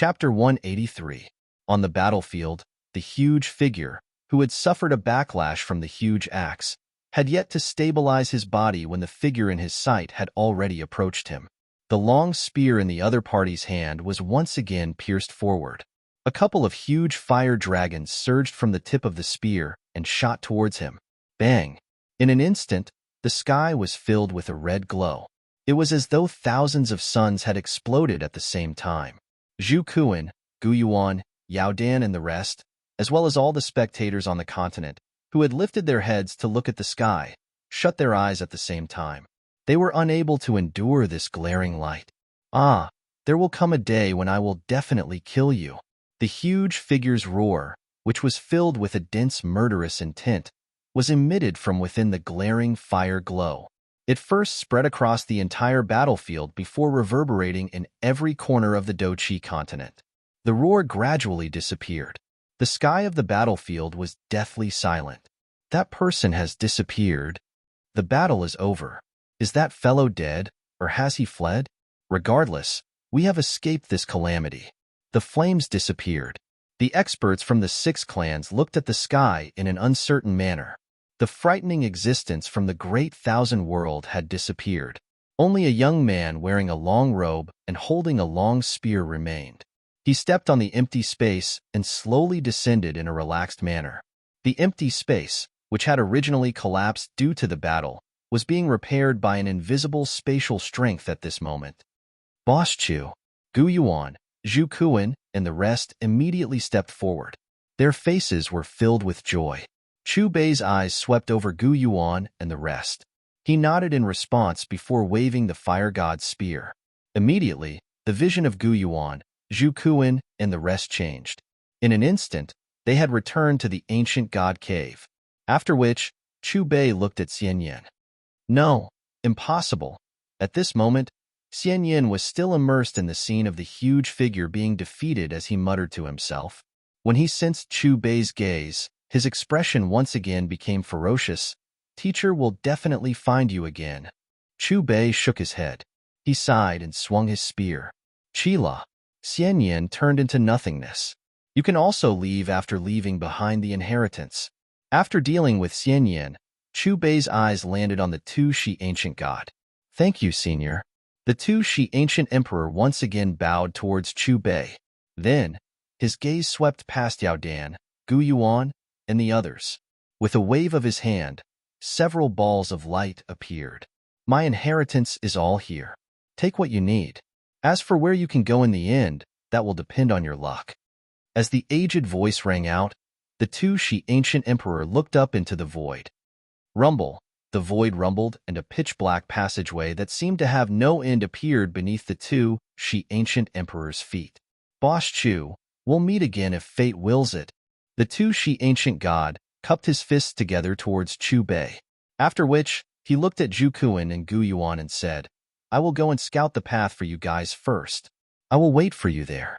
Chapter 183. On the battlefield, the huge figure, who had suffered a backlash from the huge axe, had yet to stabilize his body when the figure in his sight had already approached him. The long spear in the other party's hand was once again pierced forward. A couple of huge fire dragons surged from the tip of the spear and shot towards him. Bang! In an instant, the sky was filled with a red glow. It was as though thousands of suns had exploded at the same time. Zhu Kuan, Gu Yuan, Yao Dan and the rest, as well as all the spectators on the continent, who had lifted their heads to look at the sky, shut their eyes at the same time. They were unable to endure this glaring light. Ah, there will come a day when I will definitely kill you. The huge figure's roar, which was filled with a dense murderous intent, was emitted from within the glaring fire glow. It first spread across the entire battlefield before reverberating in every corner of the Doqi continent. The roar gradually disappeared. The sky of the battlefield was deathly silent. That person has disappeared. The battle is over. Is that fellow dead, or has he fled? Regardless, we have escaped this calamity. The flames disappeared. The experts from the 6 clans looked at the sky in an uncertain manner. The frightening existence from the great thousand world had disappeared. Only a young man wearing a long robe and holding a long spear remained. He stepped on the empty space and slowly descended in a relaxed manner. The empty space, which had originally collapsed due to the battle, was being repaired by an invisible spatial strength at this moment. Boss Chu, Gu Yuan, Zhu Kuan, and the rest immediately stepped forward. Their faces were filled with joy. Chu Bei's eyes swept over Gu Yuan and the rest. He nodded in response before waving the fire god's spear. Immediately, the vision of Gu Yuan, Zhu Kuan, and the rest changed. In an instant, they had returned to the ancient god cave. After which, Chu Bei looked at Xian Yin. No, impossible. At this moment, Xian Yin was still immersed in the scene of the huge figure being defeated as he muttered to himself. When he sensed Chu Bei's gaze, his expression once again became ferocious. Teacher will definitely find you again. Chu Bei shook his head. He sighed and swung his spear. Chila. Xian Yin turned into nothingness. You can also leave after leaving behind the inheritance. After dealing with Xian Yin, Chu Bei's eyes landed on the 2 Shi ancient god. Thank you, senior. The 2 Shi ancient emperor once again bowed towards Chu Bei. Then, his gaze swept past Yao Dan, Gu Yuan, and the others. With a wave of his hand, several balls of light appeared. My inheritance is all here. Take what you need. As for where you can go in the end, that will depend on your luck. As the aged voice rang out, the 2 Shi ancient emperor looked up into the void. Rumble. The void rumbled, and a pitch-black passageway that seemed to have no end appeared beneath the 2 Shi ancient emperor's feet. Boss Chu, we'll meet again if fate wills it. The 2 Shi ancient god cupped his fists together towards Chu Bei. After which, he looked at Zhu Kuan and Gu Yuan and said, I will go and scout the path for you guys first. I will wait for you there.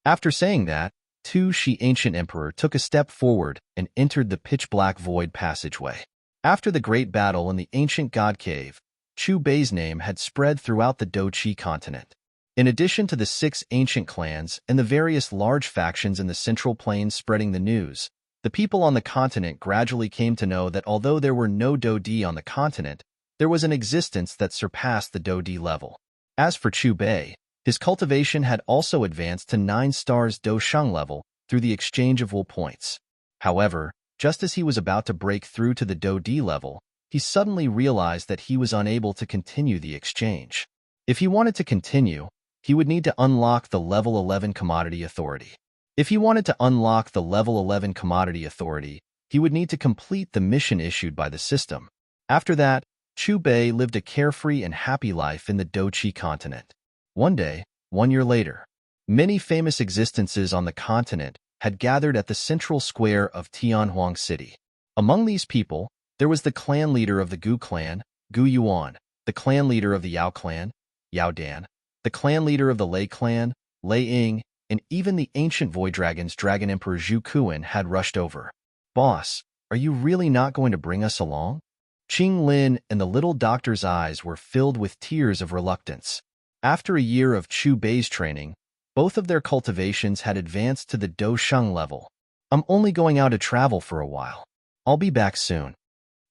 After saying that, 2 Shi ancient emperor took a step forward and entered the pitch-black void passageway. After the great battle in the ancient god cave, Chu Bei's name had spread throughout the Doqi continent. In addition to the 6 ancient clans and the various large factions in the Central Plains spreading the news, the people on the continent gradually came to know that although there were no Dodi on the continent, there was an existence that surpassed the Dodi level. As for Chu Bei, his cultivation had also advanced to 9 stars Dosheng level through the exchange of will points. However, just as he was about to break through to the Dodi level, he suddenly realized that he was unable to continue the exchange. If he wanted to continue, he would need to unlock the level 11 commodity authority. If he wanted to unlock the level 11 commodity authority, he would need to complete the mission issued by the system. After that, Chu Bei lived a carefree and happy life in the Doqi continent. One day, 1 year later, many famous existences on the continent had gathered at the central square of Tianhuang City. Among these people, there was the clan leader of the Gu clan, Gu Yuan, the clan leader of the Yao clan, Yao Dan, the clan leader of the Lei clan, Lei Ying, and even the ancient void dragon's Dragon Emperor Zhu Kuan had rushed over. Boss, are you really not going to bring us along? Qing Lin and the little doctor's eyes were filled with tears of reluctance. After a year of Chu Bei's training, Both of their cultivations had advanced to the Dosheng level. I'm only going out to travel for a while. I'll be back soon.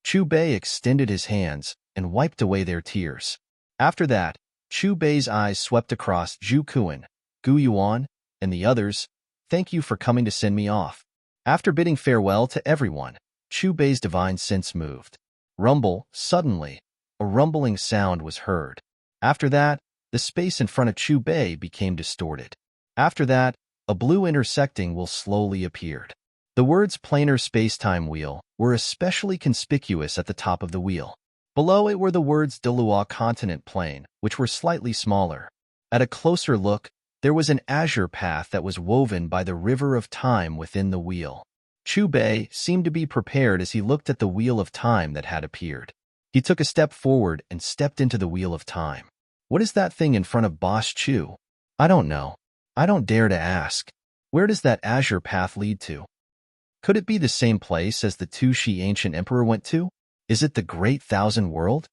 Chu Bei extended his hands and wiped away their tears. After that, Chu Bei's eyes swept across Zhu Kuan, Gu Yuan, and the others. Thank you for coming to send me off. After bidding farewell to everyone, Chu Bei's divine sense moved. Rumble, suddenly, a rumbling sound was heard. After that, the space in front of Chu Bei became distorted. After that, a blue intersecting wheel slowly appeared. The words planar space-time wheel were especially conspicuous at the top of the wheel. Below it were the words Delua continent plane, which were slightly smaller. At a closer look, there was an azure path that was woven by the river of time within the wheel. Chu Bei seemed to be prepared as he looked at the wheel of time that had appeared. He took a step forward and stepped into the wheel of time. What is that thing in front of Boss Chu? I don't know. I don't dare to ask. Where does that azure path lead to? Could it be the same place as the Tu-Shi ancient emperor went to? Is it the Great Thousand World?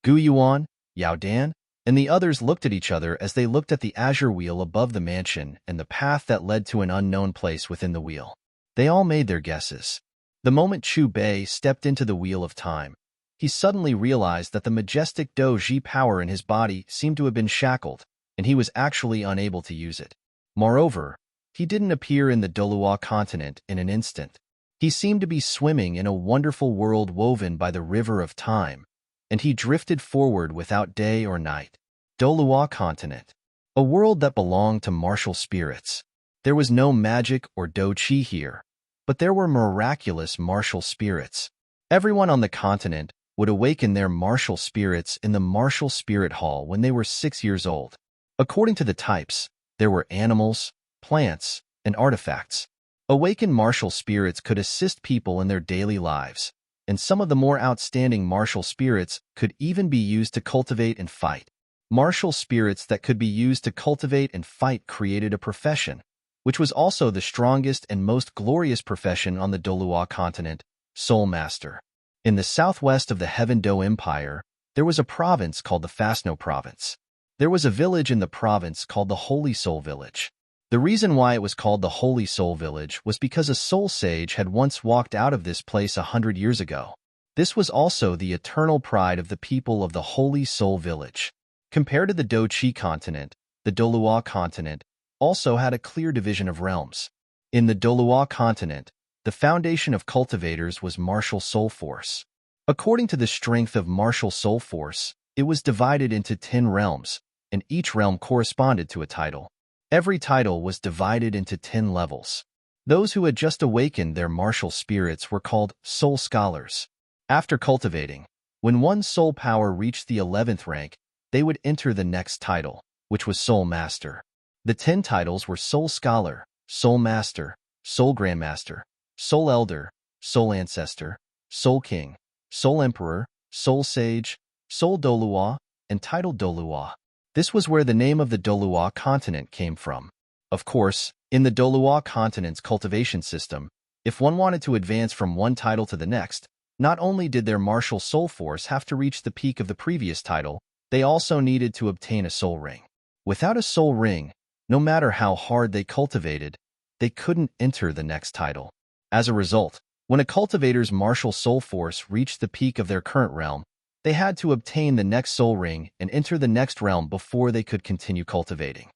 Gu Yuan, Yao Dan, and the others looked at each other as they looked at the azure wheel above the mansion and the path that led to an unknown place within the wheel. They all made their guesses. The moment Chu Bei stepped into the wheel of time, he suddenly realized that the majestic Do-Ji power in his body seemed to have been shackled, and he was actually unable to use it. Moreover, he didn't appear in the Dolua continent in an instant. He seemed to be swimming in a wonderful world woven by the river of time, and he drifted forward without day or night. Dolua continent, a world that belonged to martial spirits. There was no magic or Do-Chi here, but there were miraculous martial spirits. Everyone on the continent would awaken their martial spirits in the Martial Spirit Hall when they were 6 years old. According to the types, there were animals, plants, and artifacts. Awakened martial spirits could assist people in their daily lives, and some of the more outstanding martial spirits could even be used to cultivate and fight. Martial spirits that could be used to cultivate and fight created a profession, which was also the strongest and most glorious profession on the Dolua continent, Soul Master. In the southwest of the Heaven Do Empire, there was a province called the Fastno Province. There was a village in the province called the Holy Soul Village. The reason why it was called the Holy Soul Village was because a soul sage had once walked out of this place 100 years ago. This was also the eternal pride of the people of the Holy Soul Village. Compared to the Do-Chi continent, the Dolua continent also had a clear division of realms. In the Dolua continent, the foundation of cultivators was martial soul force. According to the strength of martial soul force, it was divided into 10 realms, and each realm corresponded to a title. Every title was divided into 10 levels. Those who had just awakened their martial spirits were called soul scholars. After cultivating, when one soul power reached the 11th rank, they would enter the next title, which was Soul Master. The 10 titles were Soul Scholar, Soul Master, Soul Grandmaster, Soul Elder, Soul Ancestor, Soul King, Soul Emperor, Soul Sage, Soul Dolua, and Title Dolua. This was where the name of the Dolua continent came from. Of course, in the Dolua continent's cultivation system, if one wanted to advance from one title to the next, not only did their martial soul force have to reach the peak of the previous title, they also needed to obtain a soul ring. Without a soul ring, no matter how hard they cultivated, they couldn't enter the next title. As a result, when a cultivator's martial soul force reached the peak of their current realm, they had to obtain the next soul ring and enter the next realm before they could continue cultivating.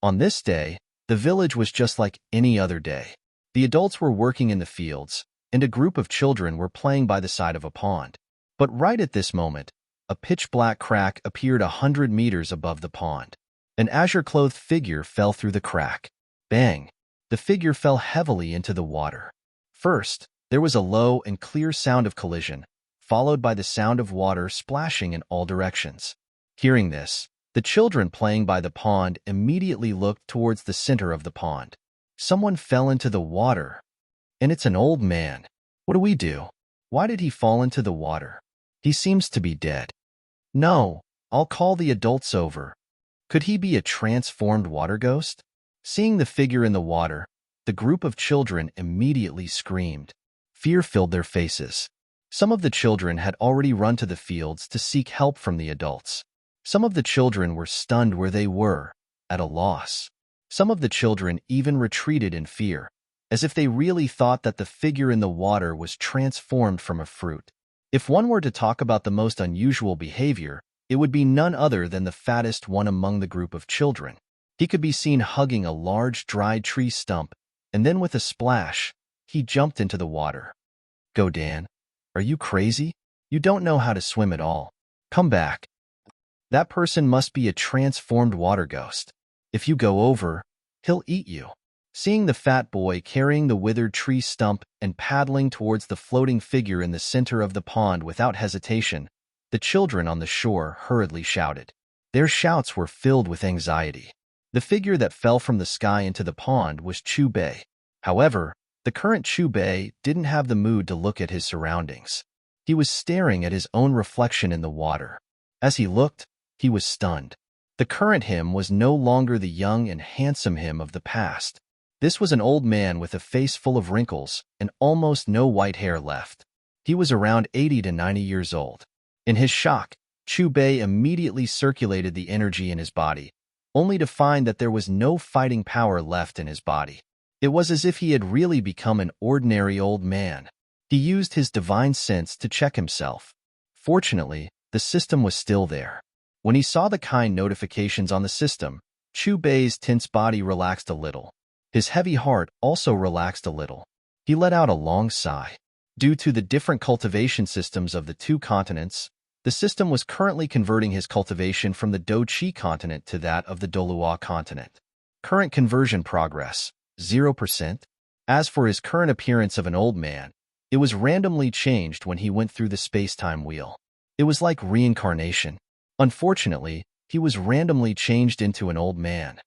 On this day, the village was just like any other day. The adults were working in the fields, and a group of children were playing by the side of a pond. But right at this moment, a pitch-black crack appeared 100 meters above the pond. An azure-clothed figure fell through the crack. Bang! The figure fell heavily into the water. First, there was a low and clear sound of collision, followed by the sound of water splashing in all directions. Hearing this, the children playing by the pond immediately looked towards the center of the pond. Someone fell into the water, and it's an old man. What do we do? Why did he fall into the water? He seems to be dead. No, I'll call the adults over. Could he be a transformed water ghost? Seeing the figure in the water, the group of children immediately screamed. Fear filled their faces. Some of the children had already run to the fields to seek help from the adults. Some of the children were stunned where they were, at a loss. Some of the children even retreated in fear, as if they really thought that the figure in the water was transformed from a fruit. If one were to talk about the most unusual behavior, it would be none other than the fattest one among the group of children. He could be seen hugging a large dried tree stump, and then with a splash, he jumped into the water. "Go, Dan. Are you crazy? You don't know how to swim at all. Come back. That person must be a transformed water ghost. If you go over, he'll eat you." Seeing the fat boy carrying the withered tree stump and paddling towards the floating figure in the center of the pond without hesitation, the children on the shore hurriedly shouted. Their shouts were filled with anxiety. The figure that fell from the sky into the pond was Chu-Bei. However, the current Chu-Bei didn't have the mood to look at his surroundings. He was staring at his own reflection in the water. As he looked, he was stunned. The current him was no longer the young and handsome him of the past. This was an old man with a face full of wrinkles and almost no white hair left. He was around 80 to 90 years old. In his shock, Chu-Bei immediately circulated the energy in his body, only to find that there was no fighting power left in his body. It was as if he had really become an ordinary old man. He used his divine sense to check himself. Fortunately, the system was still there. When he saw the kind notifications on the system, Chu-Bei's tense body relaxed a little. His heavy heart also relaxed a little. He let out a long sigh. Due to the different cultivation systems of the two continents, the system was currently converting his cultivation from the Do-Chi continent to that of the Dolua continent. Current conversion progress, 0%. As for his current appearance of an old man, it was randomly changed when he went through the space-time wheel. It was like reincarnation. Unfortunately, he was randomly changed into an old man.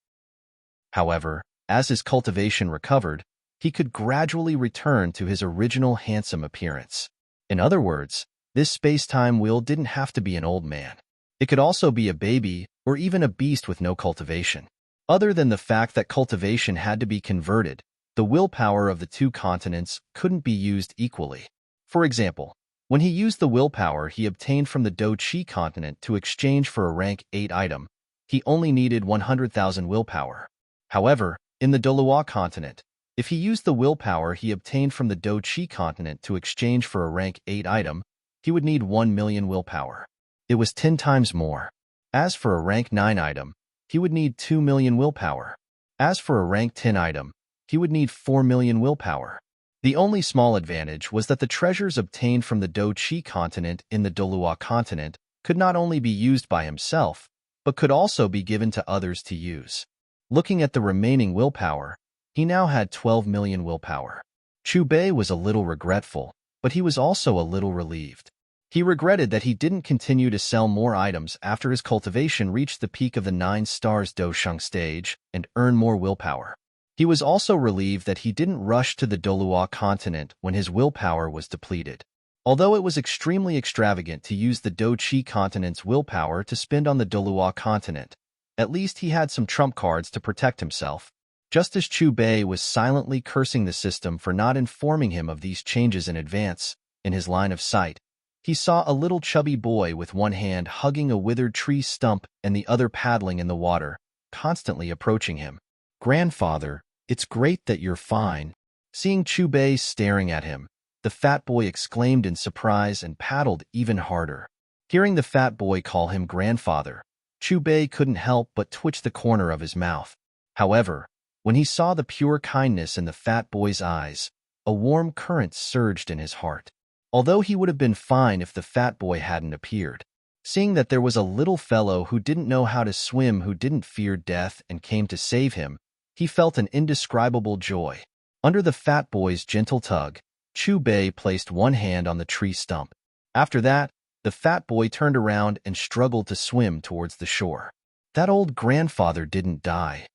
However, as his cultivation recovered, he could gradually return to his original handsome appearance. In other words, this space-time wheel didn't have to be an old man. It could also be a baby or even a beast with no cultivation. Other than the fact that cultivation had to be converted, the willpower of the two continents couldn't be used equally. For example, when he used the willpower he obtained from the Do-Chi continent to exchange for a rank 8 item, he only needed 100,000 willpower. However, in the Dolua continent, if he used the willpower he obtained from the Do-Chi continent to exchange for a rank 8 item, he would need 1 million willpower. It was 10 times more. As for a rank 9 item, he would need 2 million willpower. As for a rank 10 item, he would need 4 million willpower. The only small advantage was that the treasures obtained from the Do-Chi continent in the Dolua continent could not only be used by himself, but could also be given to others to use. Looking at the remaining willpower, he now had 12 million willpower. Chu-Bei was a little regretful, but he was also a little relieved. He regretted that he didn't continue to sell more items after his cultivation reached the peak of the 9 stars Dosheng stage and earn more willpower. He was also relieved that he didn't rush to the Dolua continent when his willpower was depleted. Although it was extremely extravagant to use the Do-Chi continent's willpower to spend on the Dolua continent, at least he had some trump cards to protect himself. Just as Chu-Bei was silently cursing the system for not informing him of these changes in advance, in his line of sight, he saw a little chubby boy with one hand hugging a withered tree stump and the other paddling in the water, constantly approaching him. "Grandfather, it's great that you're fine." Seeing Chu-Bei staring at him, the fat boy exclaimed in surprise and paddled even harder. Hearing the fat boy call him grandfather, Chu-Bei couldn't help but twitch the corner of his mouth. However, when he saw the pure kindness in the fat boy's eyes, a warm current surged in his heart. Although he would have been fine if the fat boy hadn't appeared. Seeing that there was a little fellow who didn't know how to swim who didn't fear death and came to save him, he felt an indescribable joy. Under the fat boy's gentle tug, Chu-Bei placed one hand on the tree stump. After that, the fat boy turned around and struggled to swim towards the shore. That old grandfather didn't die.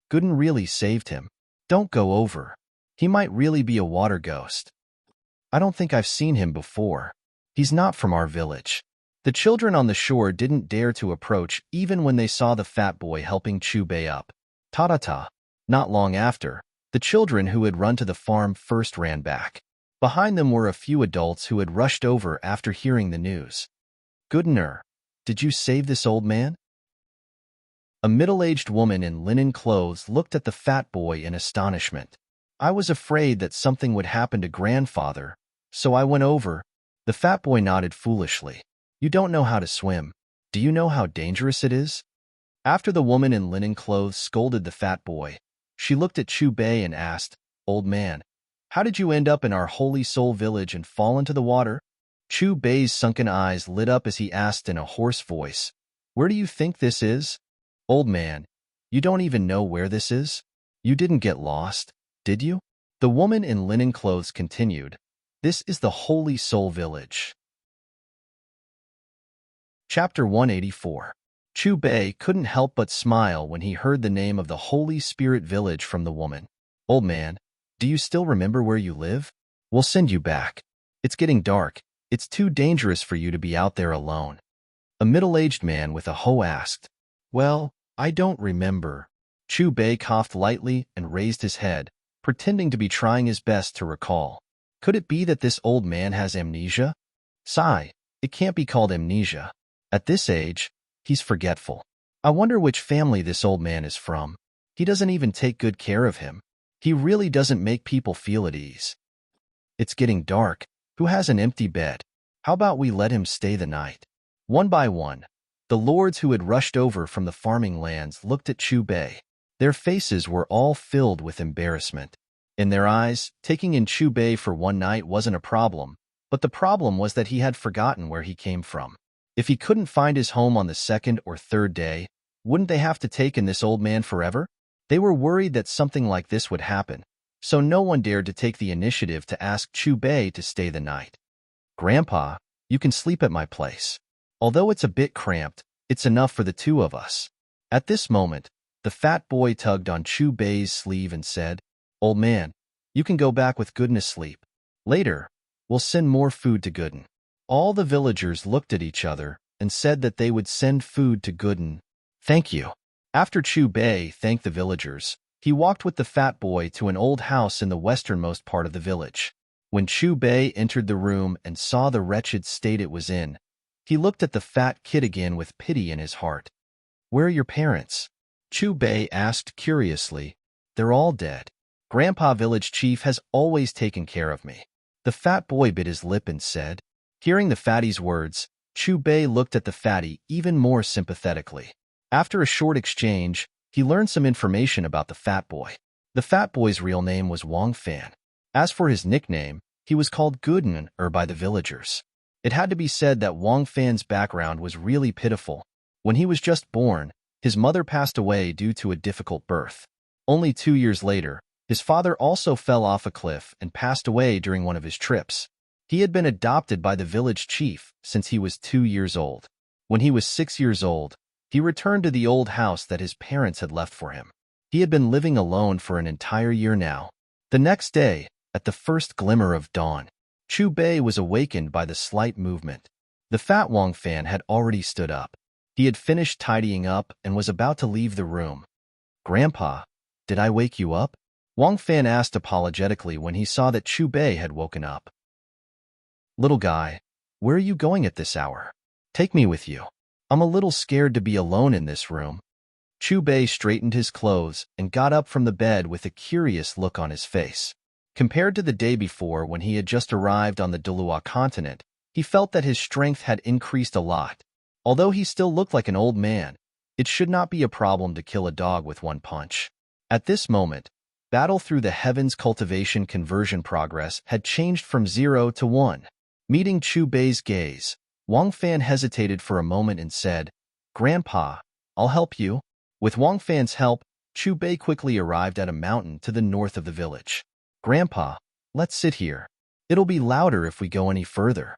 Gooden really saved him. Don't go over. He might really be a water ghost. I don't think I've seen him before. He's not from our village. The children on the shore didn't dare to approach even when they saw the fat boy helping Chu-Bei up. Ta-ta-ta. Not long after, the children who had run to the farm first ran back. Behind them were a few adults who had rushed over after hearing the news. "Goodener, did you save this old man?" A middle-aged woman in linen clothes looked at the fat boy in astonishment. I was afraid that something would happen to grandfather, so I went over. The fat boy nodded foolishly. You don't know how to swim. Do you know how dangerous it is? After the woman in linen clothes scolded the fat boy, she looked at Chu Bei and asked, Old man, how did you end up in our Holy Soul village and fall into the water? Chu Bei's sunken eyes lit up as he asked in a hoarse voice, Where do you think this is? Old man, you don't even know where this is? You didn't get lost, did you? The woman in linen clothes continued, This is the Holy Soul village. Chapter 184. Chu Bei couldn't help but smile when he heard the name of the Holy Spirit village from the woman. Old man, do you still remember where you live? We'll send you back. It's getting dark. It's too dangerous for you to be out there alone. A middle-aged man with a hoe asked. Well, I don't remember. Chu Bei coughed lightly and raised his head, pretending to be trying his best to recall. Could it be that this old man has amnesia? Sigh, it can't be called amnesia. At this age, he's forgetful. I wonder which family this old man is from. He doesn't even take good care of him. He really doesn't make people feel at ease. It's getting dark. Who has an empty bed? How about we let him stay the night? One by one, the lords who had rushed over from the farming lands looked at Chu Bei. Their faces were all filled with embarrassment. In their eyes, taking in Chu Bei for one night wasn't a problem, but the problem was that he had forgotten where he came from. If he couldn't find his home on the second or third day, wouldn't they have to take in this old man forever? They were worried that something like this would happen, so no one dared to take the initiative to ask Chu Bei to stay the night. Grandpa, you can sleep at my place. Although it's a bit cramped, it's enough for the two of us. At this moment, the fat boy tugged on Chu Bei's sleeve and said, Old man, you can go back with Gooden's sleep. Later, we'll send more food to Gooden. All the villagers looked at each other and said that they would send food to Gooden. Thank you. After Chu Bei thanked the villagers, he walked with the fat boy to an old house in the westernmost part of the village. When Chu Bei entered the room and saw the wretched state it was in, he looked at the fat kid again with pity in his heart. Where are your parents? Chu Bei asked curiously. They're all dead. Grandpa Village Chief has always taken care of me. The fat boy bit his lip and said. Hearing the fatty's words, Chu Bei looked at the fatty even more sympathetically. After a short exchange, he learned some information about the fat boy. The fat boy's real name was Wang Fan. As for his nickname, he was called Gooden by the villagers. It had to be said that Wang Fan's background was really pitiful. When he was just born, his mother passed away due to a difficult birth. Only 2 years later, his father also fell off a cliff and passed away during one of his trips. He had been adopted by the village chief since he was 2 years old. When he was 6 years old, he returned to the old house that his parents had left for him. He had been living alone for an entire year now. The next day, at the first glimmer of dawn, Chu Bei was awakened by the slight movement. The fat Wang Fan had already stood up. He had finished tidying up and was about to leave the room. Grandpa, did I wake you up? Wang Fan asked apologetically when he saw that Chu Bei had woken up. Little guy, where are you going at this hour? Take me with you. I'm a little scared to be alone in this room. Chu Bei straightened his clothes and got up from the bed with a curious look on his face. Compared to the day before when he had just arrived on the Dulua continent, he felt that his strength had increased a lot. Although he still looked like an old man, it should not be a problem to kill a dog with one punch. At this moment, Battle Through the Heavens cultivation conversion progress had changed from 0 to 1. Meeting Chu Bei's gaze, Wang Fan hesitated for a moment and said, Grandpa, I'll help you. With Wang Fan's help, Chu Bei quickly arrived at a mountain to the north of the village. Grandpa, let's sit here. It'll be louder if we go any further.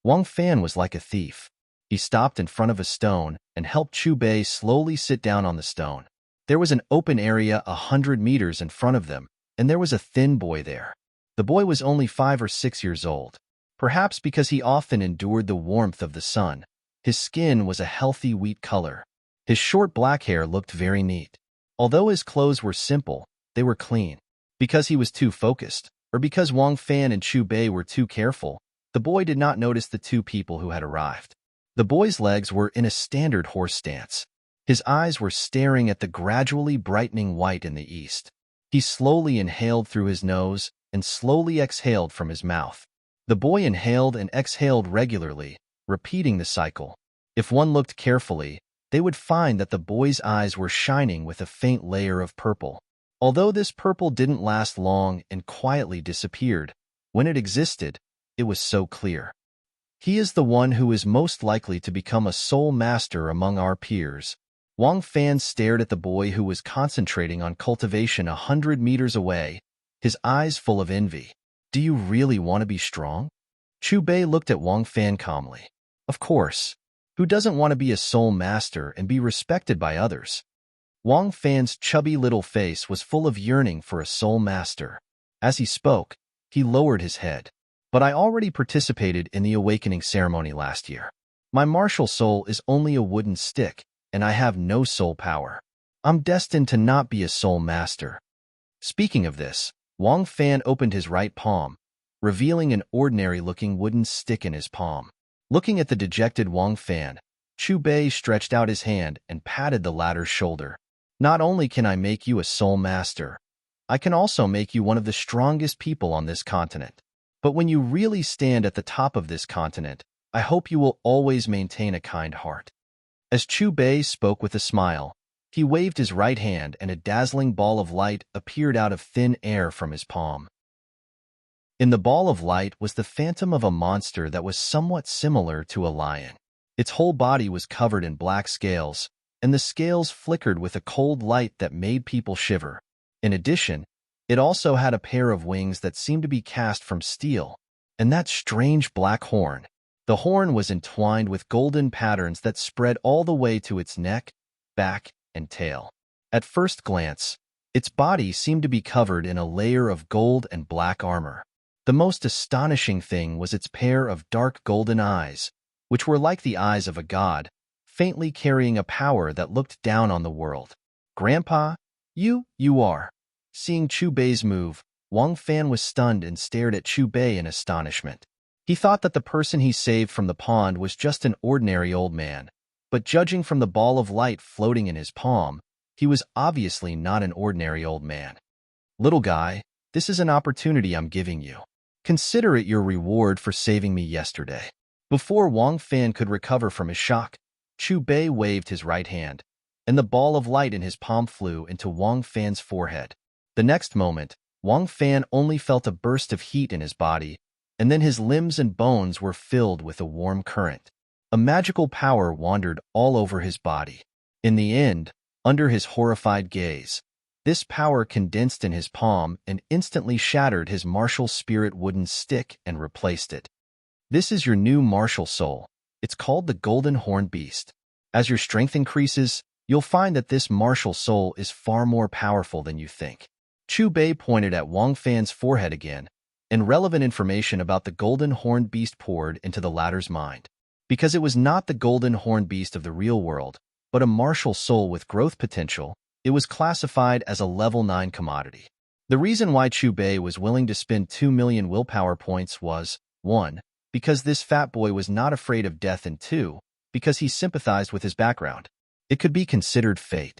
Wang Fan was like a thief. He stopped in front of a stone and helped Chu Bei slowly sit down on the stone. There was an open area 100 meters in front of them, and there was a thin boy there. The boy was only 5 or 6 years old. Perhaps because he often endured the warmth of the sun, his skin was a healthy wheat color. His short black hair looked very neat. Although his clothes were simple, they were clean. Because he was too focused, or because Wang Fan and Chu Bei were too careful, the boy did not notice the two people who had arrived. The boy's legs were in a standard horse stance. His eyes were staring at the gradually brightening white in the east. He slowly inhaled through his nose and slowly exhaled from his mouth. The boy inhaled and exhaled regularly, repeating the cycle. If one looked carefully, they would find that the boy's eyes were shining with a faint layer of purple. Although this purple didn't last long and quietly disappeared, when it existed, it was so clear. He is the one who is most likely to become a soul master among our peers. Wang Fan stared at the boy who was concentrating on cultivation 100 meters away, his eyes full of envy. Do you really want to be strong? Chu Bei looked at Wang Fan calmly. Of course. Who doesn't want to be a soul master and be respected by others? Wang Fan's chubby little face was full of yearning for a soul master. As he spoke, he lowered his head. But I already participated in the awakening ceremony last year. My martial soul is only a wooden stick, and I have no soul power. I'm destined to not be a soul master. Speaking of this, Wang Fan opened his right palm, revealing an ordinary-looking wooden stick in his palm. Looking at the dejected Wang Fan, Chu Bei stretched out his hand and patted the latter's shoulder. Not only can I make you a soul master, I can also make you one of the strongest people on this continent. But when you really stand at the top of this continent, I hope you will always maintain a kind heart. As Chu Bei spoke with a smile, he waved his right hand and a dazzling ball of light appeared out of thin air from his palm. In the ball of light was the phantom of a monster that was somewhat similar to a lion. Its whole body was covered in black scales, and the scales flickered with a cold light that made people shiver. In addition, it also had a pair of wings that seemed to be cast from steel, and that strange black horn. The horn was entwined with golden patterns that spread all the way to its neck, back, and tail. At first glance, its body seemed to be covered in a layer of gold and black armor. The most astonishing thing was its pair of dark golden eyes, which were like the eyes of a god, faintly carrying a power that looked down on the world. Grandpa, you are. Seeing Chu Bei's move, Wang Fan was stunned and stared at Chu Bei in astonishment. He thought that the person he saved from the pond was just an ordinary old man, but judging from the ball of light floating in his palm, he was obviously not an ordinary old man. Little guy, this is an opportunity I'm giving you. Consider it your reward for saving me yesterday. Before Wang Fan could recover from his shock, Chu Bei waved his right hand, and the ball of light in his palm flew into Wang Fan's forehead. The next moment, Wang Fan only felt a burst of heat in his body, and then his limbs and bones were filled with a warm current. A magical power wandered all over his body. In the end, under his horrified gaze, this power condensed in his palm and instantly shattered his martial spirit wooden stick and replaced it. This is your new martial soul. It's called the Golden Horned Beast. As your strength increases, you'll find that this martial soul is far more powerful than you think. Chu Bei pointed at Wang Fan's forehead again, and relevant information about the Golden Horned Beast poured into the latter's mind. Because it was not the Golden Horned Beast of the real world, but a martial soul with growth potential, it was classified as a level 9 commodity. The reason why Chu Bei was willing to spend 2 million willpower points was, 1. Because this fat boy was not afraid of death, and 2. Because he sympathized with his background. It could be considered fate.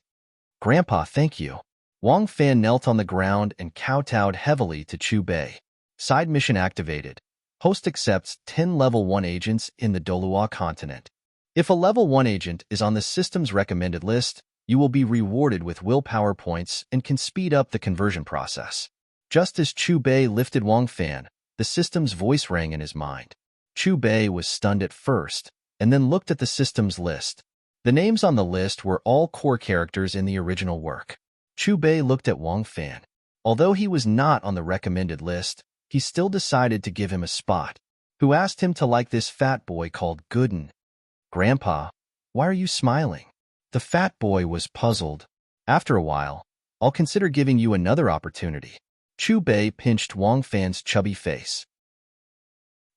Grandpa, thank you. Wang Fan knelt on the ground and kowtowed heavily to Chu Bei. Side mission activated. Host accepts 10 level 1 agents in the Dolua continent. If a level 1 agent is on the system's recommended list, you will be rewarded with willpower points and can speed up the conversion process. Just as Chu Bei lifted Wang Fan, the system's voice rang in his mind. Chu Bei was stunned at first, and then looked at the system's list. The names on the list were all core characters in the original work. Chu Bei looked at Wang Fan. Although he was not on the recommended list, he still decided to give him a spot. Who asked him to like this fat boy called Gooden? Grandpa, why are you smiling? The fat boy was puzzled. After a while, I'll consider giving you another opportunity. Chu Bei pinched Wang Fan's chubby face.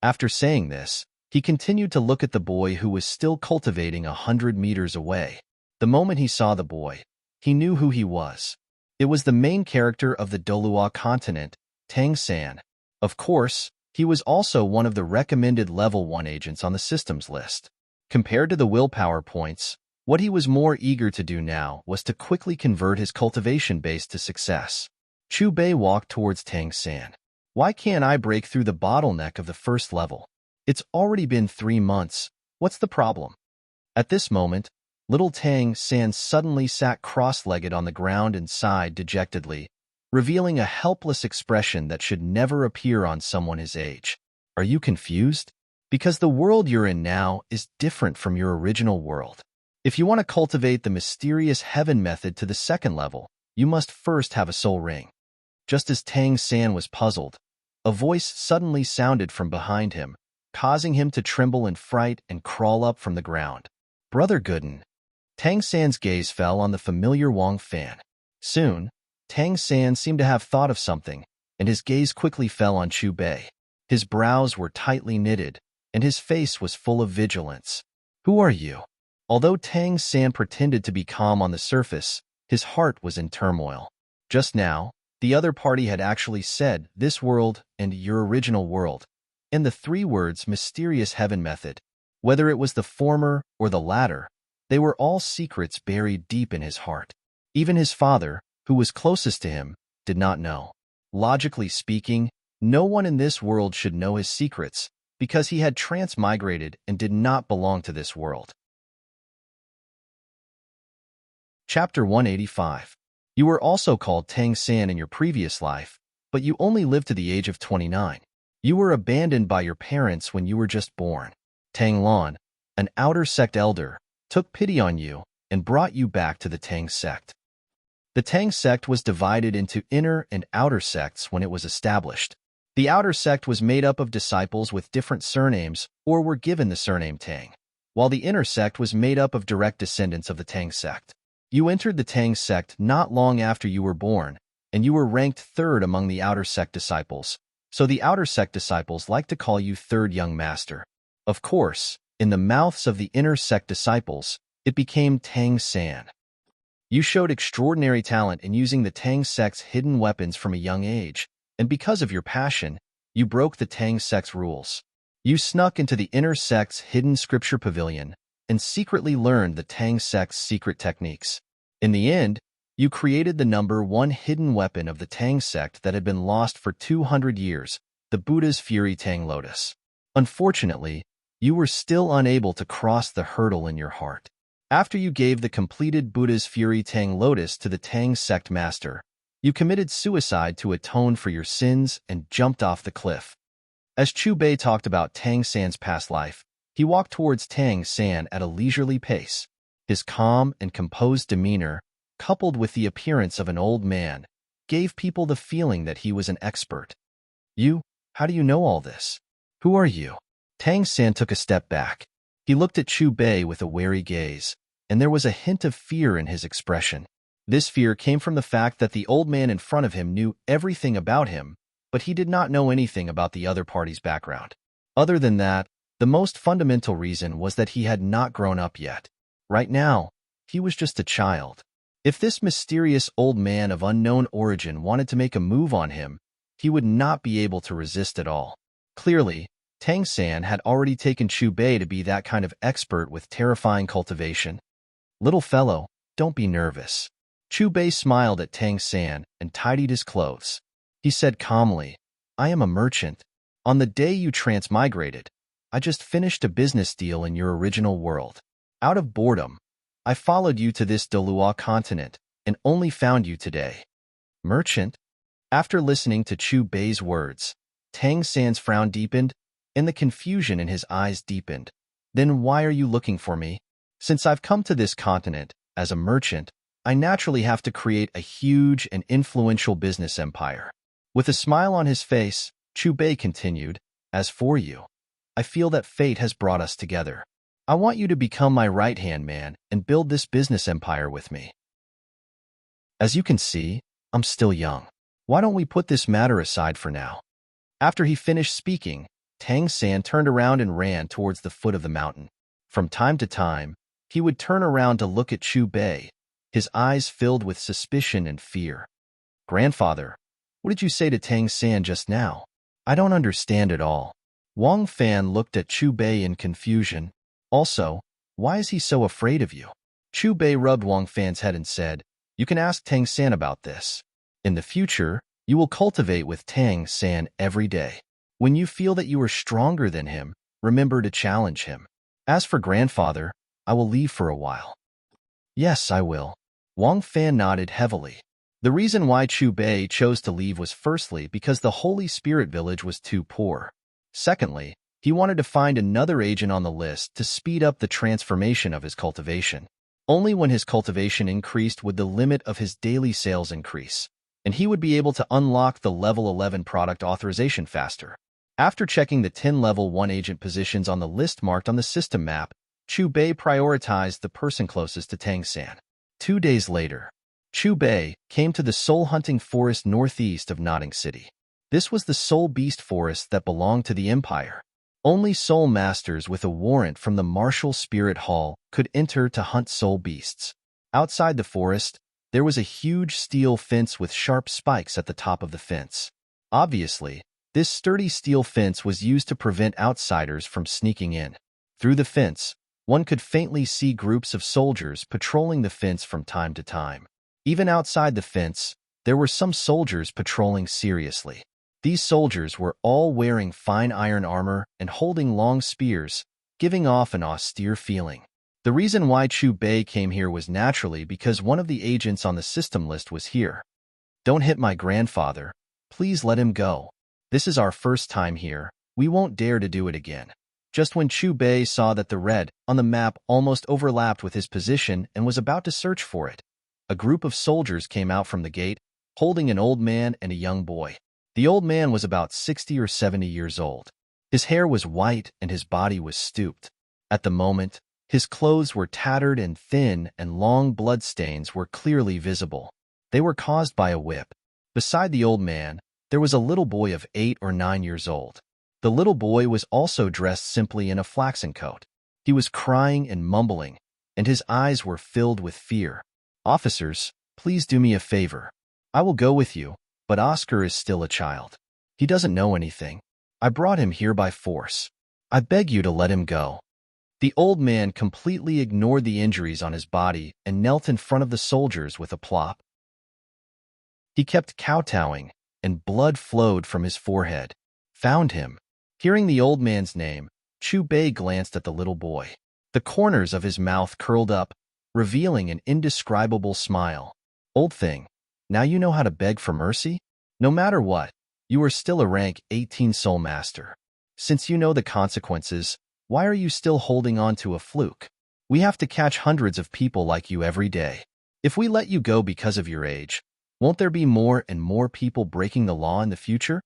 After saying this, he continued to look at the boy who was still cultivating 100 meters away. The moment he saw the boy, he knew who he was. It was the main character of the Dolua continent, Tang San. Of course, he was also one of the recommended level 1 agents on the system's list. Compared to the willpower points, What he was more eager to do now was to quickly convert his cultivation base to success. Chu Bei walked towards Tang San. Why can't I break through the bottleneck of the first level? It's already been 3 months. What's the problem? At this moment, little Tang San suddenly sat cross-legged on the ground and sighed dejectedly, revealing a helpless expression that should never appear on someone his age. Are you confused? Because the world you're in now is different from your original world. If you want to cultivate the mysterious heaven method to the second level, you must first have a soul ring. Just as Tang San was puzzled, a voice suddenly sounded from behind him, causing him to tremble in fright and crawl up from the ground. Brother Gooden. Tang San's gaze fell on the familiar Wang Fan. Soon, Tang San seemed to have thought of something, and his gaze quickly fell on Chu Bei. His brows were tightly knitted, and his face was full of vigilance. Who are you? Although Tang San pretended to be calm on the surface, his heart was in turmoil. Just now, the other party had actually said, this world and your original world, and the 3 words mysterious heaven method. Whether it was the former or the latter, they were all secrets buried deep in his heart. Even his father, who was closest to him, did not know. Logically speaking, no one in this world should know his secrets, because he had transmigrated and did not belong to this world. Chapter 185. You were also called Tang San in your previous life, but you only lived to the age of 29. You were abandoned by your parents when you were just born. Tang Lan, an outer sect elder, took pity on you and brought you back to the Tang sect. The Tang sect was divided into inner and outer sects when it was established. The outer sect was made up of disciples with different surnames or were given the surname Tang, while the inner sect was made up of direct descendants of the Tang sect. You entered the Tang sect not long after you were born, and you were ranked 3rd among the outer sect disciples, so the outer sect disciples like to call you 3rd young master. Of course, in the mouths of the inner sect disciples, it became Tang San. You showed extraordinary talent in using the Tang sect's hidden weapons from a young age, and because of your passion, you broke the Tang sect's rules. You snuck into the inner sect's hidden scripture pavilion and secretly learned the Tang sect's secret techniques. In the end, you created the number 1 hidden weapon of the Tang sect that had been lost for 200 years, the Buddha's Fury Tang Lotus. Unfortunately, you were still unable to cross the hurdle in your heart. After you gave the completed Buddha's Fury Tang Lotus to the Tang sect master, you committed suicide to atone for your sins and jumped off the cliff. As Chu Bei talked about Tang San's past life, he walked towards Tang San at a leisurely pace. His calm and composed demeanor, coupled with the appearance of an old man, gave people the feeling that he was an expert. You, how do you know all this? Who are you? Tang San took a step back. He looked at Chu Bei with a wary gaze, and there was a hint of fear in his expression. This fear came from the fact that the old man in front of him knew everything about him, but he did not know anything about the other party's background. Other than that, the most fundamental reason was that he had not grown up yet. Right now, he was just a child. If this mysterious old man of unknown origin wanted to make a move on him, he would not be able to resist at all. Clearly, Tang San had already taken Chu Bei to be that kind of expert with terrifying cultivation. Little fellow, don't be nervous. Chu Bei smiled at Tang San and tidied his clothes. He said calmly, I am a merchant. On the day you transmigrated, I just finished a business deal in your original world. Out of boredom, I followed you to this Dolua continent and only found you today. Merchant? After listening to Chu Bei's words, Tang San's frown deepened and the confusion in his eyes deepened. Then why are you looking for me? Since I've come to this continent as a merchant, I naturally have to create a huge and influential business empire. With a smile on his face, Chu Bei continued, as for you, I feel that fate has brought us together. I want you to become my right-hand man and build this business empire with me. As you can see, I'm still young. Why don't we put this matter aside for now? After he finished speaking, Tang San turned around and ran towards the foot of the mountain. From time to time, he would turn around to look at Chu Bei, his eyes filled with suspicion and fear. Grandfather, what did you say to Tang San just now? I don't understand at all. Wang Fan looked at Chu Bei in confusion. Also, why is he so afraid of you? Chu Bei rubbed Wang Fan's head and said, "You can ask Tang San about this. In the future, you will cultivate with Tang San every day. When you feel that you are stronger than him, remember to challenge him. As for grandfather, I will leave for a while." "Yes, I will." Wang Fan nodded heavily. The reason why Chu Bei chose to leave was firstly because the Holy Spirit Village was too poor. Secondly, he wanted to find another agent on the list to speed up the transformation of his cultivation. Only when his cultivation increased would the limit of his daily sales increase, and he would be able to unlock the level 11 product authorization faster. After checking the 10 level 1 agent positions on the list marked on the system map, Chu Bei prioritized the person closest to Tang San. 2 days later, Chu Bei came to the soul hunting forest northeast of Notting City. This was the soul beast forest that belonged to the Empire. Only soul masters with a warrant from the Martial Spirit Hall could enter to hunt soul beasts. Outside the forest, there was a huge steel fence with sharp spikes at the top of the fence. Obviously, this sturdy steel fence was used to prevent outsiders from sneaking in. Through the fence, one could faintly see groups of soldiers patrolling the fence from time to time. Even outside the fence, there were some soldiers patrolling seriously. These soldiers were all wearing fine iron armor and holding long spears, giving off an austere feeling. The reason why Chu Bei came here was naturally because one of the agents on the system list was here. "Don't hit my grandfather. Please let him go. This is our first time here. We won't dare to do it again." Just when Chu Bei saw that the red on the map almost overlapped with his position and was about to search for it, a group of soldiers came out from the gate, holding an old man and a young boy. The old man was about 60 or 70 years old. His hair was white and his body was stooped. At the moment, his clothes were tattered and thin, and long bloodstains were clearly visible. They were caused by a whip. Beside the old man, there was a little boy of 8 or 9 years old. The little boy was also dressed simply in a flaxen coat. He was crying and mumbling, and his eyes were filled with fear. "Officers, please do me a favor. I will go with you, but Oscar is still a child. He doesn't know anything. I brought him here by force. I beg you to let him go." The old man completely ignored the injuries on his body and knelt in front of the soldiers with a plop. He kept kowtowing, and blood flowed from his forehead. "Found him." Hearing the old man's name, Chu Bei glanced at the little boy. The corners of his mouth curled up, revealing an indescribable smile. "Old thing, now you know how to beg for mercy? No matter what, you are still a rank 18 soul master. Since you know the consequences, why are you still holding on to a fluke? We have to catch hundreds of people like you every day. If we let you go because of your age, won't there be more and more people breaking the law in the future?"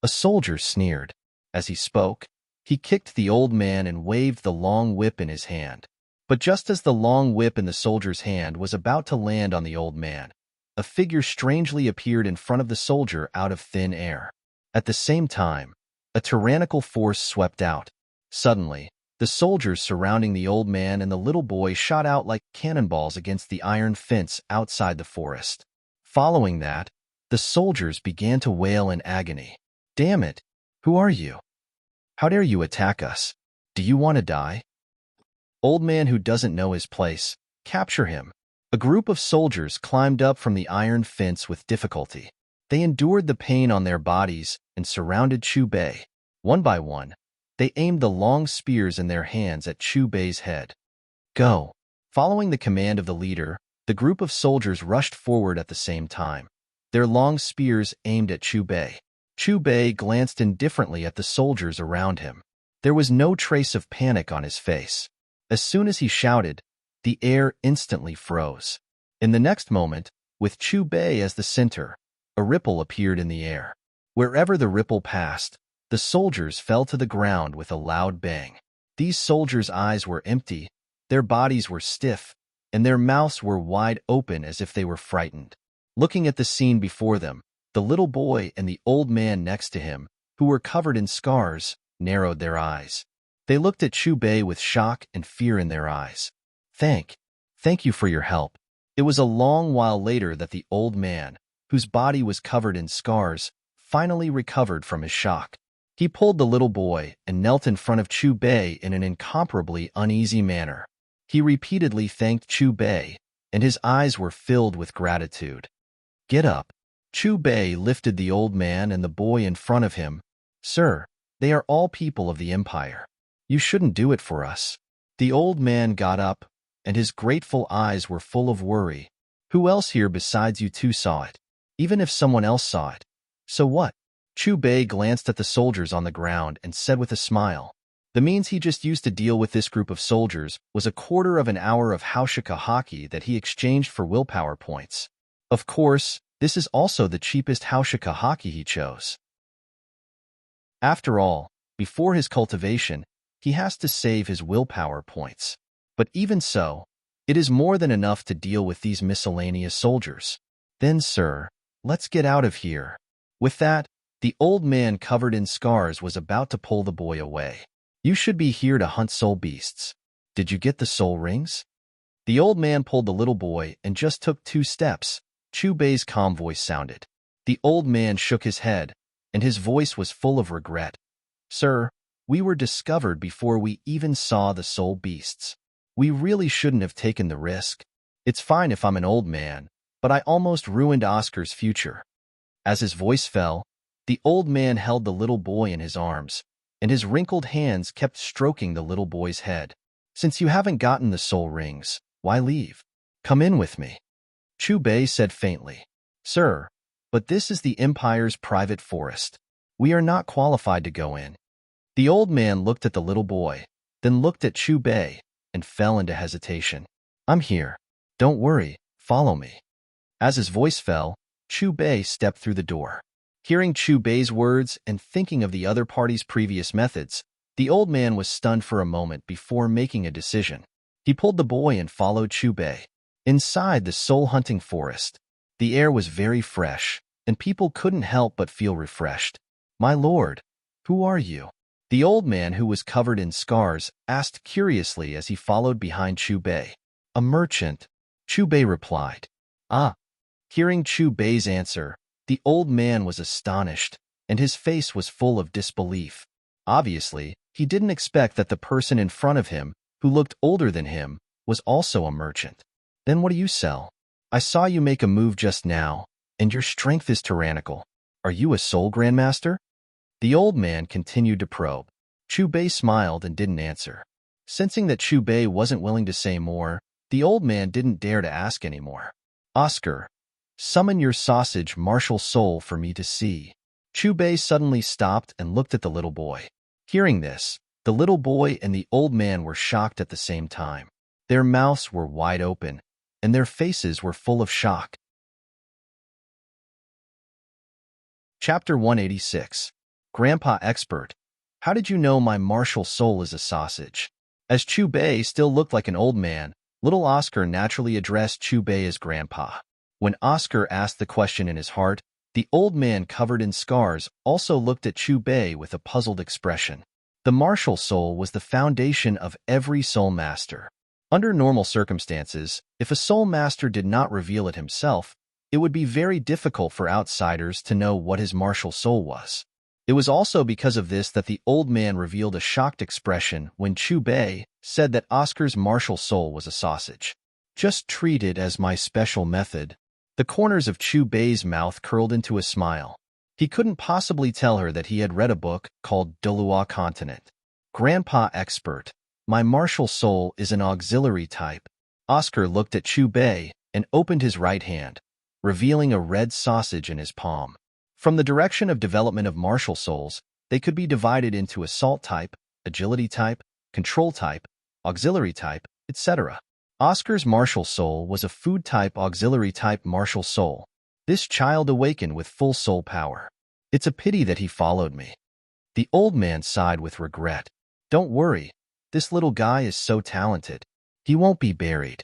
A soldier sneered. As he spoke, he kicked the old man and waved the long whip in his hand. But just as the long whip in the soldier's hand was about to land on the old man, a figure strangely appeared in front of the soldier out of thin air. At the same time, a tyrannical force swept out. Suddenly, the soldiers surrounding the old man and the little boy shot out like cannonballs against the iron fence outside the forest. Following that, the soldiers began to wail in agony. "Damn it! Who are you? How dare you attack us? Do you want to die? Old man who doesn't know his place, capture him." A group of soldiers climbed up from the iron fence with difficulty. They endured the pain on their bodies and surrounded Chu Bei. One by one, they aimed the long spears in their hands at Chu Bei's head. "Go." Following the command of the leader, the group of soldiers rushed forward at the same time, their long spears aimed at Chu Bei. Chu Bei glanced indifferently at the soldiers around him. There was no trace of panic on his face. As soon as he shouted, the air instantly froze. In the next moment, with Chu Bei as the center, a ripple appeared in the air. Wherever the ripple passed, the soldiers fell to the ground with a loud bang. These soldiers' eyes were empty, their bodies were stiff, and their mouths were wide open as if they were frightened. Looking at the scene before them, the little boy and the old man next to him, who were covered in scars, narrowed their eyes. They looked at Chu Bei with shock and fear in their eyes. Thank you for your help." It was a long while later that the old man, whose body was covered in scars, finally recovered from his shock. He pulled the little boy and knelt in front of Chu Bei in an incomparably uneasy manner. He repeatedly thanked Chu Bei, and his eyes were filled with gratitude. "Get up." Chu Bei lifted the old man and the boy in front of him. "Sir, they are all people of the empire. You shouldn't do it for us." The old man got up, and his grateful eyes were full of worry. "Who else here besides you two saw it? Even if someone else saw it, so what?" Chu Bei glanced at the soldiers on the ground and said with a smile, "The means he just used to deal with this group of soldiers was a quarter of an hour of Haushika hockey that he exchanged for willpower points. Of course, this is also the cheapest Haushika hockey he chose. After all, before his cultivation, he has to save his willpower points. But even so, it is more than enough to deal with these miscellaneous soldiers. Then, sir, let's get out of here." With that, the old man covered in scars was about to pull the boy away. "You should be here to hunt soul beasts. Did you get the soul rings?" The old man pulled the little boy and just took 2 steps. Chu Bei's calm voice sounded. The old man shook his head, and his voice was full of regret. "Sir, we were discovered before we even saw the soul beasts. We really shouldn't have taken the risk. It's fine if I'm an old man, but I almost ruined Oscar's future." As his voice fell, the old man held the little boy in his arms, and his wrinkled hands kept stroking the little boy's head. "Since you haven't gotten the soul rings, why leave? Come in with me." Chu Bei said faintly, "Sir, but this is the Empire's private forest. We are not qualified to go in." The old man looked at the little boy, then looked at Chu Bei, and fell into hesitation. "I'm here. Don't worry, follow me." As his voice fell, Chu Bei stepped through the door. Hearing Chu Bei's words and thinking of the other party's previous methods, the old man was stunned for a moment before making a decision. He pulled the boy and followed Chu Bei. Inside the soul-hunting forest, the air was very fresh, and people couldn't help but feel refreshed. "My lord, who are you?" The old man, who was covered in scars, asked curiously as he followed behind Chu Bei. "A merchant," Chu Bei replied. "Ah." Hearing Chu Bei's answer, the old man was astonished, and his face was full of disbelief. Obviously, he didn't expect that the person in front of him, who looked older than him, was also a merchant. "Then what do you sell? I saw you make a move just now, and your strength is tyrannical. Are you a soul grandmaster?" The old man continued to probe. Chu Bei smiled and didn't answer. Sensing that Chu Bei wasn't willing to say more, the old man didn't dare to ask anymore. "Oscar, summon your sausage martial soul for me to see." Chu Bei suddenly stopped and looked at the little boy. Hearing this, the little boy and the old man were shocked at the same time. Their mouths were wide open, and their faces were full of shock. Chapter 186. Grandpa Expert. How did you know my martial soul is a sausage? As Chu Bei still looked like an old man, little Oscar naturally addressed Chu Bei as Grandpa. When Oscar asked the question in his heart, the old man covered in scars also looked at Chu Bei with a puzzled expression. The martial soul was the foundation of every soul master. Under normal circumstances, if a soul master did not reveal it himself, it would be very difficult for outsiders to know what his martial soul was. It was also because of this that the old man revealed a shocked expression when Chu Bei said that Oscar's martial soul was a sausage. "Just treat it as my special method." The corners of Chu Bei's mouth curled into a smile. He couldn't possibly tell her that he had read a book called Delua Continent. "Grandpa Expert, my martial soul is an auxiliary type." Oscar looked at Chu Bei and opened his right hand, revealing a red sausage in his palm. From the direction of development of martial souls, they could be divided into assault type, agility type, control type, auxiliary type, etc. Oscar's martial soul was a food type auxiliary type martial soul. This child awakened with full soul power. "It's a pity that he followed me." The old man sighed with regret. "Don't worry, this little guy is so talented. He won't be buried,"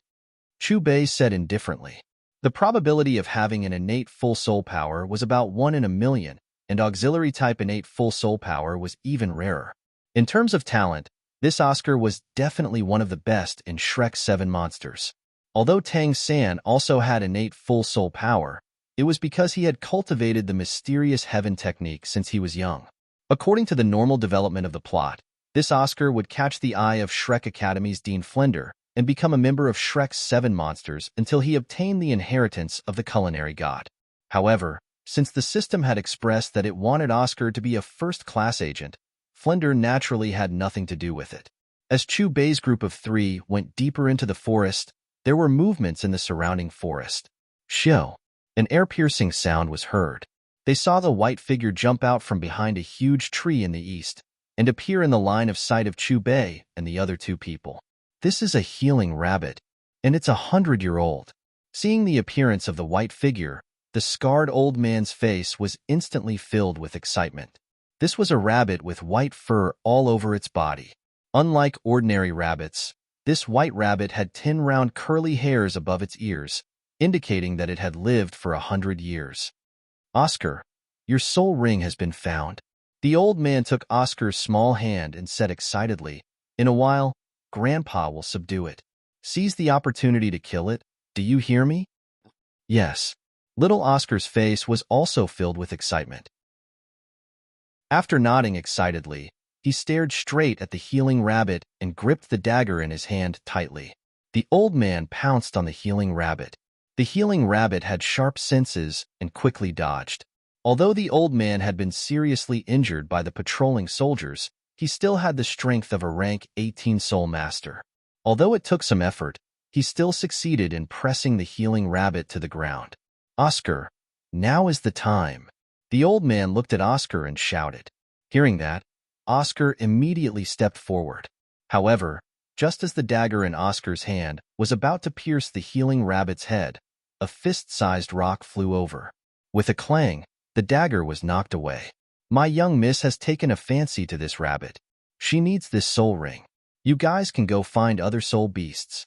Chu Bei said indifferently. The probability of having an innate full soul power was about 1 in a million, and auxiliary type innate full soul power was even rarer. In terms of talent, this Oscar was definitely one of the best in Shrek 7 monsters. Although Tang San also had innate full soul power, it was because he had cultivated the mysterious heaven technique since he was young. According to the normal development of the plot, this Oscar would catch the eye of Shrek Academy's Dean Flender, and become a member of Shrek's 7 monsters until he obtained the inheritance of the culinary god. However, since the system had expressed that it wanted Oscar to be a first-class agent, Flinder naturally had nothing to do with it. As Chu Bei's group of 3 went deeper into the forest, there were movements in the surrounding forest. Shoo! An ear-piercing sound was heard. They saw the white figure jump out from behind a huge tree in the east and appear in the line of sight of Chu Bei and the other 2 people. This is a healing rabbit, and it's 100-year-old. Seeing the appearance of the white figure, the scarred old man's face was instantly filled with excitement. This was a rabbit with white fur all over its body. Unlike ordinary rabbits, this white rabbit had 10 round curly hairs above its ears, indicating that it had lived for 100 years. Oscar, your soul ring has been found. The old man took Oscar's small hand and said excitedly, "In a while, Grandpa will subdue it. Seize the opportunity to kill it. Do you hear me?" Yes. Little Oscar's face was also filled with excitement. After nodding excitedly, he stared straight at the healing rabbit and gripped the dagger in his hand tightly. The old man pounced on the healing rabbit. The healing rabbit had sharp senses and quickly dodged. Although the old man had been seriously injured by the patrolling soldiers, he still had the strength of a rank 18 soul master. Although it took some effort, he still succeeded in pressing the healing rabbit to the ground. Oscar, now is the time. The old man looked at Oscar and shouted. Hearing that, Oscar immediately stepped forward. However, just as the dagger in Oscar's hand was about to pierce the healing rabbit's head, a fist-sized rock flew over. With a clang, the dagger was knocked away. My young miss has taken a fancy to this rabbit. She needs this soul ring. You guys can go find other soul beasts.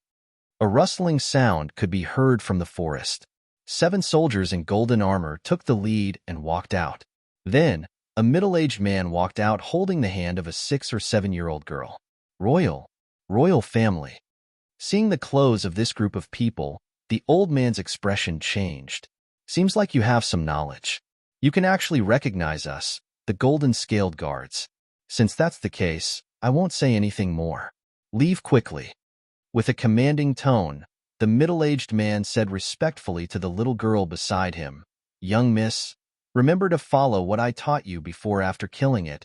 A rustling sound could be heard from the forest. 7 soldiers in golden armor took the lead and walked out. Then, a middle-aged man walked out holding the hand of a 6 or 7-year-old girl. Royal family. Seeing the clothes of this group of people, the old man's expression changed. Seems like you have some knowledge. You can actually recognize us, the golden-scaled guards. Since that's the case, I won't say anything more. Leave quickly. With a commanding tone, the middle-aged man said respectfully to the little girl beside him, "Young miss, remember to follow what I taught you before after killing it."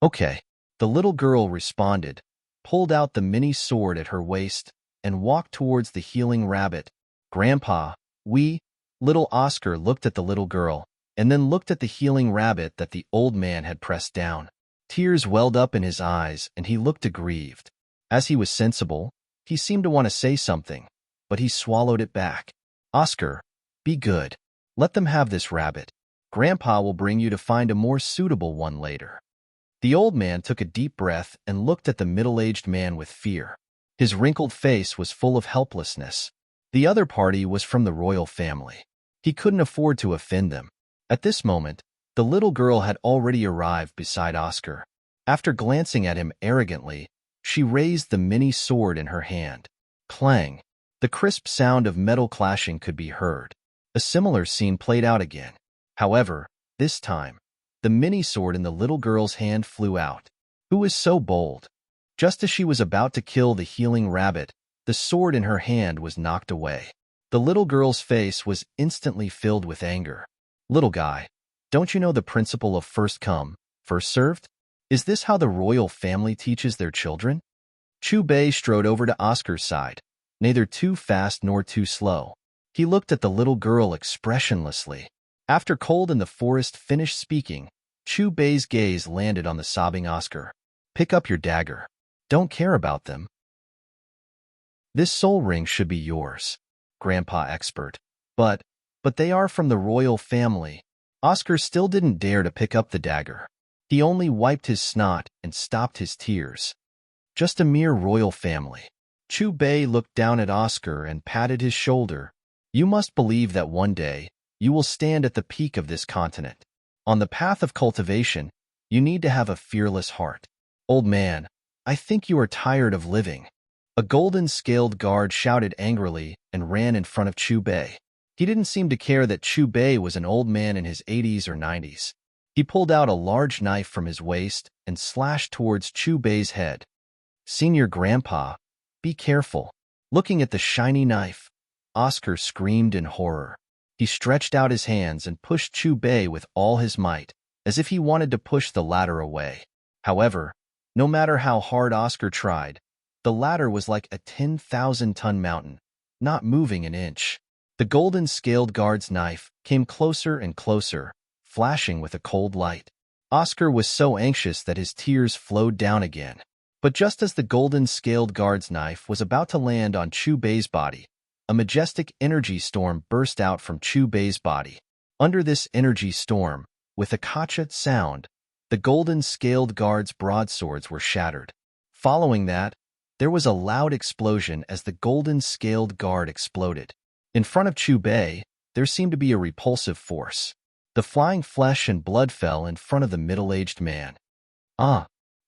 Okay. The little girl responded, pulled out the mini sword at her waist, and walked towards the healing rabbit. Grandpa, little Oscar looked at the little girl, and then looked at the healing rabbit that the old man had pressed down. Tears welled up in his eyes, and he looked aggrieved. As he was sensible, he seemed to want to say something, but he swallowed it back. Oscar, be good. Let them have this rabbit. Grandpa will bring you to find a more suitable one later. The old man took a deep breath and looked at the middle-aged man with fear. His wrinkled face was full of helplessness. The other party was from the royal family. He couldn't afford to offend them. At this moment, the little girl had already arrived beside Oscar. After glancing at him arrogantly, she raised the mini sword in her hand. Clang! The crisp sound of metal clashing could be heard. A similar scene played out again. However, this time, the mini sword in the little girl's hand flew out. Who is so bold? Just as she was about to kill the healing rabbit, the sword in her hand was knocked away. The little girl's face was instantly filled with anger. Little guy, don't you know the principle of first come, first served? Is this how the royal family teaches their children? Chu Bei strode over to Oscar's side, neither too fast nor too slow. He looked at the little girl expressionlessly. After Cold in the Forest finished speaking, Chu Bei's gaze landed on the sobbing Oscar. Pick up your dagger. Don't care about them. This soul ring should be yours, Grandpa expert. But they are from the royal family. Oscar still didn't dare to pick up the dagger. He only wiped his snot and stopped his tears. Just a mere royal family. Chu Bei looked down at Oscar and patted his shoulder. You must believe that one day, you will stand at the peak of this continent. On the path of cultivation, you need to have a fearless heart. Old man, I think you are tired of living. A golden-scaled guard shouted angrily and ran in front of Chu Bei. He didn't seem to care that Chu Bei was an old man in his 80s or 90s. He pulled out a large knife from his waist and slashed towards Chu Bei's head. Senior Grandpa, be careful. Looking at the shiny knife, Oscar screamed in horror. He stretched out his hands and pushed Chu Bei with all his might, as if he wanted to push the ladder away. However, no matter how hard Oscar tried, the ladder was like a 10,000-ton mountain, not moving an inch. The golden scaled guard's knife came closer and closer, flashing with a cold light. Oscar was so anxious that his tears flowed down again. But just as the golden scaled guard's knife was about to land on Chu Bei's body, a majestic energy storm burst out from Chu Bei's body. Under this energy storm, with a kachet sound, the golden scaled guard's broadswords were shattered. Following that, there was a loud explosion as the golden scaled guard exploded. In front of Chu Bei, there seemed to be a repulsive force. The flying flesh and blood fell in front of the middle-aged man.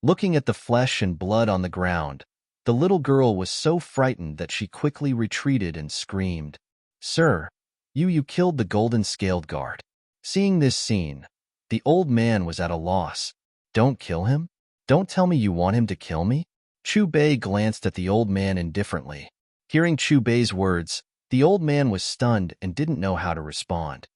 Looking at the flesh and blood on the ground, the little girl was so frightened that she quickly retreated and screamed, "Sir, you killed the golden scaled guard." Seeing this scene, the old man was at a loss. "Don't kill him? Don't tell me you want him to kill me?" Chu Bei glanced at the old man indifferently. Hearing Chu Bei's words, the old man was stunned and didn't know how to respond.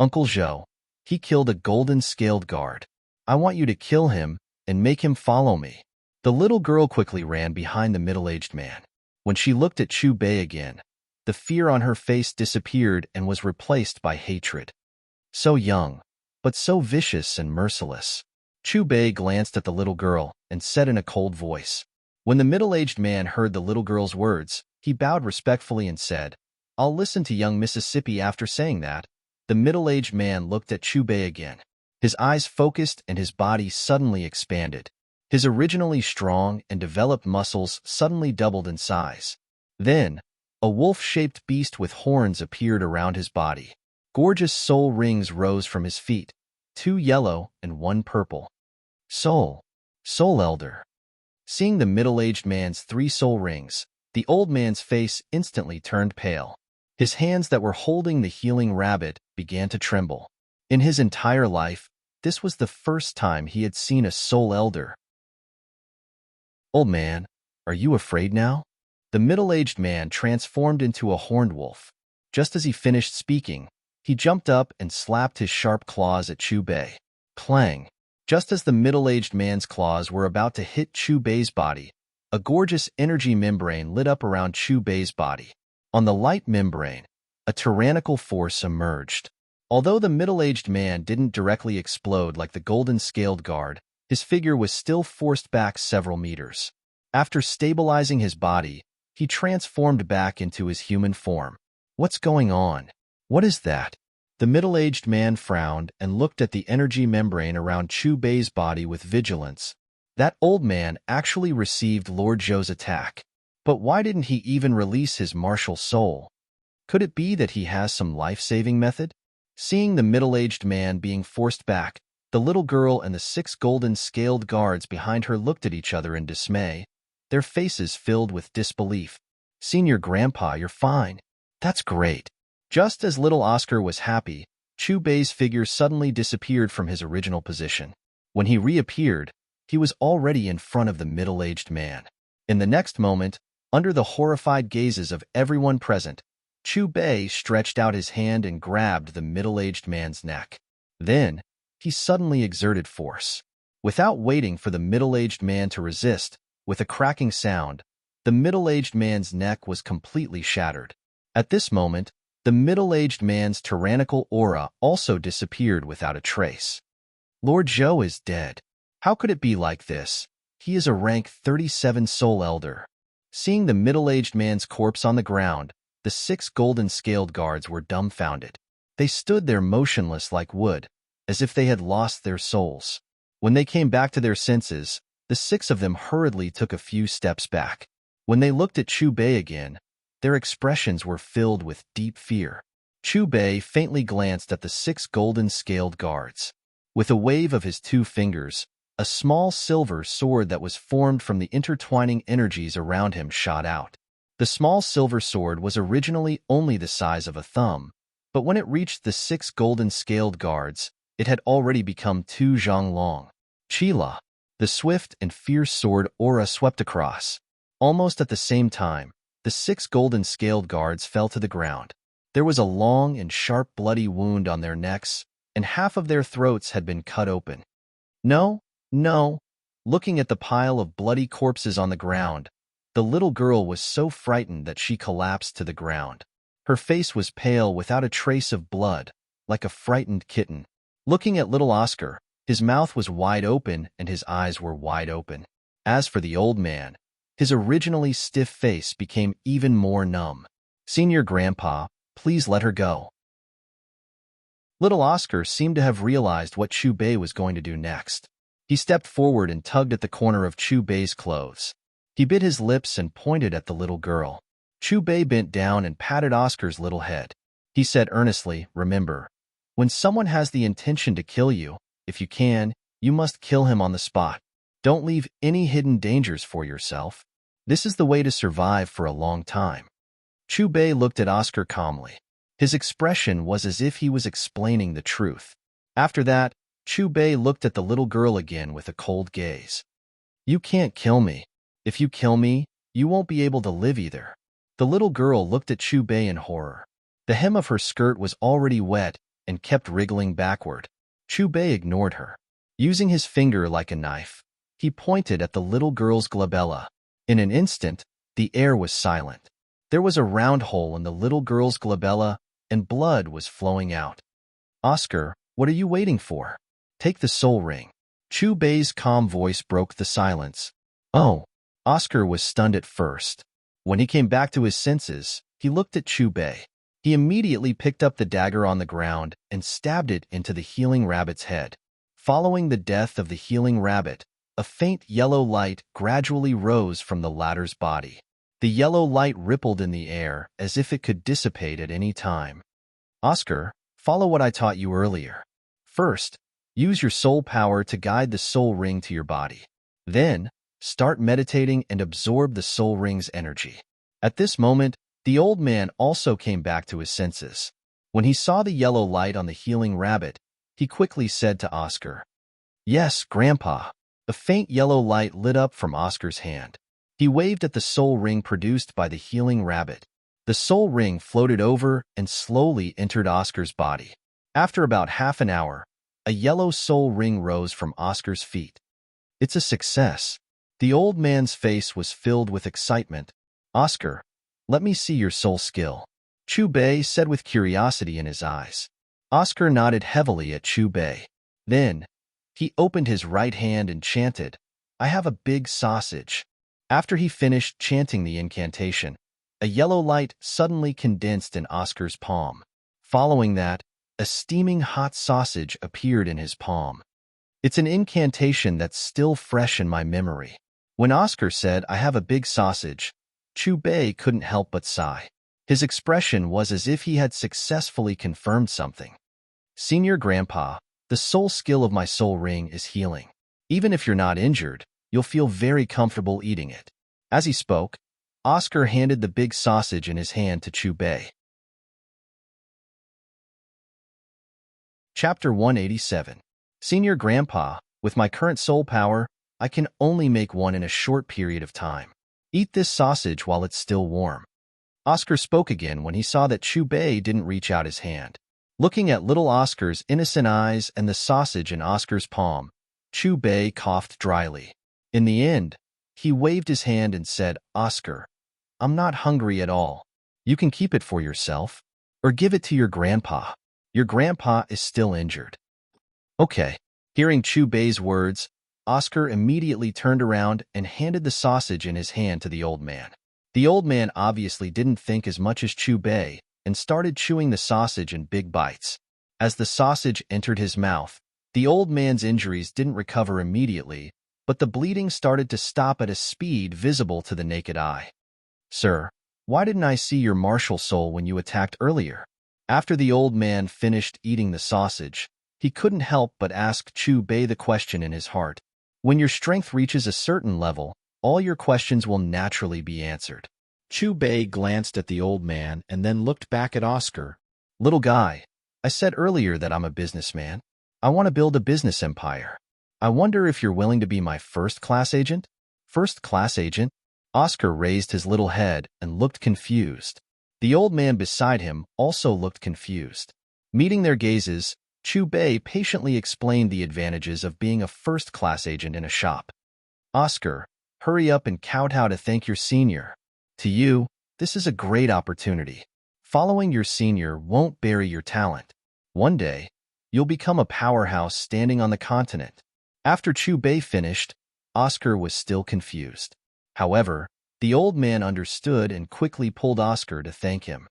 "Uncle Zhou, he killed a golden scaled guard. I want you to kill him and make him follow me." The little girl quickly ran behind the middle-aged man. When she looked at Chu Bei again, the fear on her face disappeared and was replaced by hatred. So young, but so vicious and merciless. Chu Bei glanced at the little girl and said in a cold voice. When the middle-aged man heard the little girl's words, he bowed respectfully and said, "I'll listen to young Mississippi." After saying that, the middle-aged man looked at Chu Bei again. His eyes focused and his body suddenly expanded. His originally strong and developed muscles suddenly doubled in size. Then, a wolf-shaped beast with horns appeared around his body. Gorgeous soul rings rose from his feet, 2 yellow and 1 purple. Soul Elder. Seeing the middle-aged man's 3 soul rings, the old man's face instantly turned pale. His hands that were holding the healing rabbit began to tremble. In his entire life, this was the first time he had seen a soul elder. "Old man, are you afraid now?" The middle-aged man transformed into a horned wolf. Just as he finished speaking, he jumped up and slapped his sharp claws at Chu Bei. Clang! Just as the middle-aged man's claws were about to hit Chu Bei's body, a gorgeous energy membrane lit up around Chu Bei's body. On the light membrane, a tyrannical force emerged. Although the middle-aged man didn't directly explode like the golden scaled guard, his figure was still forced back several meters. After stabilizing his body, he transformed back into his human form. "What's going on? What is that?" The middle-aged man frowned and looked at the energy membrane around Chu Bei's body with vigilance. That old man actually received Lord Zhou's attack. But why didn't he even release his martial soul? Could it be that he has some life-saving method? Seeing the middle-aged man being forced back, the little girl and the 6 golden scaled guards behind her looked at each other in dismay, their faces filled with disbelief. "Senior Grandpa, you're fine. That's great." Just as little Oscar was happy, Chu Bei's figure suddenly disappeared from his original position. When he reappeared, he was already in front of the middle-aged man. In the next moment, under the horrified gazes of everyone present, Chu Bei stretched out his hand and grabbed the middle-aged man's neck. Then, he suddenly exerted force. Without waiting for the middle-aged man to resist, with a cracking sound, the middle-aged man's neck was completely shattered. At this moment, the middle-aged man's tyrannical aura also disappeared without a trace. "Lord Zhou is dead. How could it be like this? He is a rank 37 soul elder." Seeing the middle-aged man's corpse on the ground, the 6 golden scaled guards were dumbfounded. They stood there motionless like wood, as if they had lost their souls. When they came back to their senses, the 6 of them hurriedly took a few steps back. When they looked at Chu Bei again, their expressions were filled with deep fear. Chu Bei faintly glanced at the 6 golden scaled guards. With a wave of his 2 fingers, a small silver sword that was formed from the intertwining energies around him shot out. The small silver sword was originally only the size of a thumb, but when it reached the 6 golden scaled guards, it had already become 2 zhang long. Qila, the swift and fierce sword aura swept across. Almost at the same time, the 6 golden scaled guards fell to the ground. There was a long and sharp bloody wound on their necks, and half of their throats had been cut open. No, no. Looking at the pile of bloody corpses on the ground, the little girl was so frightened that she collapsed to the ground. Her face was pale without a trace of blood, like a frightened kitten. Looking at little Oscar, his mouth was wide open and his eyes were wide open. As for the old man, his originally stiff face became even more numb. "Senior Grandpa, please let her go." Little Oscar seemed to have realized what Chu Bei was going to do next. He stepped forward and tugged at the corner of Chu Bei's clothes. He bit his lips and pointed at the little girl. Chu Bei bent down and patted Oscar's little head. He said earnestly, "Remember, when someone has the intention to kill you, if you can, you must kill him on the spot. Don't leave any hidden dangers for yourself. This is the way to survive for a long time." Chu Bei looked at Oscar calmly. His expression was as if he was explaining the truth. After that, Chu Bei looked at the little girl again with a cold gaze. "You can't kill me. If you kill me, you won't be able to live either." The little girl looked at Chu Bei in horror. The hem of her skirt was already wet and kept wriggling backward. Chu Bei ignored her. Using his finger like a knife, he pointed at the little girl's glabella. In an instant, the air was silent. There was a round hole in the little girl's glabella, and blood was flowing out. "Oscar, what are you waiting for? Take the soul ring." Chu Bei's calm voice broke the silence. "Oh." Oscar was stunned at first. When he came back to his senses, he looked at Chu Bei. He immediately picked up the dagger on the ground and stabbed it into the healing rabbit's head. Following the death of the healing rabbit, a faint yellow light gradually rose from the latter's body. The yellow light rippled in the air as if it could dissipate at any time. "Oscar, follow what I taught you earlier. First, use your soul power to guide the soul ring to your body. Then, start meditating and absorb the soul ring's energy." At this moment, the old man also came back to his senses. When he saw the yellow light on the healing rabbit, he quickly said to Oscar, "Yes, Grandpa." A faint yellow light lit up from Oscar's hand. He waved at the soul ring produced by the healing rabbit. The soul ring floated over and slowly entered Oscar's body. After about half an hour, a yellow soul ring rose from Oscar's feet. "It's a success." The old man's face was filled with excitement. "Oscar, let me see your soul skill," Chu Bei said with curiosity in his eyes. Oscar nodded heavily at Chu Bei. Then, he opened his right hand and chanted, "I have a big sausage." After he finished chanting the incantation, a yellow light suddenly condensed in Oscar's palm. Following that, a steaming hot sausage appeared in his palm. It's an incantation that's still fresh in my memory. When Oscar said, "I have a big sausage," Chu Bei couldn't help but sigh. His expression was as if he had successfully confirmed something. "Senior Grandpa, the soul skill of my soul ring is healing. Even if you're not injured, you'll feel very comfortable eating it." As he spoke, Oscar handed the big sausage in his hand to Chu Bei. Chapter 187. Senior Grandpa, with my current soul power, I can only make one in a short period of time. Eat this sausage while it's still warm. Oscar spoke again when he saw that Chu Bei didn't reach out his hand. Looking at little Oscar's innocent eyes and the sausage in Oscar's palm, Chu Bei coughed dryly. In the end, he waved his hand and said, "Oscar, I'm not hungry at all. You can keep it for yourself, or give it to your grandpa. Your grandpa is still injured." "Okay." Hearing Chu Bei's words, Oscar immediately turned around and handed the sausage in his hand to the old man. The old man obviously didn't think as much as Chu Bei and started chewing the sausage in big bites. As the sausage entered his mouth, the old man's injuries didn't recover immediately, but the bleeding started to stop at a speed visible to the naked eye. "Sir, why didn't I see your martial soul when you attacked earlier?" After the old man finished eating the sausage, he couldn't help but ask Chu Bei the question in his heart. When your strength reaches a certain level, all your questions will naturally be answered. Chu Bei glanced at the old man and then looked back at Oscar. "Little guy, I said earlier that I'm a businessman. I want to build a business empire. I wonder if you're willing to be my first-class agent?" "First-class agent?" Oscar raised his little head and looked confused. The old man beside him also looked confused. Meeting their gazes, Chu Bei patiently explained the advantages of being a first-class agent in a shop. Oscar, hurry up and kowtow to thank your senior. To you, this is a great opportunity. Following your senior won't bury your talent. One day, you'll become a powerhouse standing on the continent. After Chu Bei finished, Oscar was still confused. However, the old man understood and quickly pulled Oscar to thank him.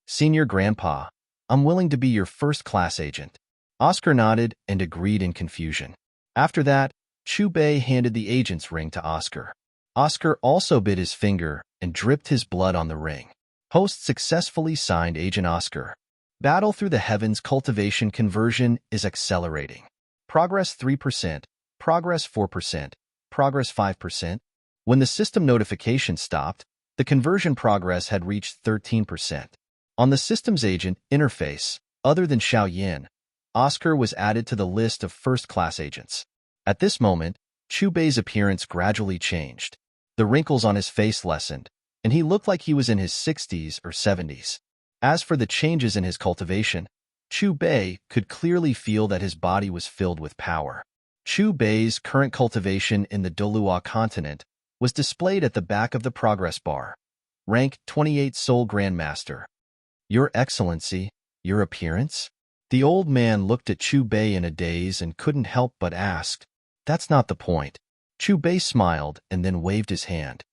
Senior Grandpa, I'm willing to be your first-class agent. Oscar nodded and agreed in confusion. After that, Chu Bei handed the agent's ring to Oscar. Oscar also bit his finger and dripped his blood on the ring. Host successfully signed Agent Oscar. Battle through the heavens cultivation conversion is accelerating. Progress 3%, progress 4%, progress 5%. When the system notification stopped, the conversion progress had reached 13%. On the system's agent interface, other than Xiao Yin, Oscar was added to the list of first-class agents. At this moment, Chu Bei's appearance gradually changed. The wrinkles on his face lessened, and he looked like he was in his 60s or 70s. As for the changes in his cultivation, Chu Bei could clearly feel that his body was filled with power. Chu Bei's current cultivation in the Dolua continent was displayed at the back of the progress bar. Rank 28 Soul Grandmaster. Your Excellency, your appearance? The old man looked at Chu Bei in a daze and couldn't help but ask, That's not the point. Chu Bei smiled and then waved his hand.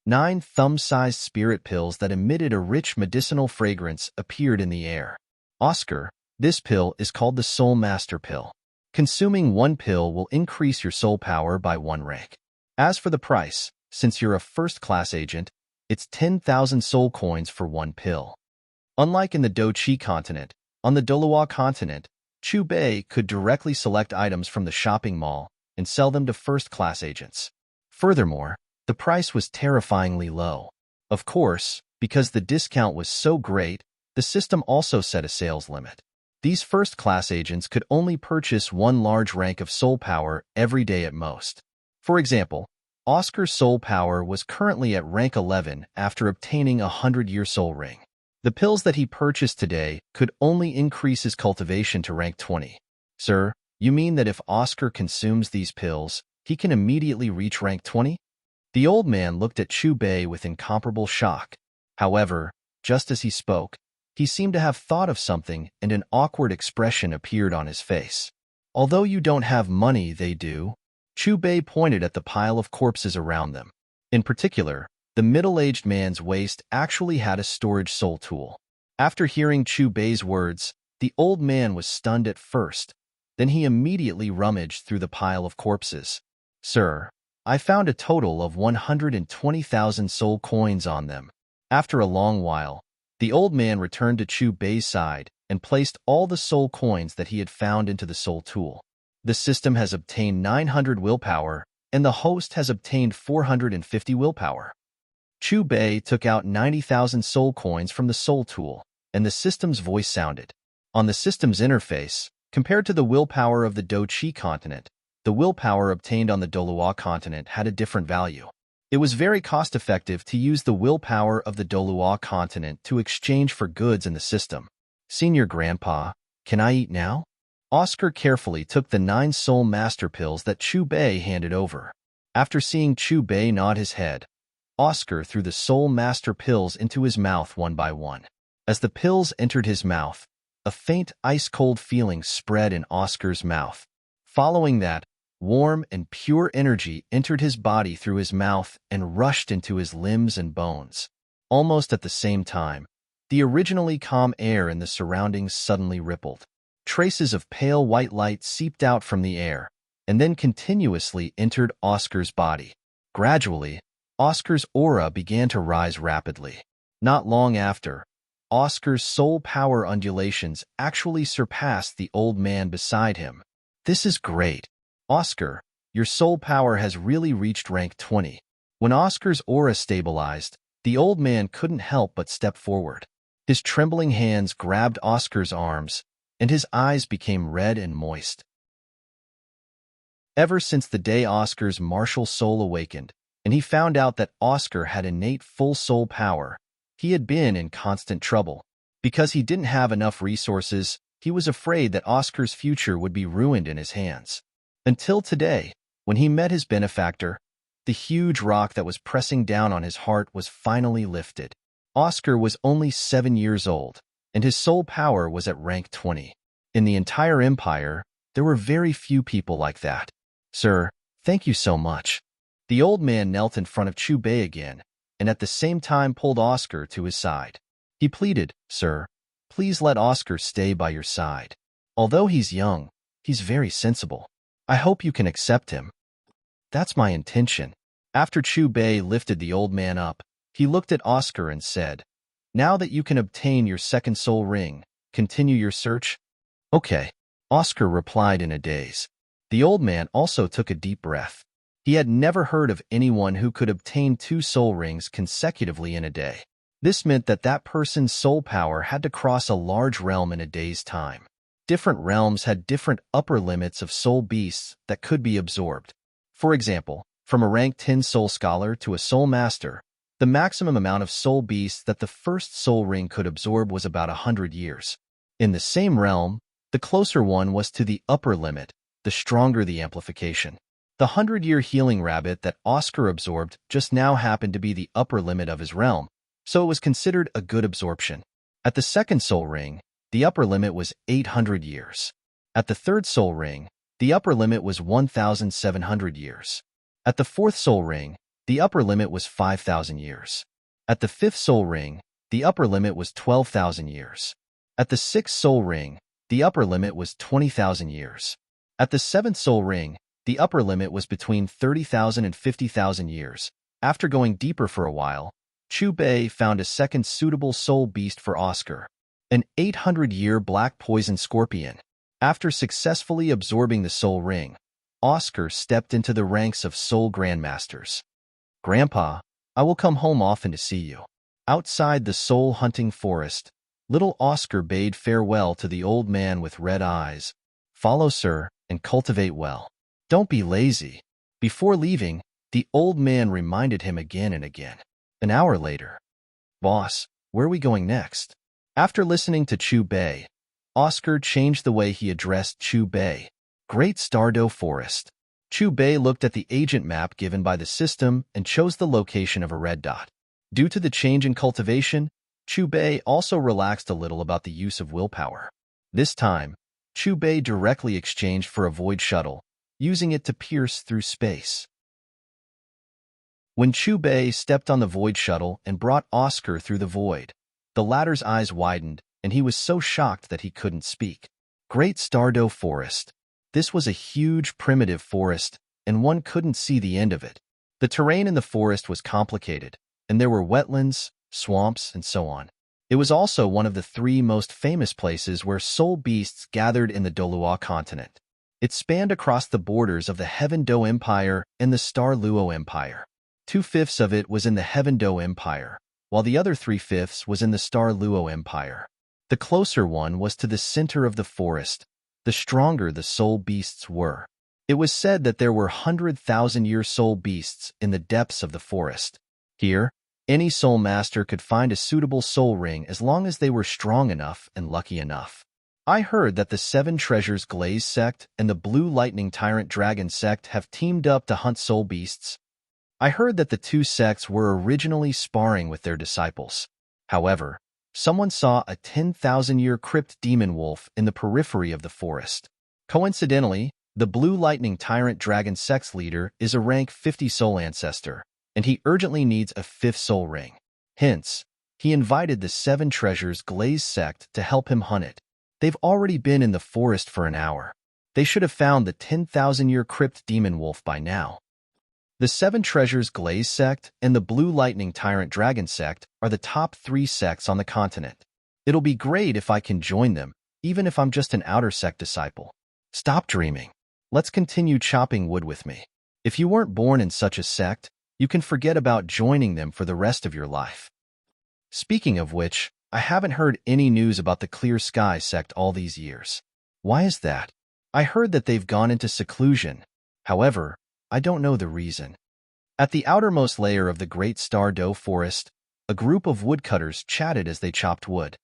9 thumb-sized spirit pills that emitted a rich medicinal fragrance appeared in the air. Oscar, this pill is called the Soul Master Pill. Consuming one pill will increase your soul power by 1 rank. As for the price, since you're a first-class agent, it's 10,000 soul coins for 1 pill. Unlike in the Do-Chi continent, on the Dolua continent, Chu Bei could directly select items from the shopping mall and sell them to first-class agents. Furthermore, the price was terrifyingly low. Of course, because the discount was so great, the system also set a sales limit. These first-class agents could only purchase 1 large rank of soul power every day at most. For example, Oscar's soul power was currently at rank 11 after obtaining a 100-year soul ring. The pills that he purchased today could only increase his cultivation to rank 20. Sir, you mean that if Oscar consumes these pills, he can immediately reach rank 20? The old man looked at Chu Bei with incomparable shock. However, just as he spoke, he seemed to have thought of something and an awkward expression appeared on his face. Although you don't have money, they do. Chu Bei pointed at the pile of corpses around them. In particular, the middle-aged man's waist actually had a storage soul tool. After hearing Chu Bei's words, the old man was stunned at first. Then he immediately rummaged through the pile of corpses. Sir, I found a total of 120,000 soul coins on them. After a long while, the old man returned to Chu Bei's side and placed all the soul coins that he had found into the soul tool. The system has obtained 900 willpower, and the host has obtained 450 willpower. Chu Bei took out 90,000 soul coins from the soul tool, and the system's voice sounded. On the system's interface, compared to the willpower of the Do-Chi continent, the willpower obtained on the Dolua continent had a different value. It was very cost-effective to use the willpower of the Dolua continent to exchange for goods in the system. Senior Grandpa, can I eat now? Oscar carefully took the 9 soul master pills that Chu Bei handed over. After seeing Chu Bei nod his head, Oscar threw the soul master pills into his mouth one by one. As the pills entered his mouth, a faint ice-cold feeling spread in Oscar's mouth. Following that, warm and pure energy entered his body through his mouth and rushed into his limbs and bones. Almost at the same time, the originally calm air in the surroundings suddenly rippled. Traces of pale white light seeped out from the air, and then continuously entered Oscar's body. Gradually, Oscar's aura began to rise rapidly. Not long after, Oscar's soul power undulations actually surpassed the old man beside him. This is great. Oscar, your soul power has really reached rank 20. When Oscar's aura stabilized, the old man couldn't help but step forward. His trembling hands grabbed Oscar's arms, and his eyes became red and moist. Ever since the day Oscar's martial soul awakened, and he found out that Oscar had innate full soul power. He had been in constant trouble. Because he didn't have enough resources, he was afraid that Oscar's future would be ruined in his hands. Until today, when he met his benefactor, the huge rock that was pressing down on his heart was finally lifted. Oscar was only 7 years old, and his soul power was at rank 20. In the entire empire, there were very few people like that. Sir, thank you so much. The old man knelt in front of Chu Bei again, and at the same time pulled Oscar to his side. He pleaded, Sir, please let Oscar stay by your side. Although he's young, he's very sensible. I hope you can accept him. That's my intention. After Chu Bei lifted the old man up, he looked at Oscar and said, Now that you can obtain your second soul ring, continue your search? Okay, Oscar replied in a daze. The old man also took a deep breath. He had never heard of anyone who could obtain 2 soul rings consecutively in a day. This meant that that person's soul power had to cross a large realm in a day's time. Different realms had different upper limits of soul beasts that could be absorbed. For example, from a rank 10 soul scholar to a soul master, the maximum amount of soul beasts that the first soul ring could absorb was about 100 years. In the same realm, the closer one was to the upper limit, the stronger the amplification. The 100-year healing rabbit that Oscar absorbed just now happened to be the upper limit of his realm, so it was considered a good absorption. At the second soul ring, the upper limit was 800 years. At the third soul ring, the upper limit was 1,700 years. At the fourth soul ring, the upper limit was 5,000 years. At the fifth soul ring, the upper limit was 12,000 years. At the sixth soul ring, the upper limit was 20,000 years. At the seventh soul ring, the upper limit was between 30,000 and 50,000 years. After going deeper for a while, Chu Bei found a second suitable soul beast for Oscar, an 800-year black poison scorpion. After successfully absorbing the soul ring, Oscar stepped into the ranks of soul grandmasters. Grandpa, I will come home often to see you. Outside the soul-hunting forest, little Oscar bade farewell to the old man with red eyes. Follow, sir, and cultivate well. Don't be lazy. Before leaving, the old man reminded him again and again. An hour later. Boss, where are we going next? After listening to Chu Bei, Oscar changed the way he addressed Chu Bei. Great Stardow Forest. Chu Bei looked at the agent map given by the system and chose the location of a red dot. Due to the change in cultivation, Chu Bei also relaxed a little about the use of willpower. This time, Chu Bei directly exchanged for a void shuttle, using it to pierce through space. When Chu Bei stepped on the void shuttle and brought Oscar through the void, the latter's eyes widened, and he was so shocked that he couldn't speak. Great Stardow Forest. This was a huge primitive forest, and one couldn't see the end of it. The terrain in the forest was complicated, and there were wetlands, swamps, and so on. It was also one of the 3 most famous places where soul beasts gathered in the Dolua continent. It spanned across the borders of the Heaven Do Empire and the Star Luo Empire. 2/5 of it was in the Heaven Do Empire, while the other 3/5 was in the Star Luo Empire. The closer one was to the center of the forest, the stronger the soul beasts were. It was said that there were 100,000-year soul beasts in the depths of the forest. Here, any soul master could find a suitable soul ring as long as they were strong enough and lucky enough. I heard that the 7 Treasures Glaze sect and the Blue Lightning Tyrant Dragon sect have teamed up to hunt soul beasts. I heard that the 2 sects were originally sparring with their disciples. However, someone saw a 10,000-year crypt demon wolf in the periphery of the forest. Coincidentally, the Blue Lightning Tyrant Dragon sect's leader is a rank 50 soul ancestor, and he urgently needs a 5th soul ring. Hence, he invited the 7 Treasures Glaze sect to help him hunt it. They've already been in the forest for an hour. They should have found the 10,000-year crypt demon wolf by now. The 7 Treasures Glaze sect and the Blue Lightning Tyrant Dragon sect are the top 3 sects on the continent. It'll be great if I can join them, even if I'm just an outer sect disciple. Stop dreaming. Let's continue chopping wood with me. If you weren't born in such a sect, you can forget about joining them for the rest of your life. Speaking of which, I haven't heard any news about the Clear Sky sect all these years. Why is that? I heard that they've gone into seclusion. However, I don't know the reason. At the outermost layer of the Great Star Doe Forest, a group of woodcutters chatted as they chopped wood.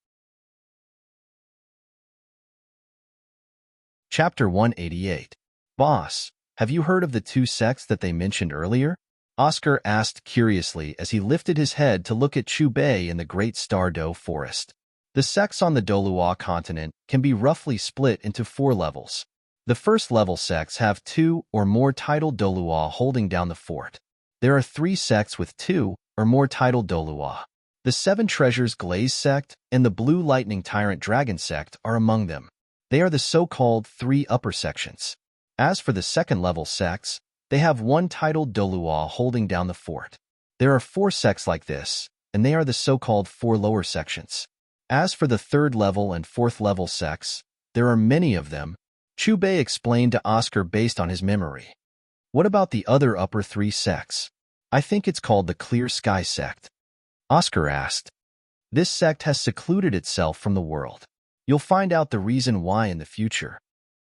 Chapter 188. Boss, have you heard of the two sects that they mentioned earlier? Oscar asked curiously as he lifted his head to look at Chubei in the Great Star Doe Forest. The sects on the Dolua continent can be roughly split into 4 levels. The first level sects have 2 or more titled Dolua holding down the fort. There are 3 sects with 2 or more titled Dolua. The 7 Treasures Glaze sect and the Blue Lightning Tyrant Dragon sect are among them. They are the so-called 3 upper sections. As for the second level sects, they have 1 titled Dolua holding down the fort. There are 4 sects like this, and they are the so-called 4 lower sections. As for the 3rd level and 4th level sects, there are many of them, Chubei explained to Oscar based on his memory. What about the other upper 3 sects? I think it's called the Clear Sky sect. Oscar asked. This sect has secluded itself from the world. You'll find out the reason why in the future.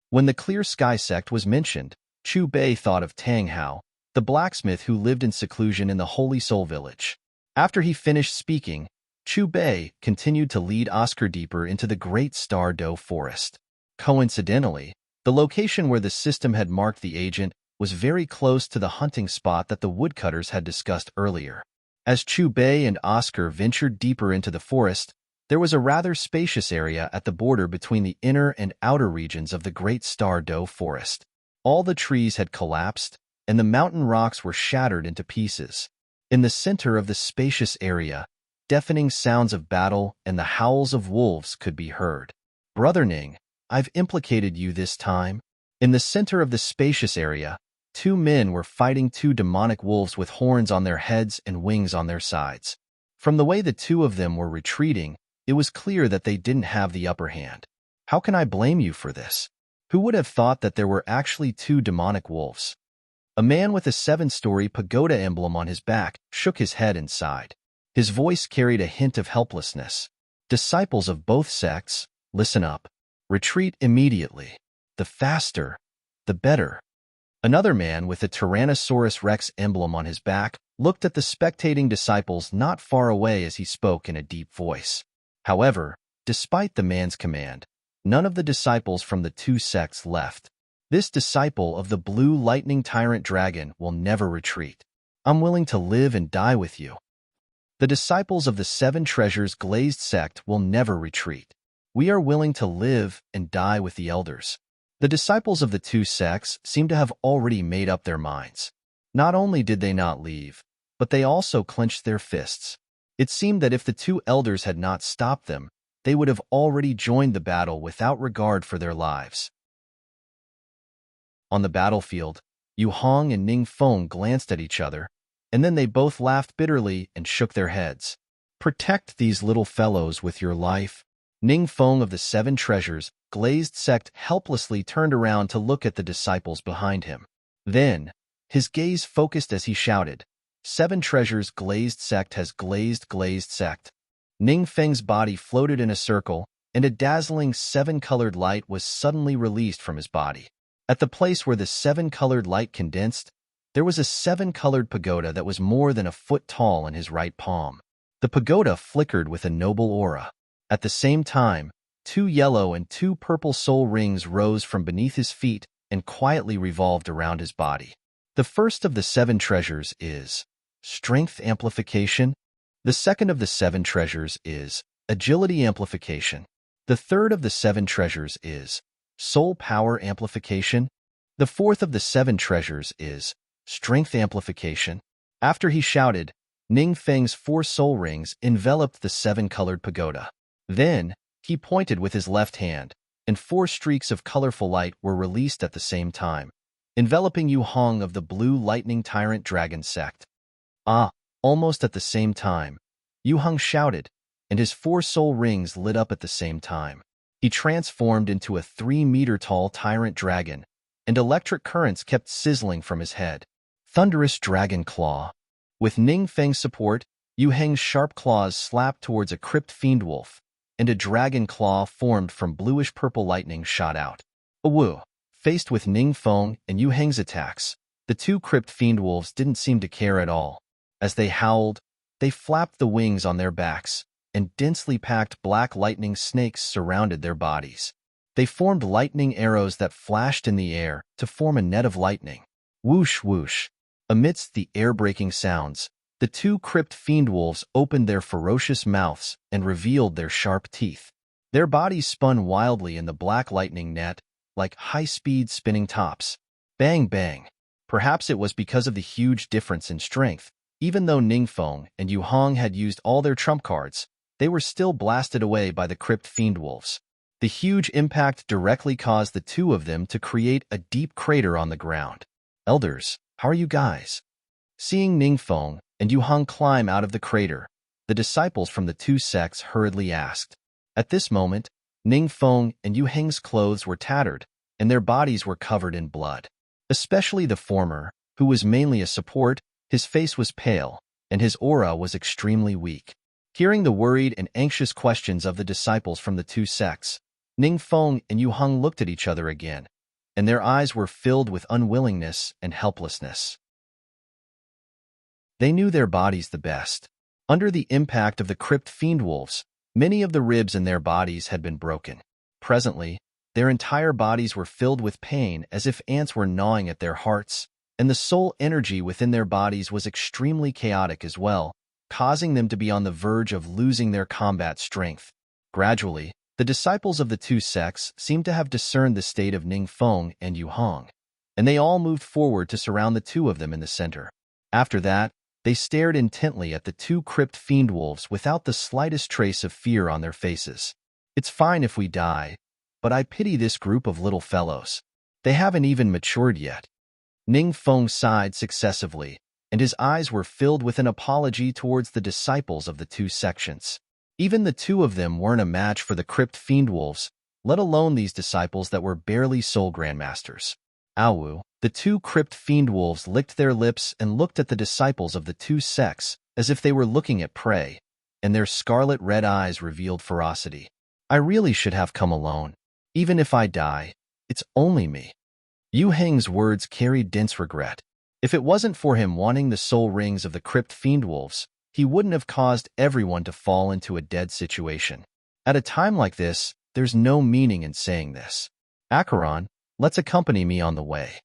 When the Clear Sky sect was mentioned, Chubei thought of Tang Hao, the blacksmith who lived in seclusion in the Holy Soul Village. After he finished speaking, Chubei continued to lead Oscar deeper into the Great Star Doe Forest. Coincidentally, the location where the system had marked the agent was very close to the hunting spot that the woodcutters had discussed earlier. As Chubei and Oscar ventured deeper into the forest, there was a rather spacious area at the border between the inner and outer regions of the Great Star Doe Forest. All the trees had collapsed, and the mountain rocks were shattered into pieces. In the center of the spacious area, deafening sounds of battle and the howls of wolves could be heard. Brother Ning, I've implicated you this time. In the center of the spacious area, 2 men were fighting 2 demonic wolves with horns on their heads and wings on their sides. From the way the 2 of them were retreating, it was clear that they didn't have the upper hand. How can I blame you for this? Who would have thought that there were actually 2 demonic wolves? A man with a 7-story pagoda emblem on his back shook his head and sighed. His voice carried a hint of helplessness. Disciples of both sects, listen up. Retreat immediately. The faster, the better. Another man with a Tyrannosaurus Rex emblem on his back looked at the spectating disciples not far away as he spoke in a deep voice. However, despite the man's command, none of the disciples from the 2 sects left. This disciple of the Blue Lightning Tyrant Dragon will never retreat. I'm willing to live and die with you. The disciples of the 7 Treasures Glazed sect will never retreat. We are willing to live and die with the elders. The disciples of the 2 sects seem to have already made up their minds. Not only did they not leave, but they also clenched their fists. It seemed that if the 2 elders had not stopped them, they would have already joined the battle without regard for their lives. On the battlefield, Yu Hong and Ning Feng glanced at each other, and then they both laughed bitterly and shook their heads. Protect these little fellows with your life. Ning Feng of the 7 Treasures Glazed sect helplessly turned around to look at the disciples behind him. Then, his gaze focused as he shouted, 7 Treasures Glazed sect has glazed sect. Ning Feng's body floated in a circle, and a dazzling 7-colored light was suddenly released from his body. At the place where the 7-colored light condensed, there was a 7-colored pagoda that was more than a foot tall in his right palm. The pagoda flickered with a noble aura. At the same time, 2 yellow and 2 purple soul rings rose from beneath his feet and quietly revolved around his body. The first of the 7 treasures is strength amplification. The second of the 7 treasures is agility amplification. The third of the 7 treasures is soul power amplification. The fourth of the 7 treasures is strength amplification. After he shouted, Ning Feng's 4 soul rings enveloped the 7-colored pagoda. Then, he pointed with his left hand, and 4 streaks of colorful light were released at the same time, enveloping Yu Hong of the Blue Lightning Tyrant Dragon sect. Almost at the same time, Yu Hong shouted, and his 4 soul rings lit up at the same time. He transformed into a 3-meter-tall tyrant dragon, and electric currents kept sizzling from his head. Thunderous Dragon Claw. With Ning Feng's support, Yu Heng's sharp claws slapped towards a crypt fiend wolf, and a dragon claw formed from bluish-purple lightning shot out. Faced with Ning Feng and Yu Heng's attacks, The two crypt fiend wolves didn't seem to care at all. As they howled, they flapped the wings on their backs, and densely packed black lightning snakes surrounded their bodies. They formed lightning arrows that flashed in the air to form a net of lightning. Whoosh, whoosh. Amidst the air-breaking sounds, the two crypt fiend wolves opened their ferocious mouths and revealed their sharp teeth. Their bodies spun wildly in the black lightning net, like high-speed spinning tops. Bang, bang. Perhaps it was because of the huge difference in strength. Even though Ningfeng and Yu Hong had used all their trump cards, they were still blasted away by the crypt fiend wolves. The huge impact directly caused the two of them to create a deep crater on the ground. Elders, how are you guys? Seeing Ningfeng and Yu Hong climb out of the crater, the disciples from the two sects hurriedly asked. At this moment, Ningfeng and Yu Heng's clothes were tattered, and their bodies were covered in blood. Especially the former, who was mainly a support, his face was pale, and his aura was extremely weak. Hearing the worried and anxious questions of the disciples from the two sects, Ningfeng and Yu Hong looked at each other again, and their eyes were filled with unwillingness and helplessness. They knew their bodies the best. Under the impact of the crypt fiend wolves, many of the ribs in their bodies had been broken. Presently, their entire bodies were filled with pain as if ants were gnawing at their hearts, and the soul energy within their bodies was extremely chaotic as well, causing them to be on the verge of losing their combat strength. Gradually, the disciples of the two sects seemed to have discerned the state of Ningfeng and Yu Hong, and they all moved forward to surround the two of them in the center. After that, they stared intently at the two crypt fiend wolves without the slightest trace of fear on their faces. It's fine if we die, but I pity this group of little fellows. They haven't even matured yet. Ningfeng sighed successively, and his eyes were filled with an apology towards the disciples of the two sections. Even the two of them weren't a match for the crypt fiend wolves, let alone these disciples that were barely soul grandmasters. Awu, the two crypt fiend wolves licked their lips and looked at the disciples of the two sects as if they were looking at prey, and their scarlet red eyes revealed ferocity. I really should have come alone. Even if I die, it's only me. Yu Heng's words carried dense regret. If it wasn't for him wanting the soul rings of the crypt fiend wolves, he wouldn't have caused everyone to fall into a dead situation. At a time like this, there's no meaning in saying this. Acheron, let's accompany me on the way.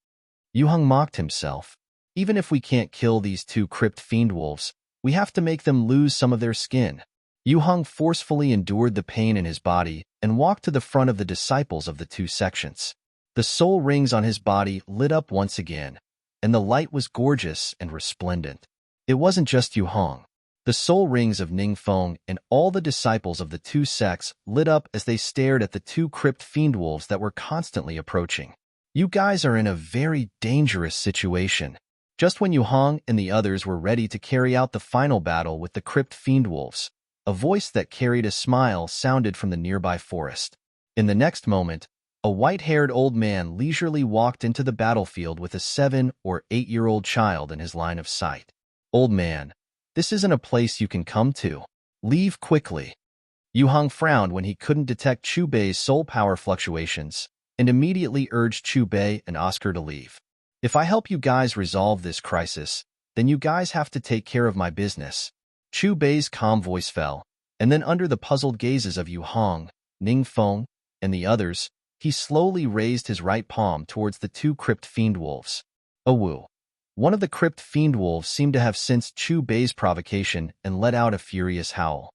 Yu Hong mocked himself. Even if we can't kill these two crypt fiend wolves, we have to make them lose some of their skin. Yu Hong forcefully endured the pain in his body and walked to the front of the disciples of the two sections. The soul rings on his body lit up once again, and the light was gorgeous and resplendent. It wasn't just Yu Hong. The soul rings of Ningfeng and all the disciples of the two sects lit up as they stared at the two crypt fiend wolves that were constantly approaching. You guys are in a very dangerous situation. Just when Yu Hong and the others were ready to carry out the final battle with the crypt fiend wolves, a voice that carried a smile sounded from the nearby forest. In the next moment, a white-haired old man leisurely walked into the battlefield with a 7- or 8-year-old child in his line of sight. Old man, this isn't a place you can come to. Leave quickly. Yu Hong frowned when he couldn't detect Chu Bei's soul power fluctuations, and immediately urged Chu Bei and Oscar to leave. If I help you guys resolve this crisis, then you guys have to take care of my business. Chu Bei's calm voice fell, and then under the puzzled gazes of Yu Hong, Ningfeng, and the others, he slowly raised his right palm towards the two crypt fiend wolves. Awu. One of the crypt fiend wolves seemed to have sensed Chu Bei's provocation and let out a furious howl.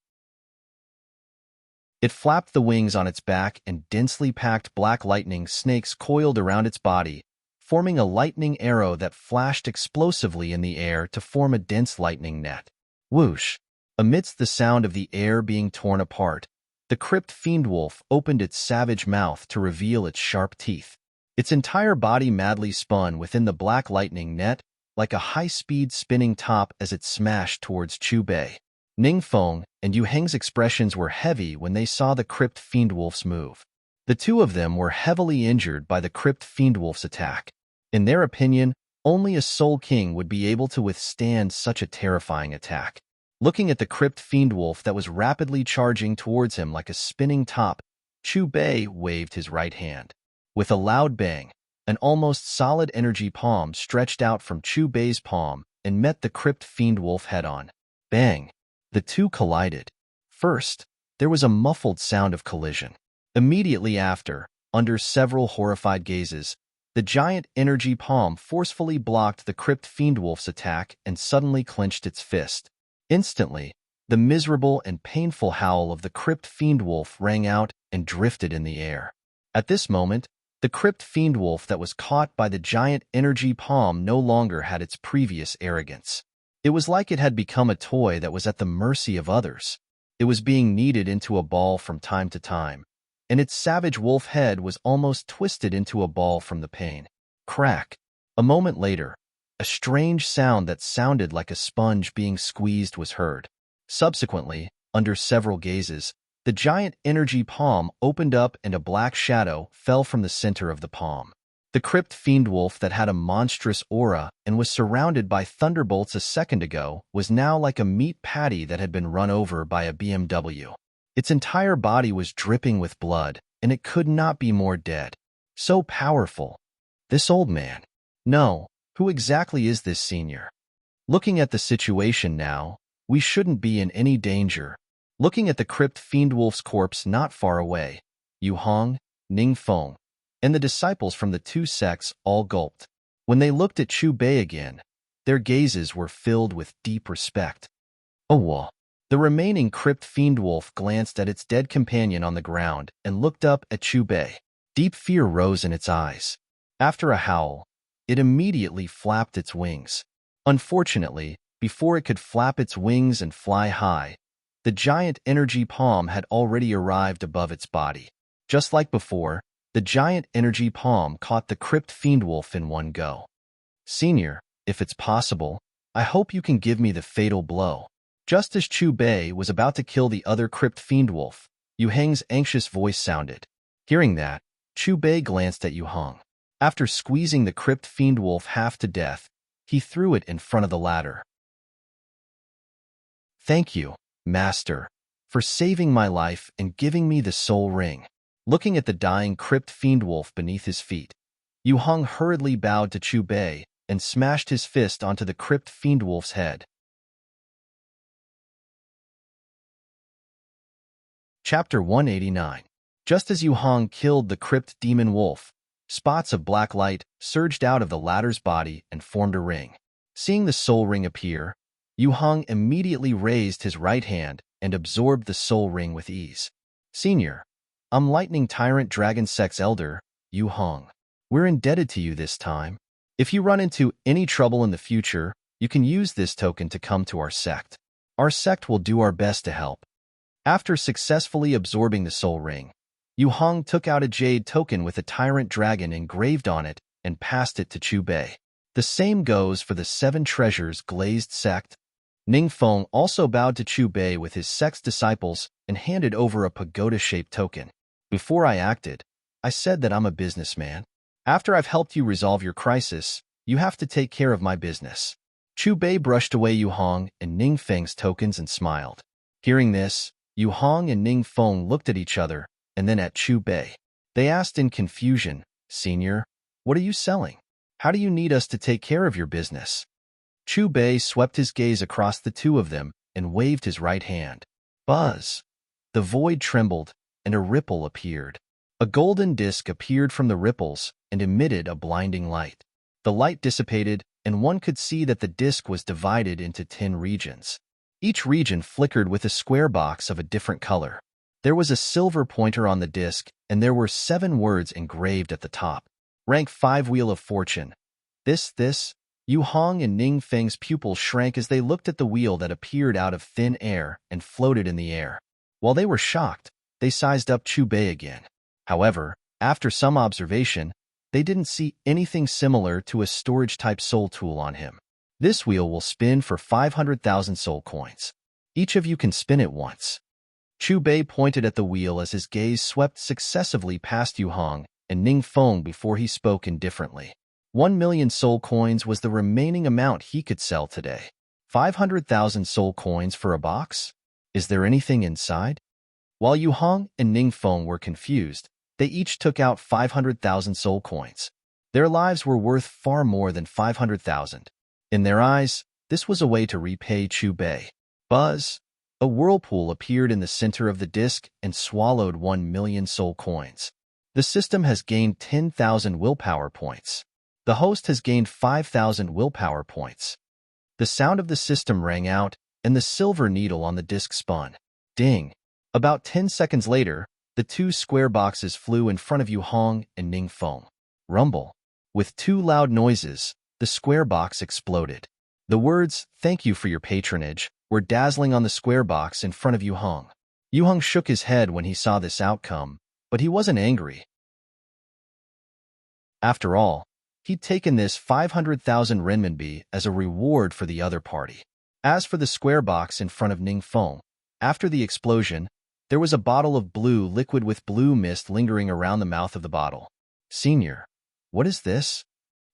It flapped the wings on its back, and densely packed black lightning snakes coiled around its body, forming a lightning arrow that flashed explosively in the air to form a dense lightning net. Whoosh! Amidst the sound of the air being torn apart, the crypt fiend wolf opened its savage mouth to reveal its sharp teeth. Its entire body madly spun within the black lightning net, like a high-speed spinning top as it smashed towards Chu Bei. Ningfeng and Yu Heng's expressions were heavy when they saw the crypt fiend wolf's move. The two of them were heavily injured by the crypt fiend wolf's attack. In their opinion, only a soul king would be able to withstand such a terrifying attack. Looking at the crypt fiend wolf that was rapidly charging towards him like a spinning top, Chu Bei waved his right hand. With a loud bang, An almost solid energy palm stretched out from Chu Bei's palm and met the crypt fiend wolf head-on. Bang! The two collided. First, there was a muffled sound of collision. Immediately after, under several horrified gazes, the giant energy palm forcefully blocked the crypt fiend wolf's attack and suddenly clenched its fist. Instantly, the miserable and painful howl of the crypt fiend wolf rang out and drifted in the air. At this moment, the crypt fiend wolf that was caught by the giant energy palm no longer had its previous arrogance. It was like it had become a toy that was at the mercy of others. It was being kneaded into a ball from time to time, and its savage wolf head was almost twisted into a ball from the pain. Crack! A moment later, a strange sound that sounded like a sponge being squeezed was heard. Subsequently, under several gazes, the giant energy palm opened up and a black shadow fell from the center of the palm. The crypt fiend wolf that had a monstrous aura and was surrounded by thunderbolts a second ago was now like a meat patty that had been run over by a BMW. Its entire body was dripping with blood, and it could not be more dead. So powerful. This old man. No, who exactly is this senior? Looking at the situation now, we shouldn't be in any danger. Looking at the crypt fiend wolf's corpse not far away, Yu Hong, Ning Feng, and the disciples from the two sects all gulped. When they looked at Chu Bei again, their gazes were filled with deep respect. Oh, the remaining crypt fiend wolf glanced at its dead companion on the ground and looked up at Chu Bei. Deep fear rose in its eyes. After a howl, it immediately flapped its wings. Unfortunately, before it could flap its wings and fly high, the giant energy palm had already arrived above its body. Just like before, the giant energy palm caught the crypt fiend wolf in one go. Senior, if it's possible, I hope you can give me the fatal blow. Just as Chu Bei was about to kill the other crypt fiend wolf, Yu Heng's anxious voice sounded. Hearing that, Chu Bei glanced at Yu Hong. After squeezing the crypt fiend wolf half to death, he threw it in front of the ladder. Thank you, Master, for saving my life and giving me the soul ring. Looking at the dying crypt fiend wolf beneath his feet, Yu Hong hurriedly bowed to Chu Bei and smashed his fist onto the crypt fiend wolf's head. Chapter 189. Just as Yu Hong killed the crypt demon wolf, spots of black light surged out of the latter's body and formed a ring. Seeing the soul ring appear, Yu Hong immediately raised his right hand and absorbed the soul ring with ease. Senior, I'm Lightning Tyrant Dragon Sect's Elder, Yu Hong. We're indebted to you this time. If you run into any trouble in the future, you can use this token to come to our sect. Our sect will do our best to help. After successfully absorbing the soul ring, Yu Hong took out a jade token with a tyrant dragon engraved on it and passed it to Chu Bei. The same goes for the 7 treasures glazed sect. Ning Feng also bowed to Chu Bei with his sect's disciples and handed over a pagoda-shaped token. Before I acted, I said that I'm a businessman. After I've helped you resolve your crisis, you have to take care of my business. Chu Bei brushed away Yu Hong and Ning Feng's tokens and smiled. Hearing this, Yu Hong and Ning Feng looked at each other and then at Chu Bei. They asked in confusion, Senior, what are you selling? How do you need us to take care of your business? Chu Bei swept his gaze across the two of them and waved his right hand. Buzz! The void trembled, and a ripple appeared. A golden disk appeared from the ripples and emitted a blinding light. The light dissipated, and one could see that the disk was divided into 10 regions. Each region flickered with a square box of a different color. There was a silver pointer on the disk, and there were 7 words engraved at the top. Rank 5 Wheel of Fortune. This. Yu Hong and Ning Feng's pupils shrank as they looked at the wheel that appeared out of thin air and floated in the air. While they were shocked, they sized up Chu Bei again. However, after some observation, they didn't see anything similar to a storage-type soul tool on him. This wheel will spin for 500,000 soul coins. Each of you can spin it once. Chu Bei pointed at the wheel as his gaze swept successively past Yu Hong and Ning Feng before he spoke indifferently. 1 million soul coins was the remaining amount he could sell today. 500,000 soul coins for a box? Is there anything inside? While Yu Hong and Ning Feng were confused, they each took out 500,000 soul coins. Their lives were worth far more than 500,000. In their eyes, this was a way to repay Chu Bei. Buzz! A whirlpool appeared in the center of the disk and swallowed 1,000,000 soul coins. The system has gained 10,000 willpower points. The host has gained 5,000 willpower points. The sound of the system rang out, and the silver needle on the disk spun. Ding! About 10 seconds later, the two square boxes flew in front of Yu Hong and Ning Feng. Rumble! With two loud noises, the square box exploded. The words, "Thank you for your patronage," were dazzling on the square box in front of Yu Hong. Yu Hong shook his head when he saw this outcome, but he wasn't angry. After all, he'd taken this 500,000 renminbi as a reward for the other party. As for the square box in front of Ning Feng, after the explosion, there was a bottle of blue liquid with blue mist lingering around the mouth of the bottle. "Senior, what is this?"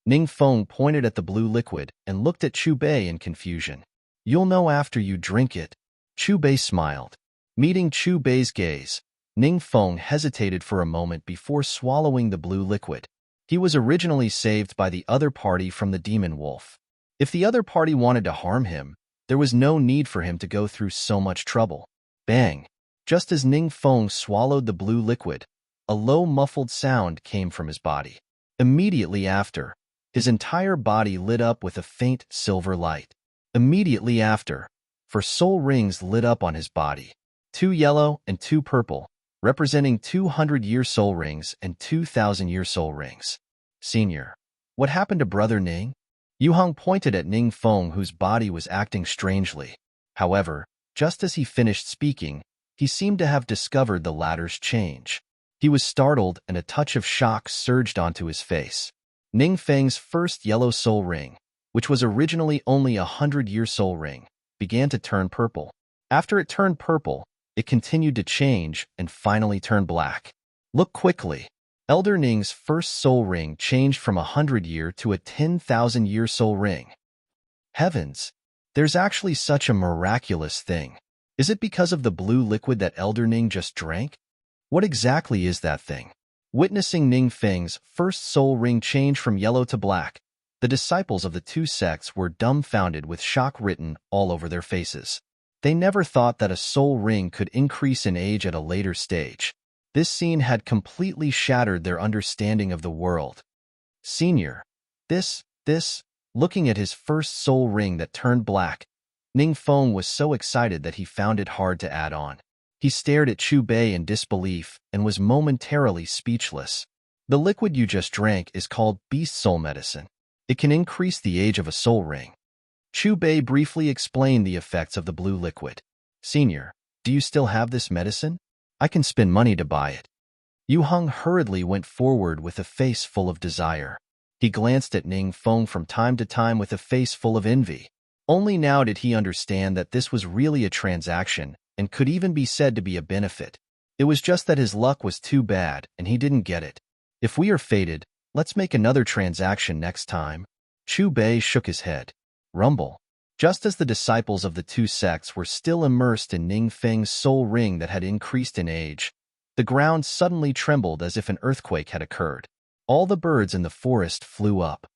Ning Feng pointed at the blue liquid and looked at Chu Bei in confusion. "You'll know after you drink it." Chu Bei smiled. Meeting Chu Bei's gaze, Ning Feng hesitated for a moment before swallowing the blue liquid. He was originally saved by the other party from the demon wolf. If the other party wanted to harm him, there was no need for him to go through so much trouble. Bang! Just as Ning Feng swallowed the blue liquid, a low muffled sound came from his body. Immediately after, his entire body lit up with a faint silver light. Immediately after, 4 soul rings lit up on his body. 2 yellow and 2 purple, representing 200-year soul rings and 2,000-year soul rings. "Senior, what happened to Brother Ning?" Yu Hong pointed at Ning Feng, whose body was acting strangely. However, just as he finished speaking, he seemed to have discovered the latter's change. He was startled and a touch of shock surged onto his face. Ning Feng's first yellow soul ring, which was originally only a 100-year soul ring, began to turn purple. After it turned purple, it continued to change and finally turned black. Look quickly. Elder Ning's first soul ring changed from a 100-year to a 10,000-year soul ring. Heavens! There's actually such a miraculous thing. Is it because of the blue liquid that Elder Ning just drank? What exactly is that thing? Witnessing Ning Feng's first soul ring change from yellow to black, the disciples of the two sects were dumbfounded with shock written all over their faces. They never thought that a soul ring could increase in age at a later stage. This scene had completely shattered their understanding of the world. "Senior, this, looking at his first soul ring that turned black, Ning Feng was so excited that he found it hard to add on. He stared at Chu Bei in disbelief and was momentarily speechless. "The liquid you just drank is called beast soul medicine. It can increase the age of a soul ring." Chu Bei briefly explained the effects of the blue liquid. "Senior, do you still have this medicine? I can spend money to buy it." Yu Hong hurriedly went forward with a face full of desire. He glanced at Ning Feng from time to time with a face full of envy. Only now did he understand that this was really a transaction and could even be said to be a benefit. It was just that his luck was too bad and he didn't get it. "If we are fated, let's make another transaction next time." Chu Bei shook his head. Rumble. Just as the disciples of the two sects were still immersed in Ning Feng's soul ring that had increased in age, the ground suddenly trembled as if an earthquake had occurred. All the birds in the forest flew up.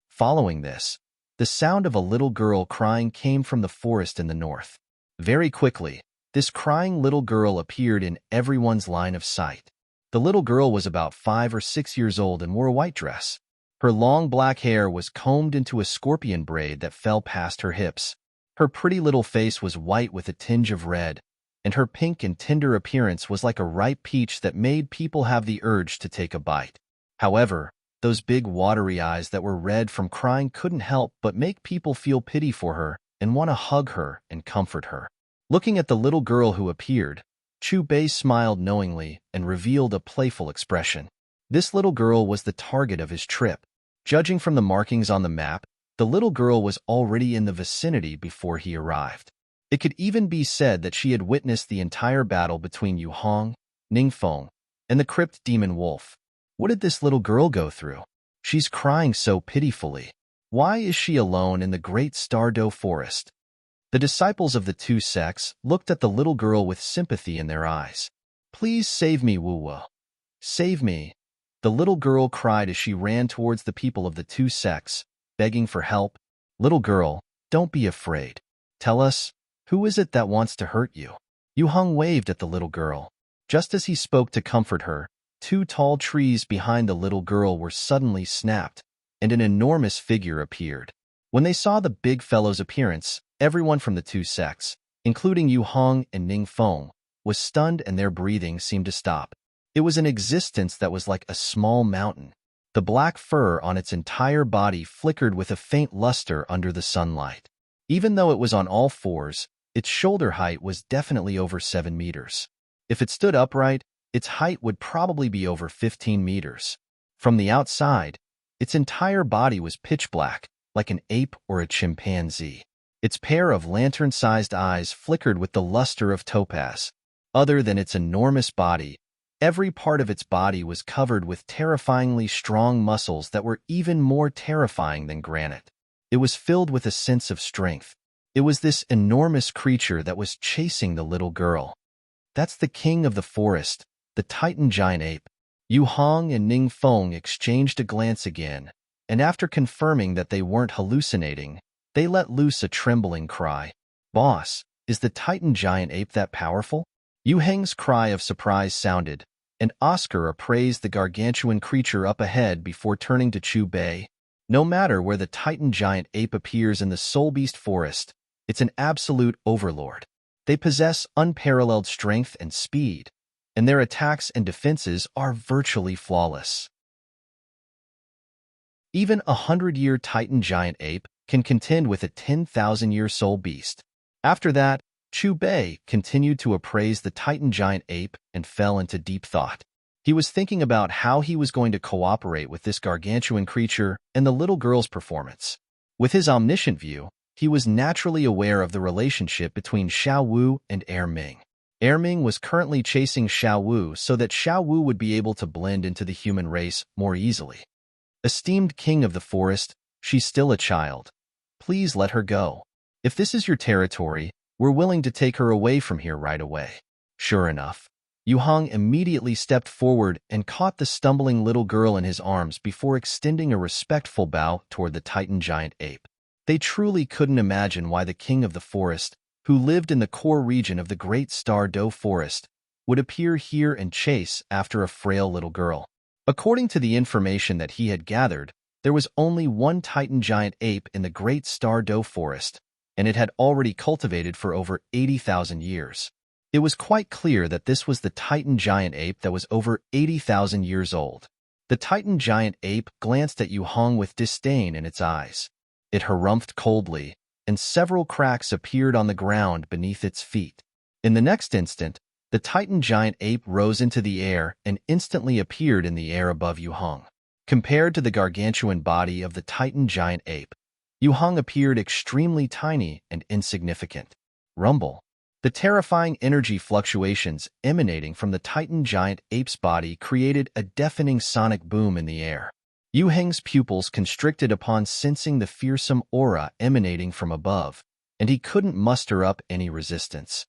Following this, the sound of a little girl crying came from the forest in the north. Very quickly, this crying little girl appeared in everyone's line of sight. The little girl was about 5 or 6 years old and wore a white dress. Her long black hair was combed into a scorpion braid that fell past her hips. Her pretty little face was white with a tinge of red, and her pink and tender appearance was like a ripe peach that made people have the urge to take a bite. However, those big watery eyes that were red from crying couldn't help but make people feel pity for her and want to hug her and comfort her. Looking at the little girl who appeared, Chu Bei smiled knowingly and revealed a playful expression. This little girl was the target of his trip. Judging from the markings on the map, the little girl was already in the vicinity before he arrived. It could even be said that she had witnessed the entire battle between Yu Hong, Ning Feng, and the crypt demon wolf. What did this little girl go through? She's crying so pitifully. Why is she alone in the great Stardow forest? The disciples of the two sects looked at the little girl with sympathy in their eyes. "Please save me, Wu Wu. Save me." The little girl cried as she ran towards the people of the two sects, begging for help. Little girl, don't be afraid. Tell us, who is it that wants to hurt you? Yu Hong waved at the little girl. Just as he spoke to comfort her, two tall trees behind the little girl were suddenly snapped, and an enormous figure appeared. When they saw the big fellow's appearance, everyone from the two sects, including Yu Hong and Ning Feng, was stunned and their breathing seemed to stop. It was an existence that was like a small mountain. The black fur on its entire body flickered with a faint luster under the sunlight. Even though it was on all fours, its shoulder height was definitely over 7 meters. If it stood upright, its height would probably be over 15 meters. From the outside, its entire body was pitch black, like an ape or a chimpanzee. Its pair of lantern-sized eyes flickered with the luster of topaz. Other than its enormous body, every part of its body was covered with terrifyingly strong muscles that were even more terrifying than granite. It was filled with a sense of strength. It was this enormous creature that was chasing the little girl. That's the king of the forest, the Titan giant ape. Yu Hong and Ning Feng exchanged a glance again, and after confirming that they weren't hallucinating, they let loose a trembling cry. Boss, is the Titan giant ape that powerful? Yu Heng's cry of surprise sounded, and Oscar appraised the gargantuan creature up ahead before turning to Chu Bei. No matter where the Titan giant ape appears in the Soul Beast Forest, it's an absolute overlord. They possess unparalleled strength and speed, and their attacks and defenses are virtually flawless. Even a 100-year Titan giant ape can contend with a 10,000-year soul beast. After that, Chu Bei continued to appraise the Titan giant ape and fell into deep thought. He was thinking about how he was going to cooperate with this gargantuan creature and the little girl's performance. With his omniscient view, he was naturally aware of the relationship between Xiao Wu and Ming. Ming was currently chasing Xiao Wu so that Xiao Wu would be able to blend into the human race more easily. Esteemed king of the forest, she's still a child. Please let her go. If this is your territory, we're willing to take her away from here right away. Sure enough, Yu Hong immediately stepped forward and caught the stumbling little girl in his arms before extending a respectful bow toward the Titan giant ape. They truly couldn't imagine why the king of the forest, who lived in the core region of the Great Star Doe Forest, would appear here and chase after a frail little girl. According to the information that he had gathered, there was only one Titan giant ape in the Great Star Doe Forest, and it had already cultivated for over 80,000 years. It was quite clear that this was the Titan giant ape that was over 80,000 years old. The Titan giant ape glanced at Yu Hong with disdain in its eyes. It harumphed coldly, and several cracks appeared on the ground beneath its feet. In the next instant, the Titan giant ape rose into the air and instantly appeared in the air above Yu Hong. Compared to the gargantuan body of the Titan giant ape, Yu Hong appeared extremely tiny and insignificant. Rumble. The terrifying energy fluctuations emanating from the Titan giant ape's body created a deafening sonic boom in the air. Yu Heng's pupils constricted upon sensing the fearsome aura emanating from above, and he couldn't muster up any resistance.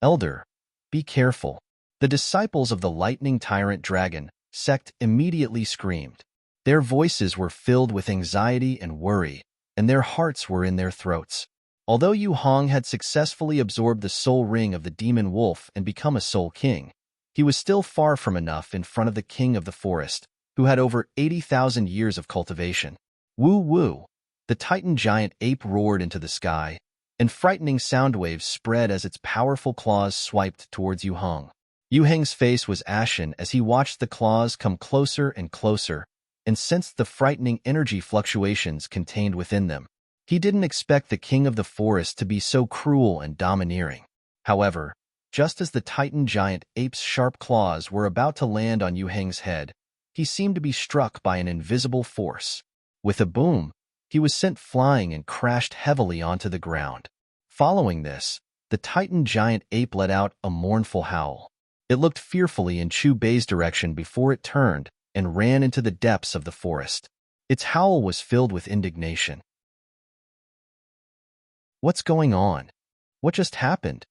Elder, be careful. The disciples of the lightning tyrant dragon sect immediately screamed. Their voices were filled with anxiety and worry, and their hearts were in their throats. Although Yu Hong had successfully absorbed the soul ring of the demon wolf and become a soul king, he was still far from enough in front of the king of the forest, who had over 80,000 years of cultivation. Woo woo! The Titan giant ape roared into the sky, and frightening sound waves spread as its powerful claws swiped towards Yu Hong. Yu Heng's face was ashen as he watched the claws come closer and closer, and sensed the frightening energy fluctuations contained within them. He didn't expect the king of the forest to be so cruel and domineering. However, just as the Titan giant ape's sharp claws were about to land on Yu Heng's head, he seemed to be struck by an invisible force. With a boom, he was sent flying and crashed heavily onto the ground. Following this, the Titan giant ape let out a mournful howl. It looked fearfully in Chu Bei's direction before it turned and ran into the depths of the forest. Its howl was filled with indignation. What's going on? What just happened?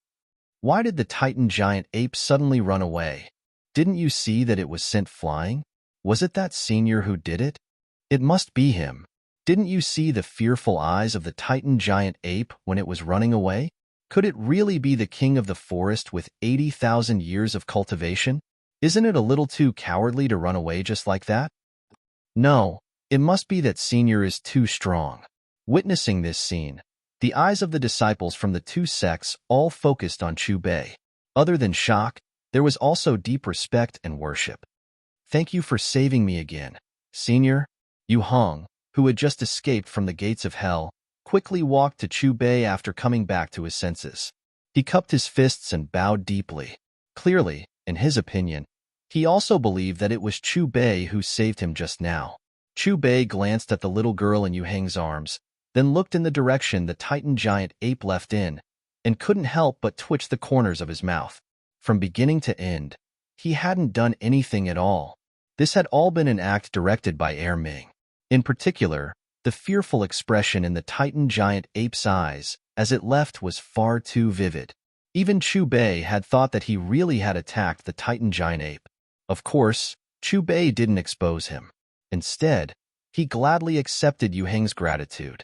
Why did the Titan giant ape suddenly run away? Didn't you see that it was sent flying? Was it that senior who did it? It must be him. Didn't you see the fearful eyes of the Titan giant ape when it was running away? Could it really be the king of the forest with 80,000 years of cultivation? Isn't it a little too cowardly to run away just like that? No, it must be that senior is too strong. Witnessing this scene, the eyes of the disciples from the two sects all focused on Chu Bei. Other than shock, there was also deep respect and worship. Thank you for saving me again, Senior. Yu Hong, who had just escaped from the gates of hell, quickly walked to Chu Bei after coming back to his senses. He cupped his fists and bowed deeply. Clearly, in his opinion, he also believed that it was Chu Bei who saved him just now. Chu Bei glanced at the little girl in Yu Hang's arms, then looked in the direction the Titan giant ape left in, and couldn't help but twitch the corners of his mouth. From beginning to end, he hadn't done anything at all. This had all been an act directed by Ming. In particular, the fearful expression in the Titan giant ape's eyes as it left was far too vivid. Even Chu Bei had thought that he really had attacked the Titan giant ape. Of course, Chu Bei didn't expose him. Instead, he gladly accepted Yu Heng's gratitude.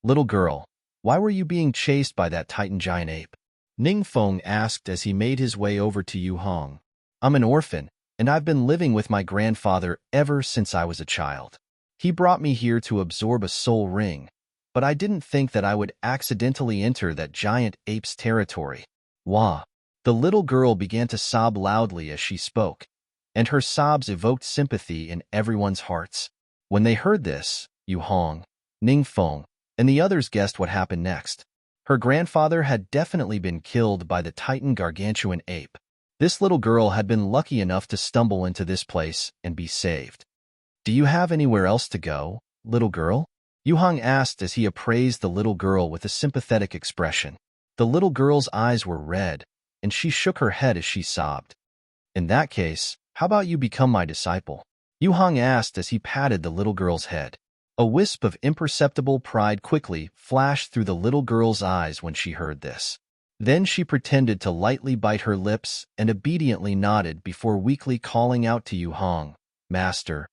Little girl, why were you being chased by that Titan giant ape? Ning Feng asked as he made his way over to Yu Hong. I'm an orphan, and I've been living with my grandfather ever since I was a child. He brought me here to absorb a soul ring, but I didn't think that I would accidentally enter that giant ape's territory. Wah! The little girl began to sob loudly as she spoke, and her sobs evoked sympathy in everyone's hearts. When they heard this, Yu Hong, Ning Feng, and the others guessed what happened next. Her grandfather had definitely been killed by the Titan gargantuan ape. This little girl had been lucky enough to stumble into this place and be saved. Do you have anywhere else to go, little girl? Yu Hong asked as he appraised the little girl with a sympathetic expression. The little girl's eyes were red, and she shook her head as she sobbed. In that case, how about you become my disciple? Yu Hong asked as he patted the little girl's head. A wisp of imperceptible pride quickly flashed through the little girl's eyes when she heard this. Then she pretended to lightly bite her lips and obediently nodded before weakly calling out to Yu Hong, Master.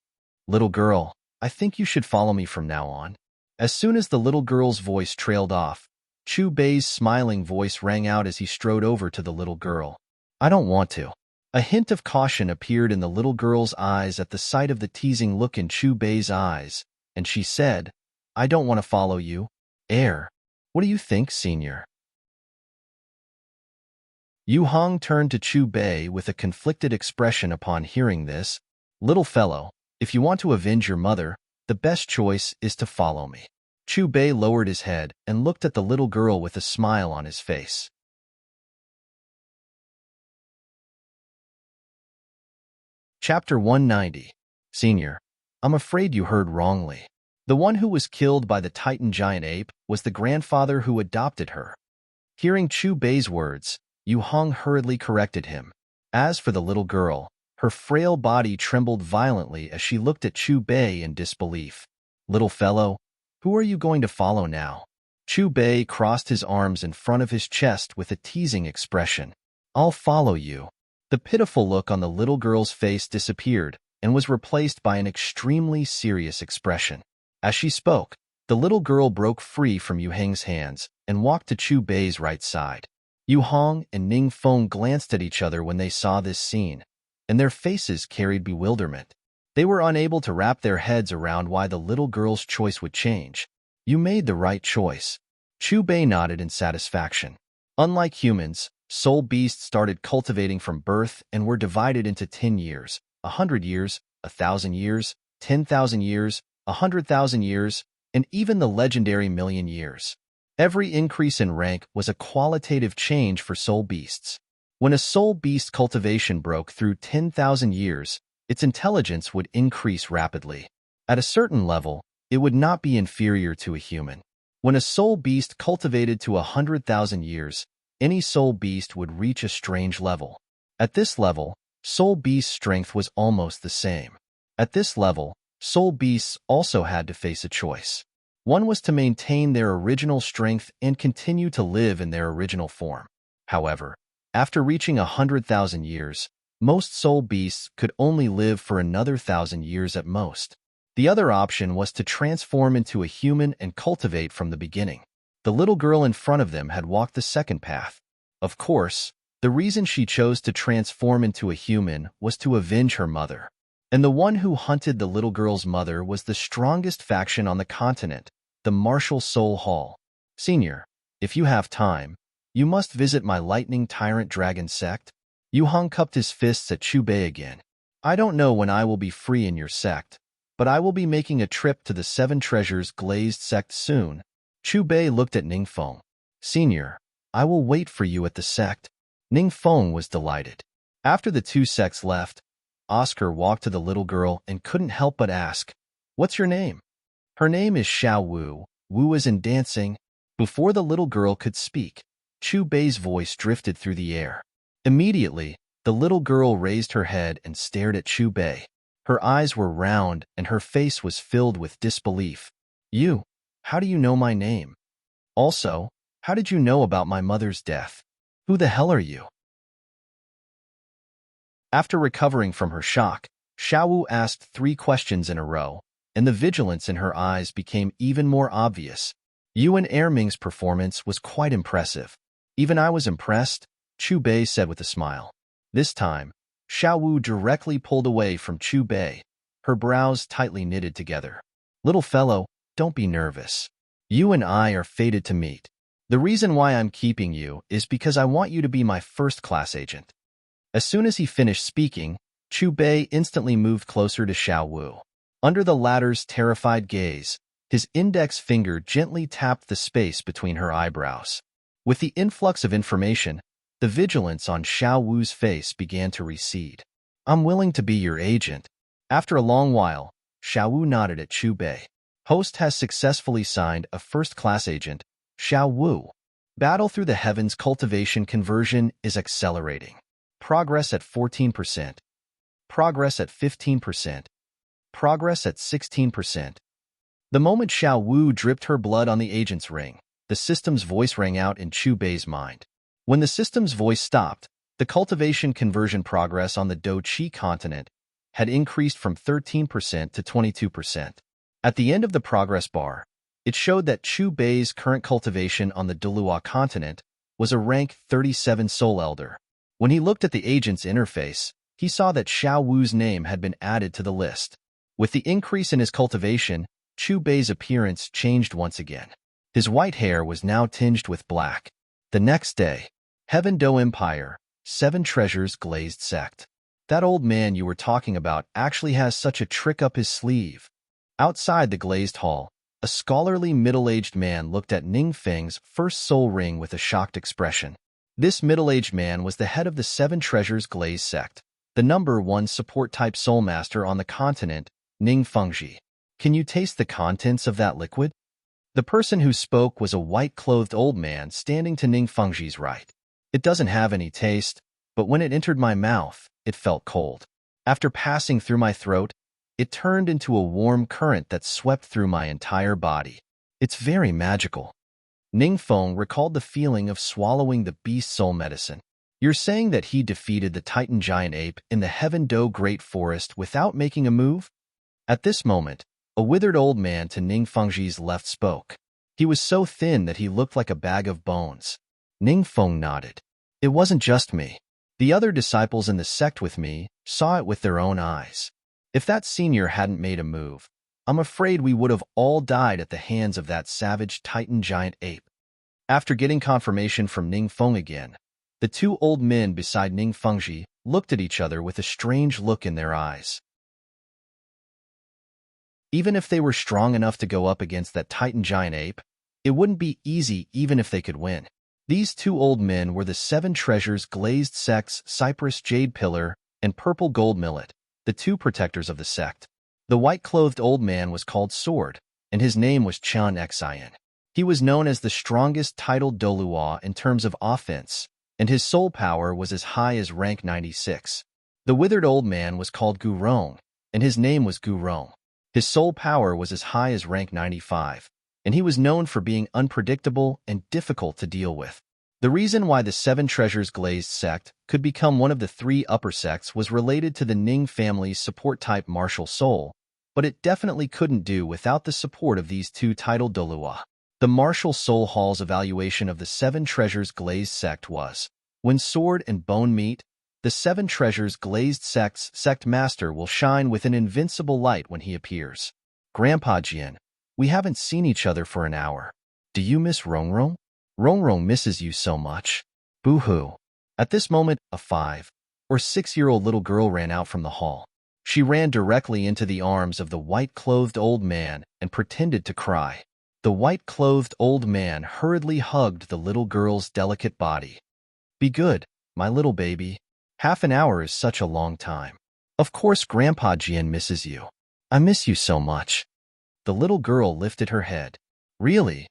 Little girl, I think you should follow me from now on. As soon as the little girl's voice trailed off, Chu Bei's smiling voice rang out as he strode over to the little girl. I don't want to. A hint of caution appeared in the little girl's eyes at the sight of the teasing look in Chu Bei's eyes, and she said, I don't want to follow you. What do you think, Senior? Yu Hong turned to Chu Bei with a conflicted expression upon hearing this. Little fellow, if you want to avenge your mother, the best choice is to follow me. Chu Bei lowered his head and looked at the little girl with a smile on his face. Chapter 190. Senior, I'm afraid you heard wrongly. The one who was killed by the Titan giant ape was the grandfather who adopted her. Hearing Chu Bei's words, Yu Hong hurriedly corrected him. As for the little girl, her frail body trembled violently as she looked at Chu Bei in disbelief. Little fellow, who are you going to follow now? Chu Bei crossed his arms in front of his chest with a teasing expression. I'll follow you. The pitiful look on the little girl's face disappeared and was replaced by an extremely serious expression. As she spoke, the little girl broke free from Yu Heng's hands and walked to Chu Bei's right side. Yu Hong and Ning Feng glanced at each other when they saw this scene, and their faces carried bewilderment. They were unable to wrap their heads around why the little girl's choice would change. You made the right choice. Chu Bei nodded in satisfaction. Unlike humans, soul beasts started cultivating from birth and were divided into 10 years, 100 years, 1,000 years, 10,000 years, 100,000 years, and even the legendary million years. Every increase in rank was a qualitative change for soul beasts. When a soul beast cultivation broke through 10,000 years, its intelligence would increase rapidly. At a certain level, it would not be inferior to a human. When a soul beast cultivated to 100,000 years, any soul beast would reach a strange level. At this level, soul beast's strength was almost the same. At this level, soul beasts also had to face a choice. One was to maintain their original strength and continue to live in their original form. However, after reaching 100,000 years, Most soul beasts could only live for another 1,000 years at most. The other option was to transform into a human and cultivate from the beginning. The little girl in front of them had walked the second path. Of course, the reason she chose to transform into a human was to avenge her mother. And the one who hunted the little girl's mother was the strongest faction on the continent, the Martial Soul Hall. Senior, if you have time, you must visit my lightning tyrant dragon sect. Yu Hong cupped his fists at Chu Bei again. I don't know when I will be free in your sect, but I will be making a trip to the Seven Treasures Glazed sect soon. Chu Bei looked at Ningfeng. Senior, I will wait for you at the sect. Ningfeng was delighted. After the two sects left, Oscar walked to the little girl and couldn't help but ask, "What's your name?" Her name is Xiao Wu. Wu is in dancing. Before the little girl could speak, Chu Bei's voice drifted through the air. Immediately, the little girl raised her head and stared at Chu Bei. Her eyes were round and her face was filled with disbelief. You, how do you know my name? Also, how did you know about my mother's death? Who the hell are you? After recovering from her shock, Xiao Wu asked 3 questions in a row, and the vigilance in her eyes became even more obvious. Yuan Erming's performance was quite impressive. Even I was impressed, Chu Bei said with a smile. This time, Xiao Wu directly pulled away from Chu Bei, her brows tightly knitted together. Little fellow, don't be nervous. You and I are fated to meet. The reason why I'm keeping you is because I want you to be my first-class agent. As soon as he finished speaking, Chu Bei instantly moved closer to Xiao Wu. Under the latter's terrified gaze, his index finger gently tapped the space between her eyebrows. With the influx of information, the vigilance on Xiao Wu's face began to recede. I'm willing to be your agent. After a long while, Xiao Wu nodded at Chu Bei. Host has successfully signed a first-class agent, Xiao Wu. Battle through the heavens cultivation conversion is accelerating. Progress at 14%. Progress at 15%. Progress at 16%. The moment Xiao Wu dripped her blood on the agent's ring, the system's voice rang out in Chu Bei's mind. When the system's voice stopped, the cultivation conversion progress on the Do Chi continent had increased from 13% to 22%. At the end of the progress bar, it showed that Chu Bei's current cultivation on the Dulua continent was a rank 37 Soul Elder. When he looked at the agent's interface, he saw that Xiao Wu's name had been added to the list. With the increase in his cultivation, Chu Bei's appearance changed once again. His white hair was now tinged with black. The next day, Heaven Do Empire, 7 Treasures Glazed Sect. That old man you were talking about actually has such a trick up his sleeve. Outside the glazed hall, a scholarly middle-aged man looked at Ningfeng's first soul ring with a shocked expression. This middle-aged man was the head of the 7 Treasures Glazed Sect, the #1 support-type soul master on the continent, Ningfengji. Can you taste the contents of that liquid? The person who spoke was a white-clothed old man standing to Ningfengji's right. It doesn't have any taste, but when it entered my mouth, it felt cold. After passing through my throat, it turned into a warm current that swept through my entire body. It's very magical. Ningfeng recalled the feeling of swallowing the beast soul medicine. You're saying that he defeated the Titan giant ape in the Heaven Do Great Forest without making a move? At this moment, a withered old man to Ningfengji's left spoke. He was so thin that he looked like a bag of bones. Ningfeng nodded. It wasn't just me. The other disciples in the sect with me saw it with their own eyes. If that senior hadn't made a move, I'm afraid we would have all died at the hands of that savage Titan giant ape. After getting confirmation from Ningfeng again, the 2 old men beside Ningfengji looked at each other with a strange look in their eyes. Even if they were strong enough to go up against that Titan giant ape, it wouldn't be easy even if they could win. These 2 old men were the 7 Treasures Glazed Sect's Cypress Jade Pillar and Purple Gold Millet, the 2 protectors of the sect. The white-clothed old man was called Sword, and his name was Chun Xian. He was known as the strongest titled Dolua in terms of offense, and his soul power was as high as rank 96. The withered old man was called Gu Rong, and his name was Gu Rong. His soul power was as high as rank 95, and he was known for being unpredictable and difficult to deal with. The reason why the Seven Treasures Glazed sect could become one of the three upper sects was related to the Ning family's support-type martial soul, but it definitely couldn't do without the support of these two titled Dolua. The martial soul hall's evaluation of the Seven Treasures Glazed sect was, when sword and bone meet, the Seven Treasures Glazed sect's sect master will shine with an invincible light when he appears. Grandpa Jian, we haven't seen each other for an hour. Do you miss Rongrong? Rongrong misses you so much. Boo-hoo. At this moment, a 5 or 6-year-old little girl ran out from the hall. She ran directly into the arms of the white-clothed old man and pretended to cry. The white-clothed old man hurriedly hugged the little girl's delicate body. Be good, my little baby. Half an hour is such a long time. Of course Grandpa Jian misses you. I miss you so much. The little girl lifted her head. Really?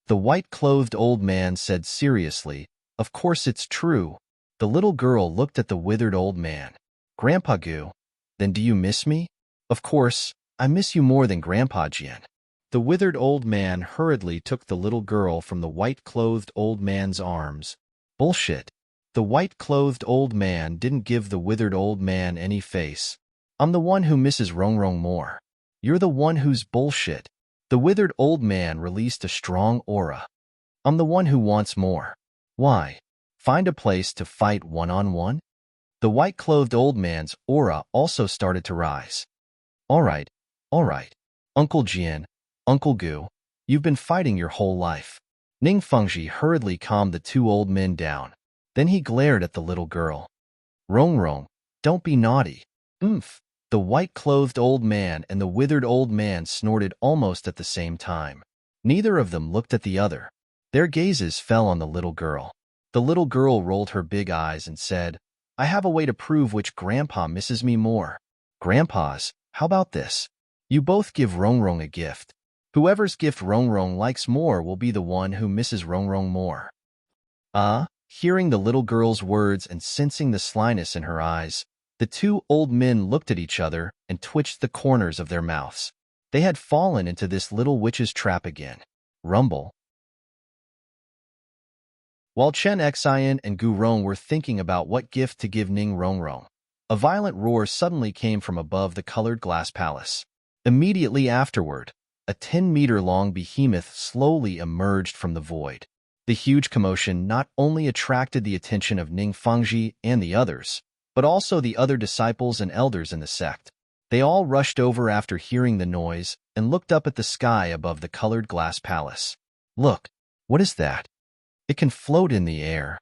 The white-clothed old man said seriously, of course it's true. The little girl looked at the withered old man. Grandpa Gu, then do you miss me? Of course, I miss you more than Grandpa Jian. The withered old man hurriedly took the little girl from the white-clothed old man's arms. Bullshit. The white-clothed old man didn't give the withered old man any face. I'm the one who misses Rongrong more. You're the one who's bullshit. The withered old man released a strong aura. I'm the one who wants more. Why? Find a place to fight one-on-one? The white-clothed old man's aura also started to rise. All right. Uncle Jian, Uncle Gu, you've been fighting your whole life. Ning Fengji hurriedly calmed the two old men down. Then he glared at the little girl. Rongrong, don't be naughty. Oomph. The white-clothed old man and the withered old man snorted almost at the same time. Neither of them looked at the other. Their gazes fell on the little girl. The little girl rolled her big eyes and said, I have a way to prove which grandpa misses me more. Grandpas, how about this? You both give Rongrong a gift. Whoever's gift Rongrong likes more will be the one who misses Rongrong more. Hearing the little girl's words and sensing the slyness in her eyes, the two old men looked at each other and twitched the corners of their mouths. They had fallen into this little witch's trap again. Rumble. While Chen Xian and Gu Rong were thinking about what gift to give Ning Rongrong, a violent roar suddenly came from above the colored glass palace. Immediately afterward, a 10-meter-long behemoth slowly emerged from the void. The huge commotion not only attracted the attention of Ning Fengji and the others, but also the other disciples and elders in the sect. They all rushed over after hearing the noise and looked up at the sky above the colored glass palace. Look, what is that? It can float in the air.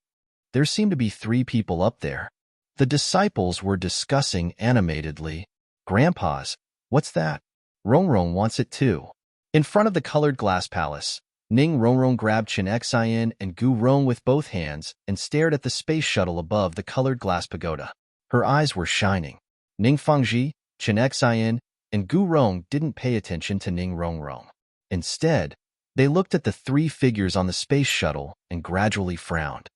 There seem to be 3 people up there. The disciples were discussing animatedly. Grandpas, what's that? Rongrong wants it too. In front of the colored glass palace, Ning Rongrong grabbed Chen Xian and Gu Rong with both hands and stared at the space shuttle above the colored glass pagoda. Her eyes were shining. Ning Fengji, Chen Xian, and Gu Rong didn't pay attention to Ning Rongrong. Instead, they looked at the 3 figures on the space shuttle and gradually frowned.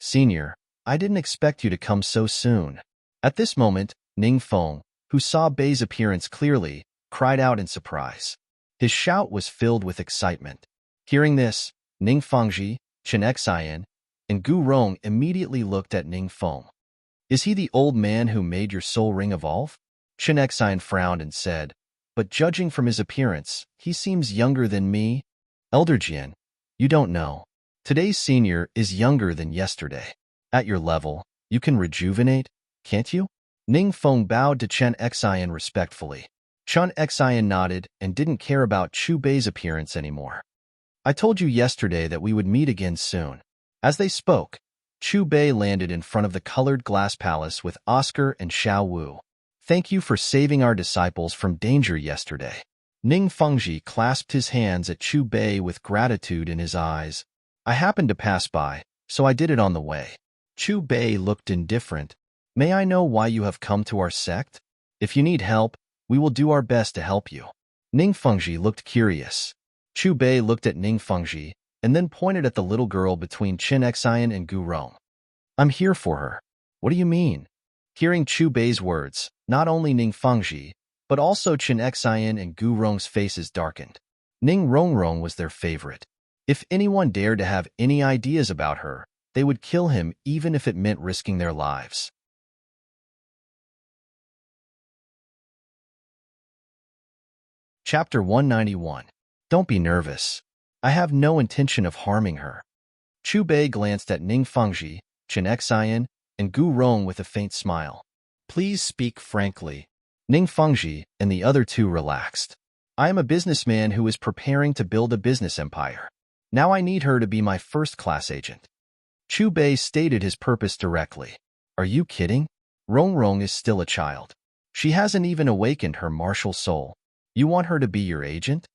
Senior, I didn't expect you to come so soon. At this moment, Ning Feng, who saw Bei's appearance clearly, cried out in surprise. His shout was filled with excitement. Hearing this, Ning Fengji, Chen Xian, and Gu Rong immediately looked at Ning Feng. Is he the old man who made your soul ring evolve? Chen Xian frowned and said, but judging from his appearance, he seems younger than me. Elder Jian, you don't know. Today's senior is younger than yesterday. At your level, you can rejuvenate, can't you? Ning Feng bowed to Chen Xian respectfully. Chen Xian nodded and didn't care about Chu Bei's appearance anymore. I told you yesterday that we would meet again soon. As they spoke, Chu Bei landed in front of the colored glass palace with Oscar and Xiao Wu. Thank you for saving our disciples from danger yesterday. Ning Fengji clasped his hands at Chu Bei with gratitude in his eyes. I happened to pass by, so I did it on the way. Chu Bei looked indifferent. May I know why you have come to our sect? If you need help, we will do our best to help you. Ning Fengji looked curious. Chu Bei looked at Ning Fengji and then pointed at the little girl between Chen Xian and Gu Rong. I'm here for her. What do you mean? Hearing Chu Bei's words, not only Ning Fengji, but also Chen Xian and Gu Rong's faces darkened. Ning Rongrong was their favorite. If anyone dared to have any ideas about her, they would kill him even if it meant risking their lives. Chapter 191. Don't be nervous. I have no intention of harming her. Chu Bei glanced at Ning Fengji, Chen Xian, and Gu Rong with a faint smile. Please speak frankly. Ning Fengji and the other two relaxed. I am a businessman who is preparing to build a business empire. Now I need her to be my first-class agent. Chu Bei stated his purpose directly. Are you kidding? Rong Rong is still a child. She hasn't even awakened her martial soul. You want her to be your agent?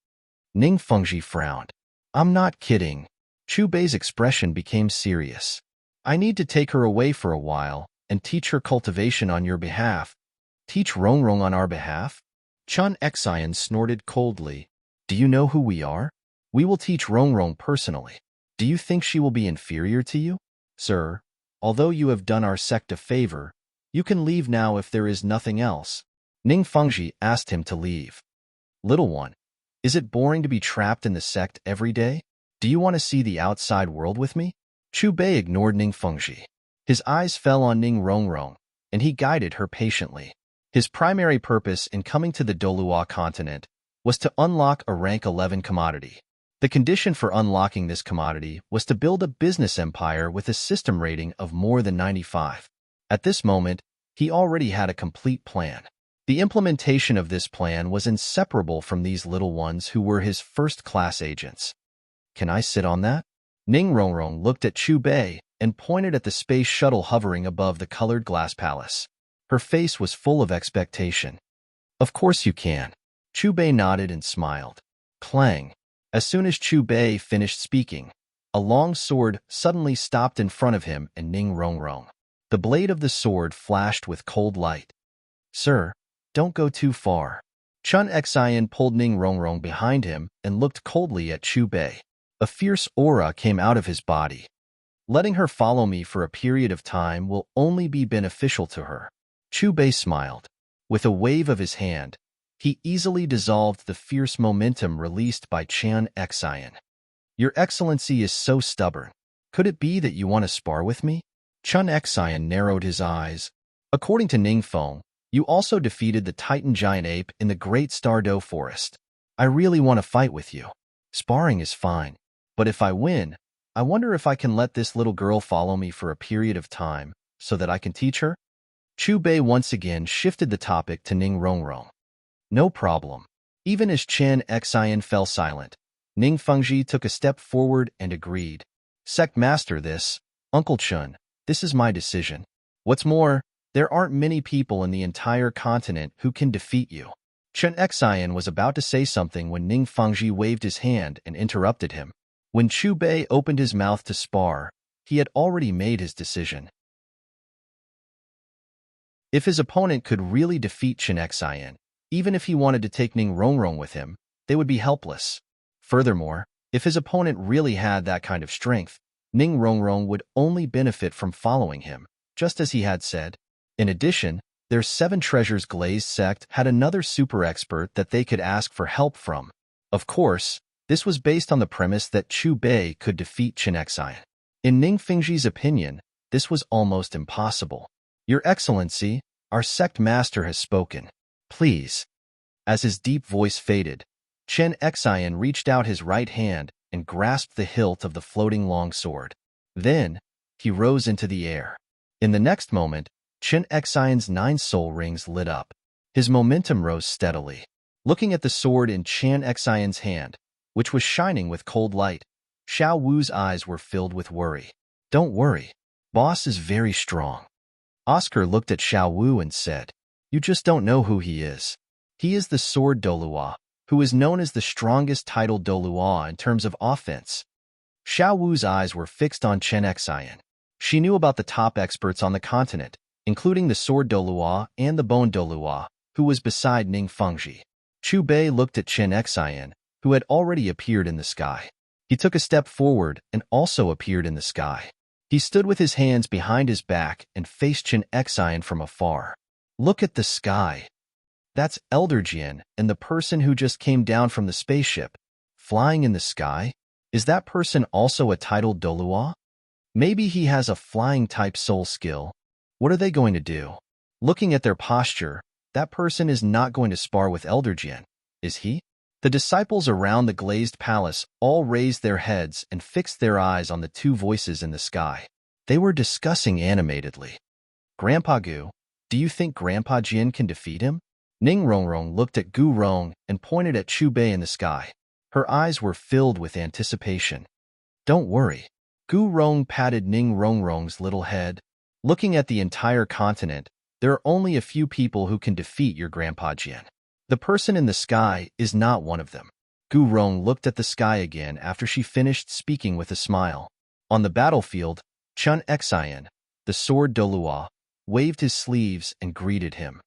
Ning Fengji frowned. I'm not kidding. Chu Bei's expression became serious. I need to take her away for a while and teach her cultivation on your behalf. Teach Rong Rong on our behalf? Chen Xian snorted coldly. Do you know who we are? We will teach Rong Rong personally. Do you think she will be inferior to you? Sir, although you have done our sect a favor, you can leave now if there is nothing else. Ning Fengji asked him to leave. Little one, is it boring to be trapped in the sect every day? Do you want to see the outside world with me? Chu Bei ignored Ning Fengji. His eyes fell on Ning Rongrong, and he guided her patiently. His primary purpose in coming to the Dolua continent was to unlock a rank 11 commodity. The condition for unlocking this commodity was to build a business empire with a system rating of more than 95. At this moment, he already had a complete plan. The implementation of this plan was inseparable from these little ones who were his first-class agents. Can I sit on that? Ning Rongrong looked at Chu Bei and pointed at the space shuttle hovering above the colored glass palace. Her face was full of expectation. Of course you can. Chu Bei nodded and smiled. Clang. As soon as Chu Bei finished speaking, a long sword suddenly stopped in front of him and Ning Rongrong. The blade of the sword flashed with cold light. Sir, don't go too far. Chen Xian pulled Ning Rongrong behind him and looked coldly at Chu Bei. A fierce aura came out of his body. Letting her follow me for a period of time will only be beneficial to her. Chu Bei smiled. With a wave of his hand, he easily dissolved the fierce momentum released by Chen Xian. Your Excellency is so stubborn. Could it be that you want to spar with me? Chen Xian narrowed his eyes. According to Ning Feng, you also defeated the Titan giant ape in the Great Stardow Forest. I really want to fight with you. Sparring is fine, but if I win, I wonder if I can let this little girl follow me for a period of time so that I can teach her? Chu Bei once again shifted the topic to Ning Rongrong. No problem. Even as Chen Xian fell silent, Ning Fengji took a step forward and agreed. Sect Master this, Uncle Chen, this is my decision. What's more, there aren't many people in the entire continent who can defeat you. Chen Xian was about to say something when Ning Fengji waved his hand and interrupted him. When Chu Bei opened his mouth to spar, he had already made his decision. If his opponent could really defeat Chen Xian, even if he wanted to take Ning Rongrong with him, they would be helpless. Furthermore, if his opponent really had that kind of strength, Ning Rongrong would only benefit from following him, just as he had said. In addition, their Seven Treasures Glazed sect had another super expert that they could ask for help from. Of course, this was based on the premise that Chu Bei could defeat Chen Xian. In Ning Fengji's opinion, this was almost impossible. Your Excellency, our sect master has spoken. Please. As his deep voice faded, Chen Xian reached out his right hand and grasped the hilt of the floating long sword. Then, he rose into the air. In the next moment, Chen Xian's 9 soul rings lit up. His momentum rose steadily. Looking at the sword in Chen Xian's hand, which was shining with cold light, Xiao Wu's eyes were filled with worry. Don't worry. Boss is very strong. Oscar looked at Xiao Wu and said, You just don't know who he is. He is the Sword Dolua, who is known as the strongest title Dolua in terms of offense. Xiao Wu's eyes were fixed on Chen Xian. She knew about the top experts on the continent, including the Sword Dolua and the Bone Dolua, who was beside Ning Fengji. Chu Bei looked at Chen Xian, who had already appeared in the sky. He took a step forward and also appeared in the sky. He stood with his hands behind his back and faced Chen Xian from afar. Look at the sky. That's Elder Jian and the person who just came down from the spaceship. Flying in the sky? Is that person also a titled Dolua? Maybe he has a flying-type soul skill. What are they going to do? Looking at their posture, that person is not going to spar with Elder Jian, is he? The disciples around the glazed palace all raised their heads and fixed their eyes on the two voices in the sky. They were discussing animatedly. Grandpa Gu, do you think Grandpa Jian can defeat him? Ning Rongrong looked at Gu Rong and pointed at Chu Bei in the sky. Her eyes were filled with anticipation. Don't worry. Gu Rong patted Ning Rongrong's little head. Looking at the entire continent, there are only a few people who can defeat your Grandpa Jian. The person in the sky is not one of them. Gu Rong looked at the sky again after she finished speaking with a smile. On the battlefield, Chun Xian, the sword Dolua, waved his sleeves and greeted him.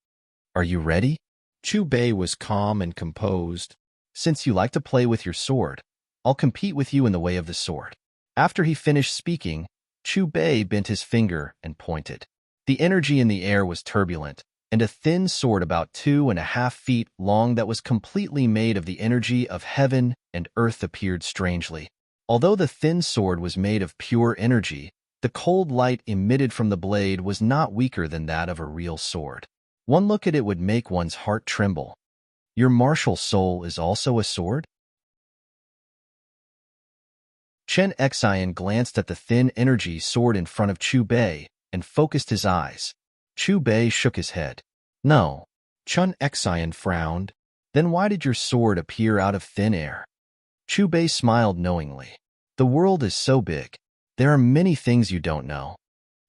Are you ready? Chu Bei was calm and composed. Since you like to play with your sword, I'll compete with you in the way of the sword. After he finished speaking, Chu Bei bent his finger and pointed. The energy in the air was turbulent, and a thin sword about 2.5 feet long that was completely made of the energy of heaven and earth appeared strangely. Although the thin sword was made of pure energy, the cold light emitted from the blade was not weaker than that of a real sword. One look at it would make one's heart tremble. Your martial soul is also a sword? Chen Xian glanced at the thin energy sword in front of Chu Bei and focused his eyes. Chu Bei shook his head. No. Chen Xian frowned. Then why did your sword appear out of thin air? Chu Bei smiled knowingly. The world is so big. There are many things you don't know.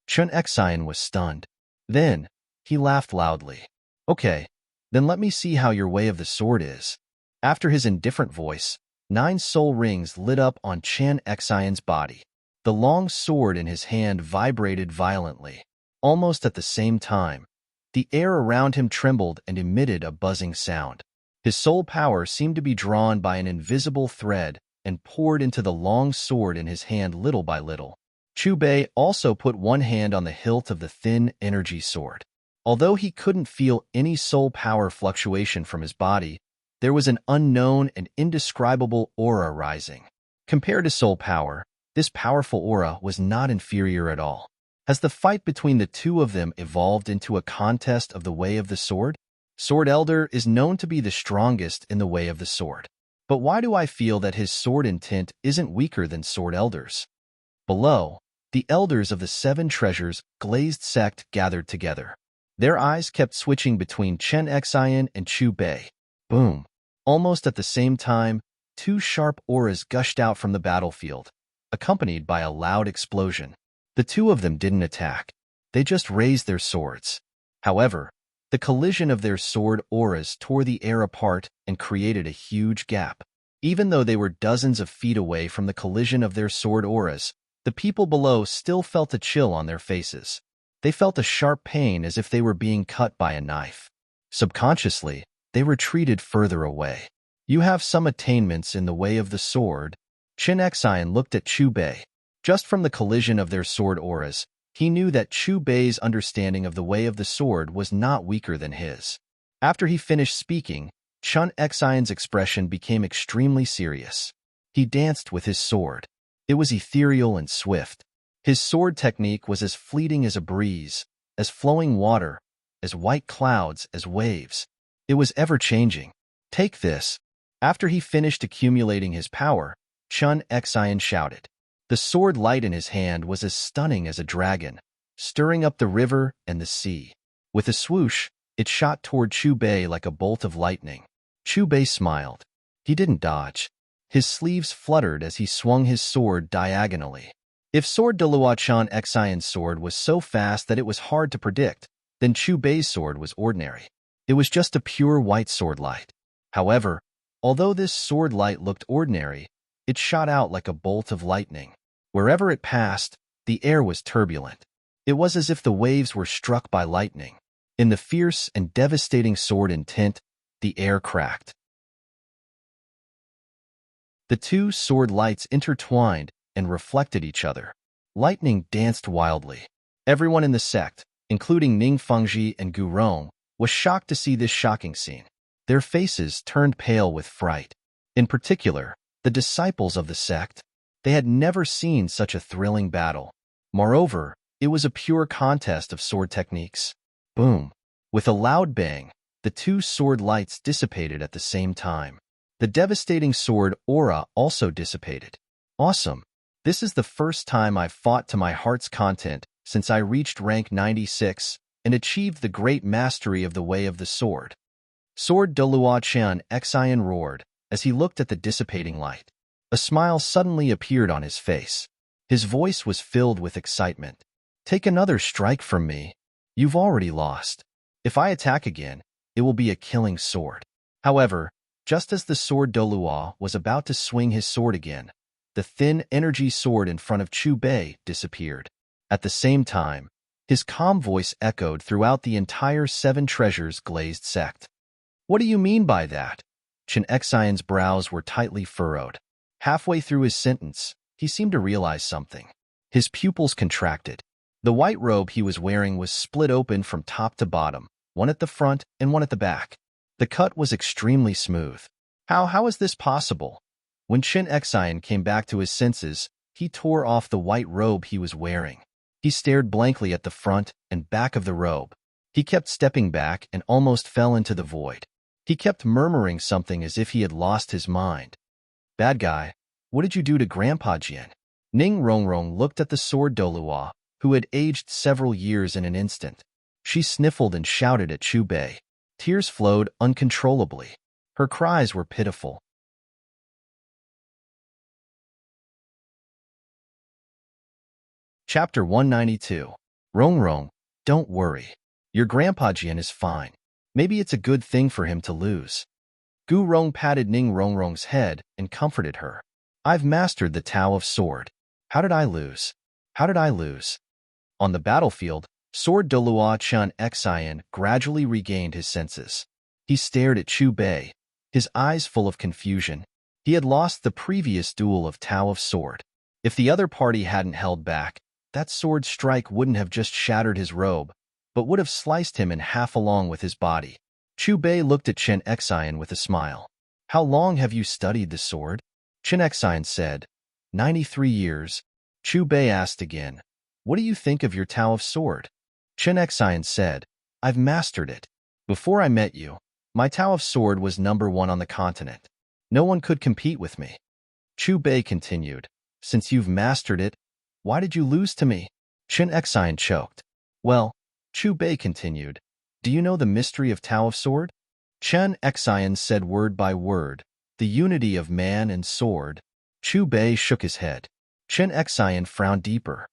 Chen Xian was stunned. Then, he laughed loudly. Okay, then let me see how your way of the sword is. After his indifferent voice, 9 soul rings lit up on Chen Xian's body. The long sword in his hand vibrated violently. Almost at the same time, the air around him trembled and emitted a buzzing sound. His soul power seemed to be drawn by an invisible thread and poured into the long sword in his hand little by little. Chu Bei also put one hand on the hilt of the thin energy sword. Although he couldn't feel any soul power fluctuation from his body, there was an unknown and indescribable aura rising. Compared to soul power, this powerful aura was not inferior at all. Has the fight between the two of them evolved into a contest of the way of the sword? Sword Elder is known to be the strongest in the way of the sword. But why do I feel that his sword intent isn't weaker than Sword Elder's? Below, the elders of the 7 treasures glazed sect gathered together. Their eyes kept switching between Chen Xian and Chu Bei. Boom. Almost at the same time, 2 sharp auras gushed out from the battlefield, accompanied by a loud explosion. The two of them didn't attack. They just raised their swords. However, the collision of their sword auras tore the air apart and created a huge gap. Even though they were dozens of feet away from the collision of their sword auras, the people below still felt a chill on their faces. They felt a sharp pain as if they were being cut by a knife. Subconsciously, they retreated further away. You have some attainments in the way of the sword. Chen Xian looked at Chu Bei. Just from the collision of their sword auras, he knew that Chu Bei's understanding of the way of the sword was not weaker than his. After he finished speaking, Chen Xian's expression became extremely serious. He danced with his sword. It was ethereal and swift. His sword technique was as fleeting as a breeze, as flowing water, as white clouds, as waves. It was ever-changing. Take this. After he finished accumulating his power, Chen Xian shouted. The sword light in his hand was as stunning as a dragon, stirring up the river and the sea. With a swoosh, it shot toward Chu Bei like a bolt of lightning. Chu Bei smiled. He didn't dodge. His sleeves fluttered as he swung his sword diagonally. If Sword Delua Chen Xian's sword was so fast that it was hard to predict, then Chu Bei's sword was ordinary. It was just a pure white sword light. However, although this sword light looked ordinary, it shot out like a bolt of lightning. Wherever it passed, the air was turbulent. It was as if the waves were struck by lightning. In the fierce and devastating sword intent, the air cracked. The 2 sword lights intertwined and reflected each other. Lightning danced wildly. Everyone in the sect, including Ning Fengji and Gu Rong, was shocked to see this shocking scene. Their faces turned pale with fright. In particular, the disciples of the sect. They had never seen such a thrilling battle. Moreover, it was a pure contest of sword techniques. Boom! With a loud bang, the two sword lights dissipated at the same time. The devastating sword aura also dissipated. Awesome! This is the first time I've fought to my heart's content since I reached rank 96 and achieved the great mastery of the way of the sword. Sword de Lua Chen Xian roared as he looked at the dissipating light. A smile suddenly appeared on his face. His voice was filled with excitement. Take another strike from me. You've already lost. If I attack again, it will be a killing sword. However, just as the sword Dolua was about to swing his sword again, the thin energy sword in front of Chu Bei disappeared. At the same time, his calm voice echoed throughout the entire Seven Treasures glazed sect. What do you mean by that? Chen Xian's brows were tightly furrowed. Halfway through his sentence, he seemed to realize something. His pupils contracted. The white robe he was wearing was split open from top to bottom, one at the front and one at the back. The cut was extremely smooth. How is this possible? When Chen Xian came back to his senses, he tore off the white robe he was wearing. He stared blankly at the front and back of the robe. He kept stepping back and almost fell into the void. He kept murmuring something as if he had lost his mind. Bad guy, what did you do to Grandpa Jian? Ning Rongrong looked at the sword Dolua, who had aged several years in an instant. She sniffled and shouted at Chu Bei. Tears flowed uncontrollably. Her cries were pitiful. Chapter 192. Rongrong, don't worry. Your Grandpa Jian is fine. Maybe it's a good thing for him to lose. Gu Rong patted Ning Rongrong's head and comforted her. I've mastered the Tao of Sword. How did I lose? How did I lose? On the battlefield, Sword Dolua Chen Xian gradually regained his senses. He stared at Chu Bei, his eyes full of confusion. He had lost the previous duel of Tao of Sword. If the other party hadn't held back, that sword strike wouldn't have just shattered his robe, but would have sliced him in half along with his body. Chu Bei looked at Chen Xian with a smile. How long have you studied the sword? Chen Xian said. 93 years. Chu Bei asked again. What do you think of your Tao of Sword? Chen Xian said, I've mastered it. Before I met you, my Tao of Sword was #1 on the continent. No one could compete with me. Chu Bei continued, since you've mastered it, why did you lose to me? Chen Xian choked. Well, Chu Bei continued, do you know the mystery of Tao of Sword? Chen Xian said word by word, the unity of man and sword. Chu Bei shook his head. Chen Xian frowned deeper.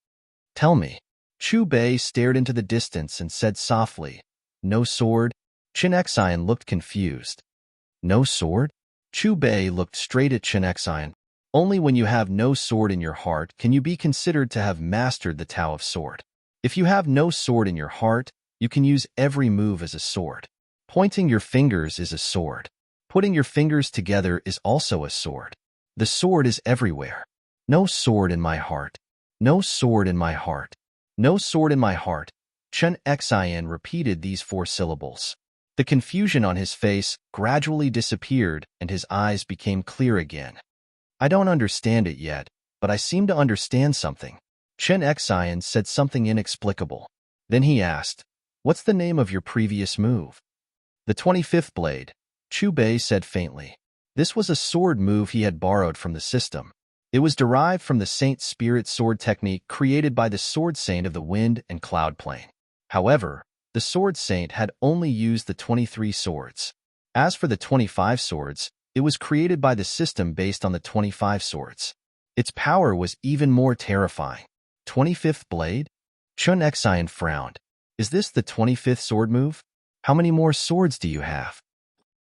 Tell me. Chu Bei stared into the distance and said softly, no sword? Chen Xian looked confused. No sword? Chu Bei looked straight at Chen Xian. Only when you have no sword in your heart can you be considered to have mastered the Tao of Sword. If you have no sword in your heart, you can use every move as a sword. Pointing your fingers is a sword. Putting your fingers together is also a sword. The sword is everywhere. No sword in my heart. No sword in my heart. No sword in my heart. Chen Xian repeated these 4 syllables. The confusion on his face gradually disappeared and his eyes became clear again. I don't understand it yet, but I seem to understand something. Chen Xian said something inexplicable. Then he asked, what's the name of your previous move? The 25th blade, Chu Bei said faintly. This was a sword move he had borrowed from the system. It was derived from the Saint Spirit sword technique created by the Sword Saint of the Wind and Cloud Plane. However, the Sword Saint had only used the 23 swords. As for the 25 swords, it was created by the system based on the 25 swords. Its power was even more terrifying. 25th blade? Chen Xian frowned. Is this the 25th sword move? How many more swords do you have?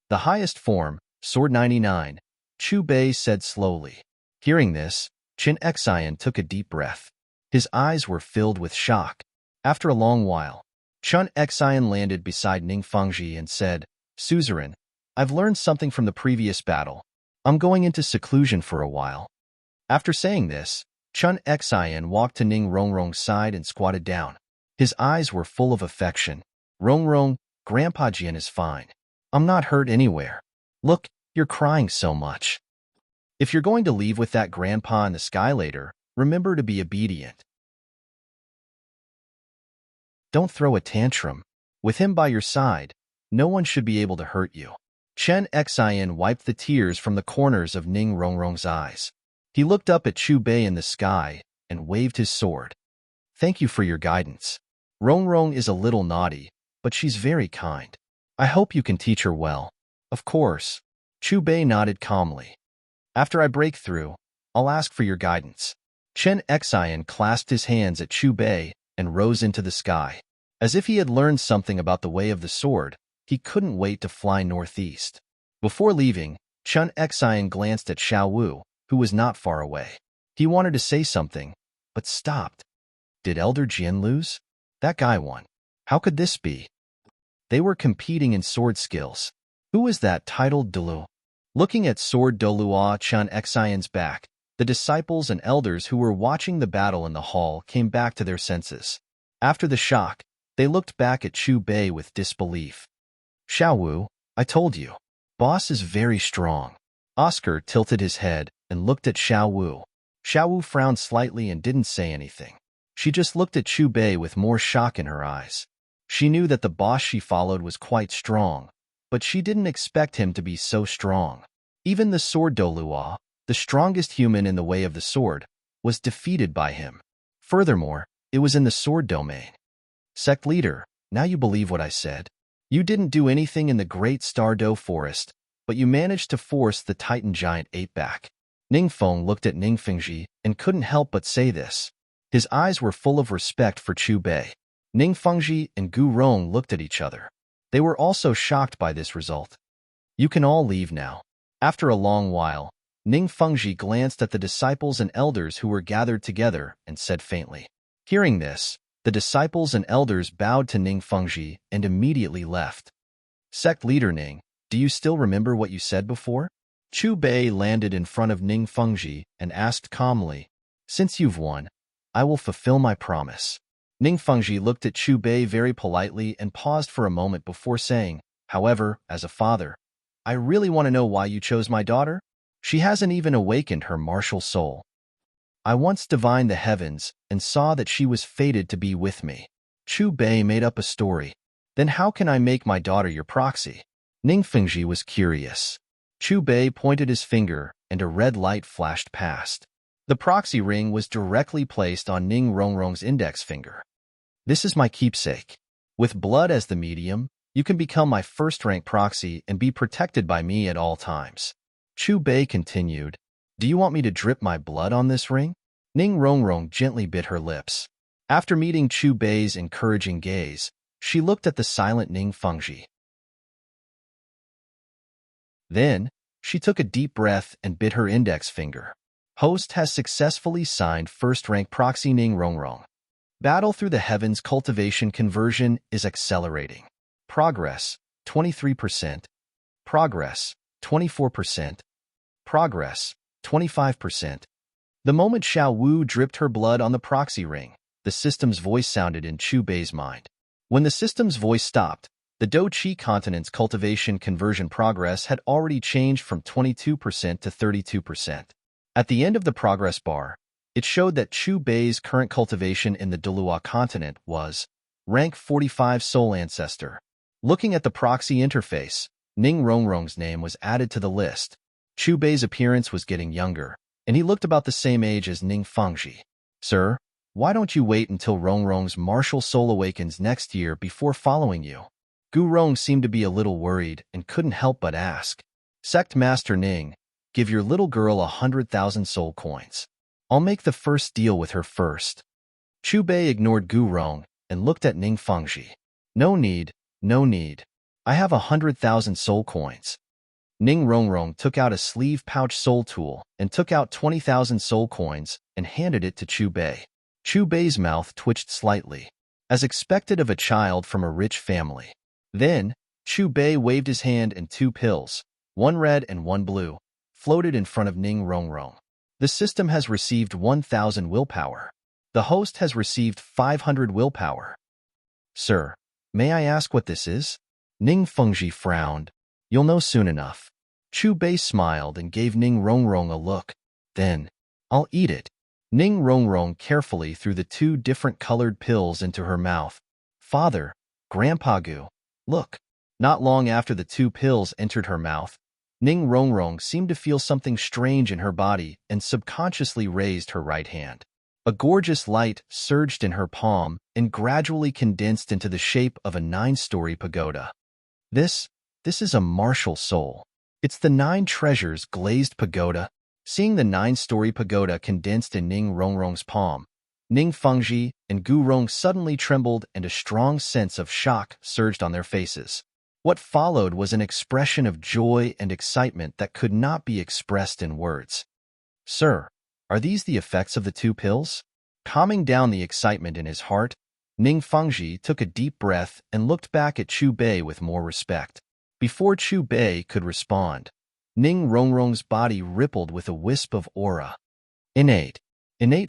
The highest form, sword 99, Chu Bei said slowly. Hearing this, Chen Xian took a deep breath. His eyes were filled with shock. After a long while, Chen Xian landed beside Ning Fengji and said, Suzerain, I've learned something from the previous battle. I'm going into seclusion for a while. After saying this, Chen Xian walked to Ning Rongrong's side and squatted down. His eyes were full of affection. Rongrong, Grandpa Jian is fine. I'm not hurt anywhere. Look, you're crying so much. If you're going to leave with that grandpa in the sky later, remember to be obedient. Don't throw a tantrum. With him by your side, no one should be able to hurt you. Chen Xian wiped the tears from the corners of Ning Rongrong's eyes. He looked up at Chu Bei in the sky and waved his sword. Thank you for your guidance. Rongrong is a little naughty, but she's very kind. I hope you can teach her well. Of course. Chu Bei nodded calmly. After I break through, I'll ask for your guidance. Chen Xian clasped his hands at Chu Bei and rose into the sky. As if he had learned something about the way of the sword, he couldn't wait to fly northeast. Before leaving, Chen Xian glanced at Xiao Wu, who was not far away. He wanted to say something, but stopped. Did Elder Jian lose? That guy won. How could this be? They were competing in sword skills. Who was that titled Delu? Looking at Sword Dolua Chen Xian's back, the disciples and elders who were watching the battle in the hall came back to their senses. After the shock, they looked back at Chu Bei with disbelief. Xiao Wu, I told you. Boss is very strong. Oscar tilted his head and looked at Xiao Wu. Xiao Wu frowned slightly and didn't say anything. She just looked at Chu Bei with more shock in her eyes. She knew that the boss she followed was quite strong, but she didn't expect him to be so strong. Even the Sword Dolua, the strongest human in the way of the sword, was defeated by him. Furthermore, it was in the sword domain. Sect leader, now you believe what I said. You didn't do anything in the Great Stardow Forest, but you managed to force the Titan Giant Ape back. Ningfeng looked at Ningfengji and couldn't help but say this. His eyes were full of respect for Chu Bei. Ningfengji and Gu Rong looked at each other. They were also shocked by this result. You can all leave now. After a long while, Ningfengji glanced at the disciples and elders who were gathered together and said faintly. Hearing this, the disciples and elders bowed to Ningfengji and immediately left. Sect leader Ning, do you still remember what you said before? Chu Bei landed in front of Ningfengji and asked calmly, Since you've won, I will fulfill my promise. Ningfengji looked at Chu Bei very politely and paused for a moment before saying, However, as a father, I really want to know why you chose my daughter. She hasn't even awakened her martial soul. I once divined the heavens and saw that she was fated to be with me. Chu Bei made up a story. Then how can I make my daughter your proxy? Ningfengji was curious. Chu Bei pointed his finger and a red light flashed past. The proxy ring was directly placed on Ning Rongrong's index finger. This is my keepsake. With blood as the medium, you can become my first-rank proxy and be protected by me at all times. Chu Bei continued, Do you want me to drip my blood on this ring? Ning Rongrong gently bit her lips. After meeting Chu Bei's encouraging gaze, she looked at the silent Ningfengji. Then, she took a deep breath and bit her index finger. Host has successfully signed first-rank proxy Ning Rongrong. Battle through the heavens cultivation conversion is accelerating. Progress, 23%. Progress, 24%. Progress, 25%. The moment Xiao Wu dripped her blood on the proxy ring, the system's voice sounded in Chu Bei's mind. When the system's voice stopped, the Do Chi continent's cultivation conversion progress had already changed from 22% to 32%. At the end of the progress bar, it showed that Chu Bei's current cultivation in the Dolua continent was rank 45 Soul Ancestor. Looking at the proxy interface, Ning Rongrong's name was added to the list. Chu Bei's appearance was getting younger, and he looked about the same age as Ningfengji. Sir, why don't you wait until Rongrong's martial soul awakens next year before following you? Gu Rong seemed to be a little worried and couldn't help but ask. Sect Master Ning, give your little girl 100,000 soul coins. I'll make the first deal with her first. Chu Bei ignored Gu Rong and looked at Ningfengji. No need, no need. I have 100,000 soul coins. Ning Rongrong took out a sleeve pouch soul tool and took out 20,000 soul coins and handed it to Chu Bei. Chu Bei's mouth twitched slightly, as expected of a child from a rich family. Then, Chu Bei waved his hand and two pills, one red and one blue, floated in front of Ning Rongrong. The system has received 1,000 willpower. The host has received 500 willpower. Sir, may I ask what this is? Ningfengji frowned. You'll know soon enough. Chu Bei smiled and gave Ning Rongrong a look. Then, I'll eat it. Ning Rongrong carefully threw the two different colored pills into her mouth. Father, Grandpa Gu, look. Not long after the two pills entered her mouth, Ning Rongrong seemed to feel something strange in her body and subconsciously raised her right hand. A gorgeous light surged in her palm and gradually condensed into the shape of a 9-story pagoda. This is a martial soul. It's the 9 treasures glazed pagoda. Seeing the 9-story pagoda condensed in Ning Rongrong's palm, Ning Fengji and Gu Rong suddenly trembled and a strong sense of shock surged on their faces. What followed was an expression of joy and excitement that could not be expressed in words. Sir, are these the effects of the 2 pills? Calming down the excitement in his heart, Ning Fengji took a deep breath and looked back at Chu Bei with more respect. Before Chu Bei could respond, Ning Rongrong's body rippled with a wisp of aura. Innate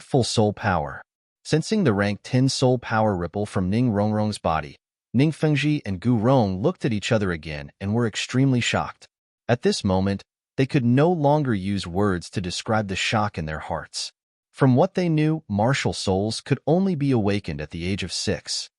full soul power. Sensing the rank 10 soul power ripple from Ning Rongrong's body, Ning Fengji and Gu Rong looked at each other again and were extremely shocked. At this moment, they could no longer use words to describe the shock in their hearts. From what they knew, martial souls could only be awakened at the age of 6.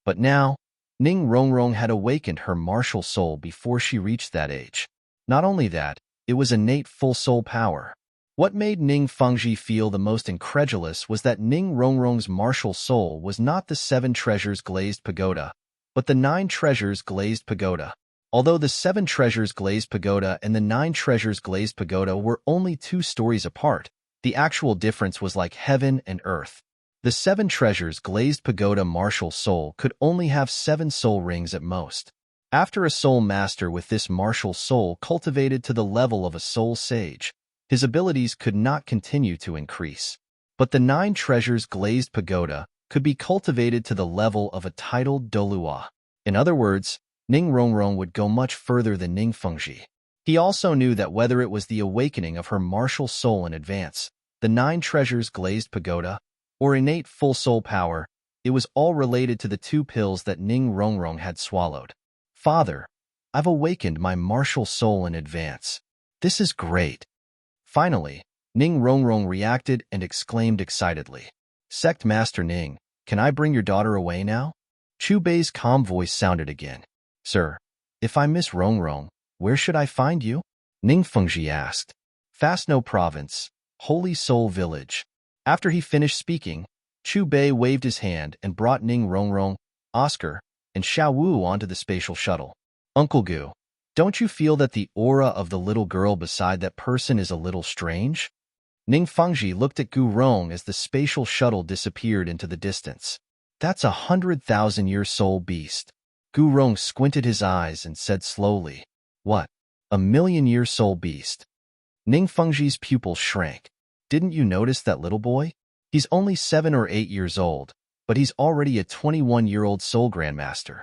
But now, Ning Rongrong had awakened her martial soul before she reached that age. Not only that, it was innate full soul power. What made Ning Fengji feel the most incredulous was that Ning Rongrong's martial soul was not the 7 treasures glazed pagoda, but the 9 treasures glazed pagoda. Although the 7 treasures glazed pagoda and the 9 treasures glazed pagoda were only 2 stories apart, the actual difference was like heaven and earth. The 7 treasures glazed pagoda martial soul could only have 7 soul rings at most. After a soul master with this martial soul cultivated to the level of a soul sage, his abilities could not continue to increase. But the 9 treasures glazed pagoda could be cultivated to the level of a titled Dolua. In other words, Ning Rongrong would go much further than Ning Fengji. He also knew that whether it was the awakening of her martial soul in advance, the 9 treasures glazed pagoda, or innate full soul power, it was all related to the 2 pills that Ning Rongrong had swallowed. Father, I've awakened my martial soul in advance. This is great. Finally, Ning Rongrong reacted and exclaimed excitedly, Sect Master Ning, can I bring your daughter away now? Chu Bei's calm voice sounded again. Sir, if I miss Rongrong, where should I find you? Ning Fengji asked. Fastno Province, Holy Soul Village. After he finished speaking, Chu Bei waved his hand and brought Ning Rongrong, Oscar, and Xiao Wu onto the spatial shuttle. Uncle Gu, don't you feel that the aura of the little girl beside that person is a little strange? Ning Fengji looked at Gu Rong as the spatial shuttle disappeared into the distance. That's a 100,000-year soul beast. Gu Rong squinted his eyes and said slowly, What? A 1,000,000-year soul beast? Ning Fengji's pupils shrank. Didn't you notice that little boy? He's only 7 or 8 years old, but he's already a 21-year-old soul grandmaster.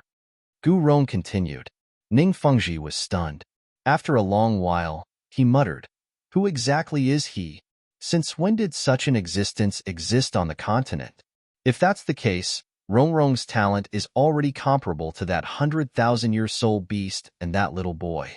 Gu Rong continued. Ning Fengji was stunned. After a long while, he muttered, Who exactly is he? Since when did such an existence exist on the continent? If that's the case, Rongrong's talent is already comparable to that 100,000-year soul beast and that little boy.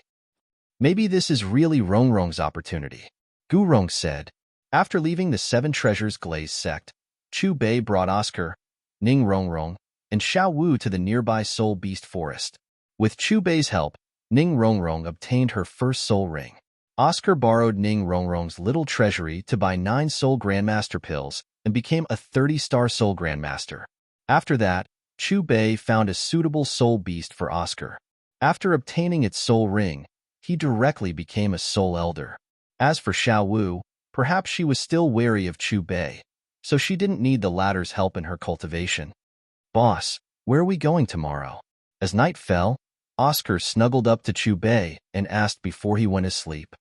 Maybe this is really Rongrong's opportunity. Gu Rong said. After leaving the 7 treasures glazed sect, Chu Bei brought Oscar, Ning Rongrong, and Xiao Wu to the nearby soul beast forest. With Chu Bei's help, Ning Rongrong obtained her first soul ring. Oscar borrowed Ning Rongrong's little treasury to buy 9 soul grandmaster pills and became a 30-star soul grandmaster. After that, Chu Bei found a suitable soul beast for Oscar. After obtaining its soul ring, he directly became a soul elder. As for Xiao Wu, perhaps she was still wary of Chu Bei, so she didn't need the latter's help in her cultivation. Boss, where are we going tomorrow? As night fell, Oscar snuggled up to Chu Bei and asked before he went to sleep.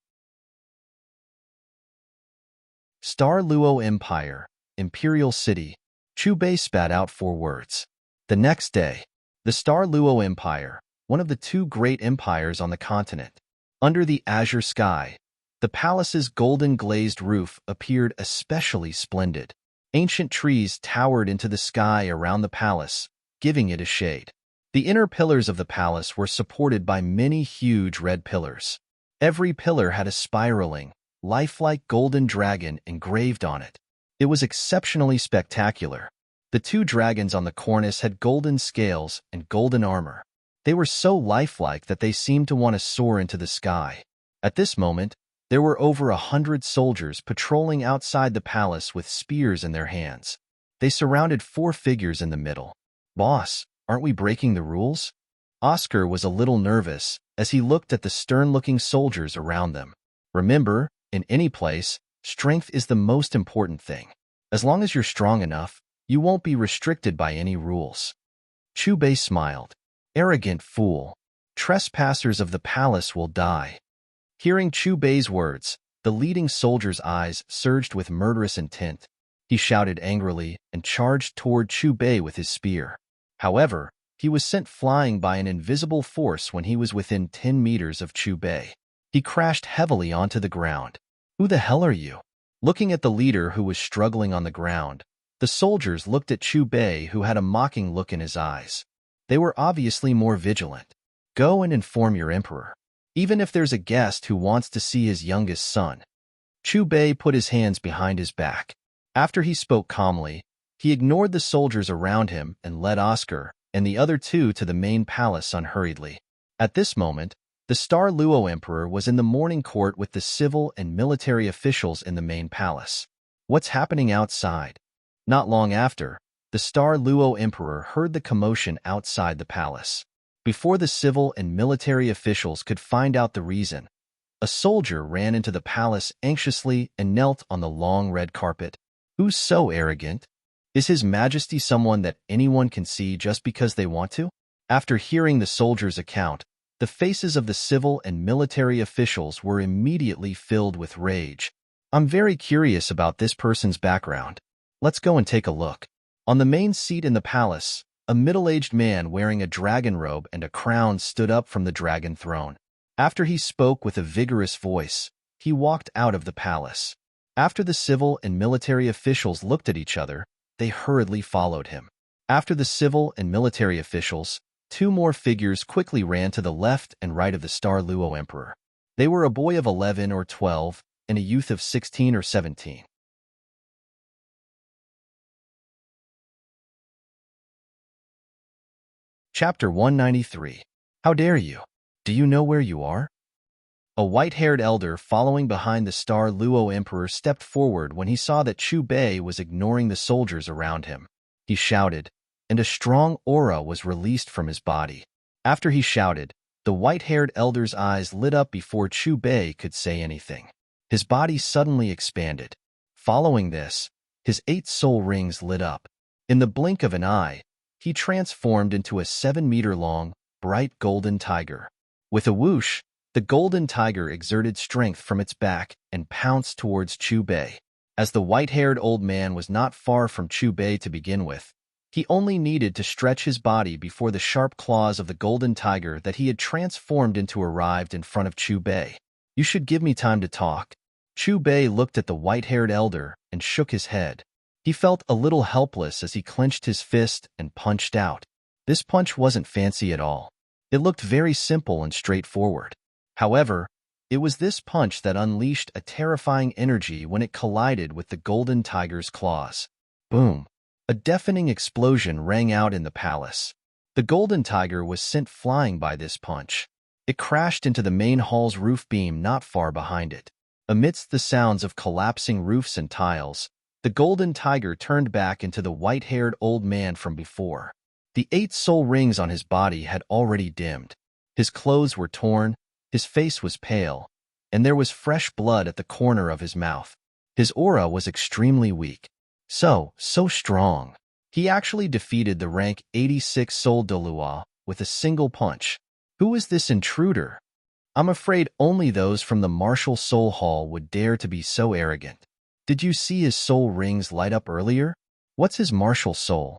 Star Luo Empire, Imperial City. Chu Bei spat out 4 words. The next day, the Star Luo Empire, one of the 2 great empires on the continent. Under the azure sky, the palace's golden glazed roof appeared especially splendid. Ancient trees towered into the sky around the palace, giving it a shade. The inner pillars of the palace were supported by many huge red pillars. Every pillar had a spiraling, lifelike golden dragon engraved on it. It was exceptionally spectacular. The two dragons on the cornice had golden scales and golden armor. They were so lifelike that they seemed to want to soar into the sky. At this moment, there were over 100 soldiers patrolling outside the palace with spears in their hands. They surrounded 4 figures in the middle. "Boss, aren't we breaking the rules?" Oscar was a little nervous as he looked at the stern-looking soldiers around them. Remember, in any place, strength is the most important thing. As long as you're strong enough, you won't be restricted by any rules. Chu Bei smiled. "Arrogant fool. Trespassers of the palace will die." Hearing Chu Bei's words, the leading soldier's eyes surged with murderous intent. He shouted angrily and charged toward Chu Bei with his spear. However, he was sent flying by an invisible force when he was within 10 meters of Chu Bei. He crashed heavily onto the ground. "Who the hell are you?" Looking at the leader who was struggling on the ground, the soldiers looked at Chu Bei, who had a mocking look in his eyes. They were obviously more vigilant. "Go and inform your emperor. Even if there's a guest who wants to see his youngest son." Chu Bei put his hands behind his back. After he spoke calmly, he ignored the soldiers around him and led Oscar and the other 2 to the main palace unhurriedly. At this moment, the Star Luo Emperor was in the morning court with the civil and military officials in the main palace. What's happening outside? Not long after, the Star Luo Emperor heard the commotion outside the palace. Before the civil and military officials could find out the reason, a soldier ran into the palace anxiously and knelt on the long red carpet. "Who's so arrogant? Is His Majesty someone that anyone can see just because they want to?" After hearing the soldier's account, the faces of the civil and military officials were immediately filled with rage. "I'm very curious about this person's background. Let's go and take a look." On the main seat in the palace, a middle-aged man wearing a dragon robe and a crown stood up from the dragon throne. After he spoke with a vigorous voice, he walked out of the palace. After the civil and military officials looked at each other, they hurriedly followed him. After the civil and military officials, 2 more figures quickly ran to the left and right of the Star Luo Emperor. They were a boy of 11 or 12 and a youth of 16 or 17. Chapter 193. How dare you? Do you know where you are? A white-haired elder following behind the Star Luo Emperor stepped forward when he saw that Chu Bei was ignoring the soldiers around him. He shouted, and a strong aura was released from his body. After he shouted, the white-haired elder's eyes lit up before Chu Bei could say anything. His body suddenly expanded. Following this, his 8 soul rings lit up. In the blink of an eye, he transformed into a 7-meter-long, bright golden tiger. With a whoosh, the golden tiger exerted strength from its back and pounced towards Chu Bei. As the white-haired old man was not far from Chu Bei to begin with, he only needed to stretch his body before the sharp claws of the golden tiger that he had transformed into arrived in front of Chu Bei. "You should give me time to talk." Chu Bei looked at the white-haired elder and shook his head. He felt a little helpless as he clenched his fist and punched out. This punch wasn't fancy at all. It looked very simple and straightforward. However, it was this punch that unleashed a terrifying energy when it collided with the golden tiger's claws. Boom! A deafening explosion rang out in the palace. The golden tiger was sent flying by this punch. It crashed into the main hall's roof beam not far behind it. Amidst the sounds of collapsing roofs and tiles, the golden tiger turned back into the white-haired old man from before. The 8 soul rings on his body had already dimmed. His clothes were torn, his face was pale, and there was fresh blood at the corner of his mouth. His aura was extremely weak. So strong. He actually defeated the rank 86 Soul de Lua with a single punch. Who is this intruder? I'm afraid only those from the Martial Soul Hall would dare to be so arrogant. Did you see his soul rings light up earlier? What's his martial soul?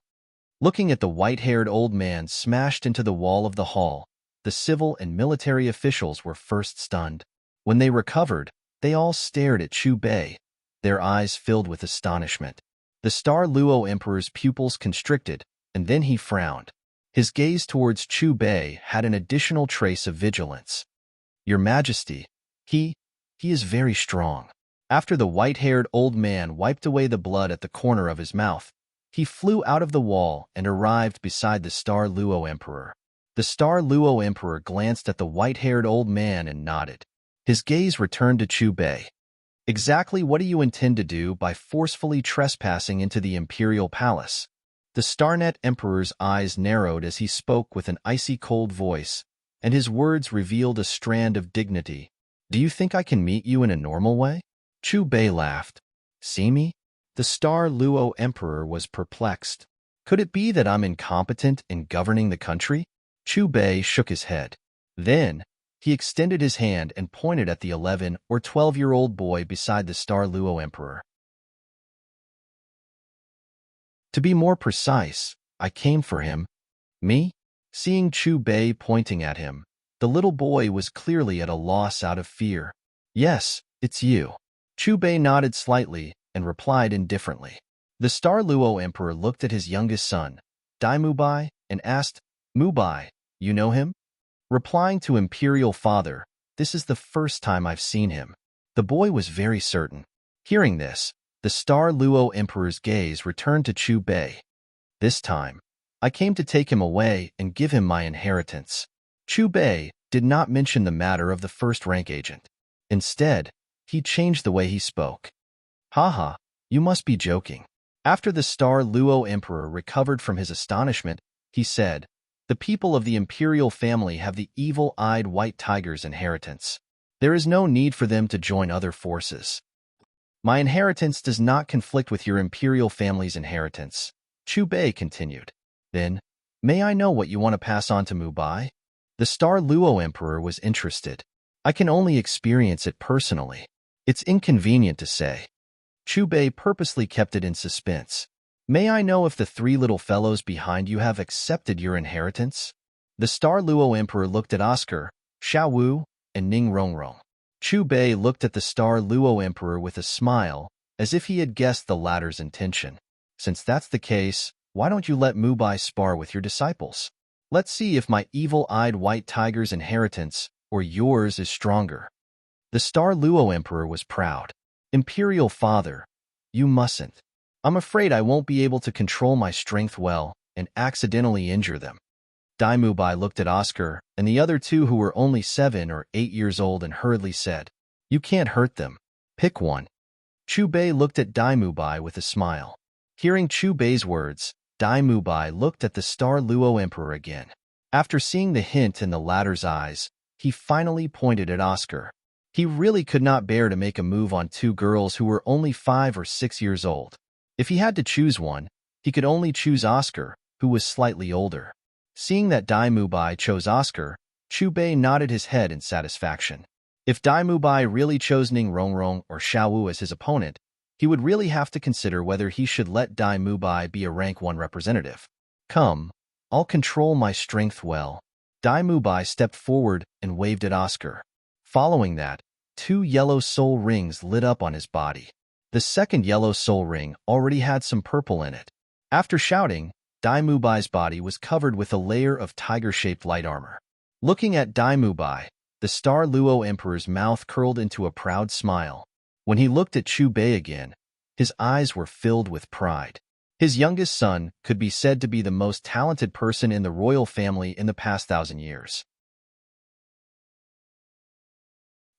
Looking at the white-haired old man smashed into the wall of the hall, the civil and military officials were first stunned. When they recovered, they all stared at Chu Bei, their eyes filled with astonishment. The Star Luo Emperor's pupils constricted, and then he frowned. His gaze towards Chu Bei had an additional trace of vigilance. Your Majesty, he is very strong. After the white-haired old man wiped away the blood at the corner of his mouth, He flew out of the wall and arrived beside the Star Luo Emperor. The Star Luo Emperor glanced at the white-haired old man and nodded. His gaze returned to Chu Bei. Exactly what do you intend to do by forcefully trespassing into the imperial palace? The Starnet Emperor's eyes narrowed as he spoke with an icy cold voice, and his words revealed a strand of dignity. Do you think I can meet you in a normal way? Chu Bei laughed. See me? The Star Luo Emperor was perplexed. Could it be that I'm incompetent in governing the country? Chu Bei shook his head. Then, he extended his hand and pointed at the 11 or 12-year-old boy beside the Star Luo Emperor. To be more precise, I came for him. Me? Seeing Chu Bei pointing at him, the little boy was clearly at a loss out of fear. Yes, it's you. Chu Bei nodded slightly and replied indifferently. The Star Luo Emperor looked at his youngest son, Dai Mubai, and asked, Mubai, you know him? Replying to Imperial Father, this is the first time I've seen him. The boy was very certain. Hearing this, the Star Luo Emperor's gaze returned to Chu Bei. This time, I came to take him away and give him my inheritance. Chu Bei did not mention the matter of the first-rank agent. Instead, he changed the way he spoke. Haha, you must be joking. After the Star Luo Emperor recovered from his astonishment, he said, the people of the imperial family have the evil-eyed white tiger's inheritance. There is no need for them to join other forces. My inheritance does not conflict with your imperial family's inheritance, Chu Bei continued. Then, may I know what you want to pass on to Mubai? The Star Luo Emperor was interested. I can only experience it personally. It's inconvenient to say. Chu Bei purposely kept it in suspense. May I know if the three little fellows behind you have accepted your inheritance? The Star Luo Emperor looked at Oscar, Xiao Wu, and Ning Rongrong. Chu Bei looked at the Star Luo Emperor with a smile, as if he had guessed the latter's intention. Since that's the case, why don't you let Mubai spar with your disciples? Let's see if my evil-eyed white tiger's inheritance or yours is stronger. The Star Luo Emperor was proud. Imperial Father, you mustn't. I'm afraid I won't be able to control my strength well and accidentally injure them. Dai Mubai looked at Oscar and the other two who were only 7 or 8 years old and hurriedly said, You can't hurt them. Pick one. Chu Bei looked at Dai Mubai with a smile. Hearing Chu Bei's words, Dai Mubai looked at the Star Luo Emperor again. After seeing the hint in the latter's eyes, he finally pointed at Oscar. He really could not bear to make a move on two girls who were only 5 or 6 years old. If he had to choose one, he could only choose Oscar, who was slightly older. Seeing that Dai Mubai chose Oscar, Chu Bei nodded his head in satisfaction. If Dai Mubai really chose Ning Rongrong or Xiao Wu as his opponent, he would really have to consider whether he should let Dai Mubai be a rank 1 representative. Come, I'll control my strength well. Dai Mubai stepped forward and waved at Oscar. Following that, 2 yellow soul rings lit up on his body. The second yellow soul ring already had some purple in it. After shouting, Dai Mubai's body was covered with a layer of tiger-shaped light armor. Looking at Dai Mubai, the Star Luo Emperor's mouth curled into a proud smile. When he looked at Chu Bei again, his eyes were filled with pride. His youngest son could be said to be the most talented person in the royal family in the past 1,000 years.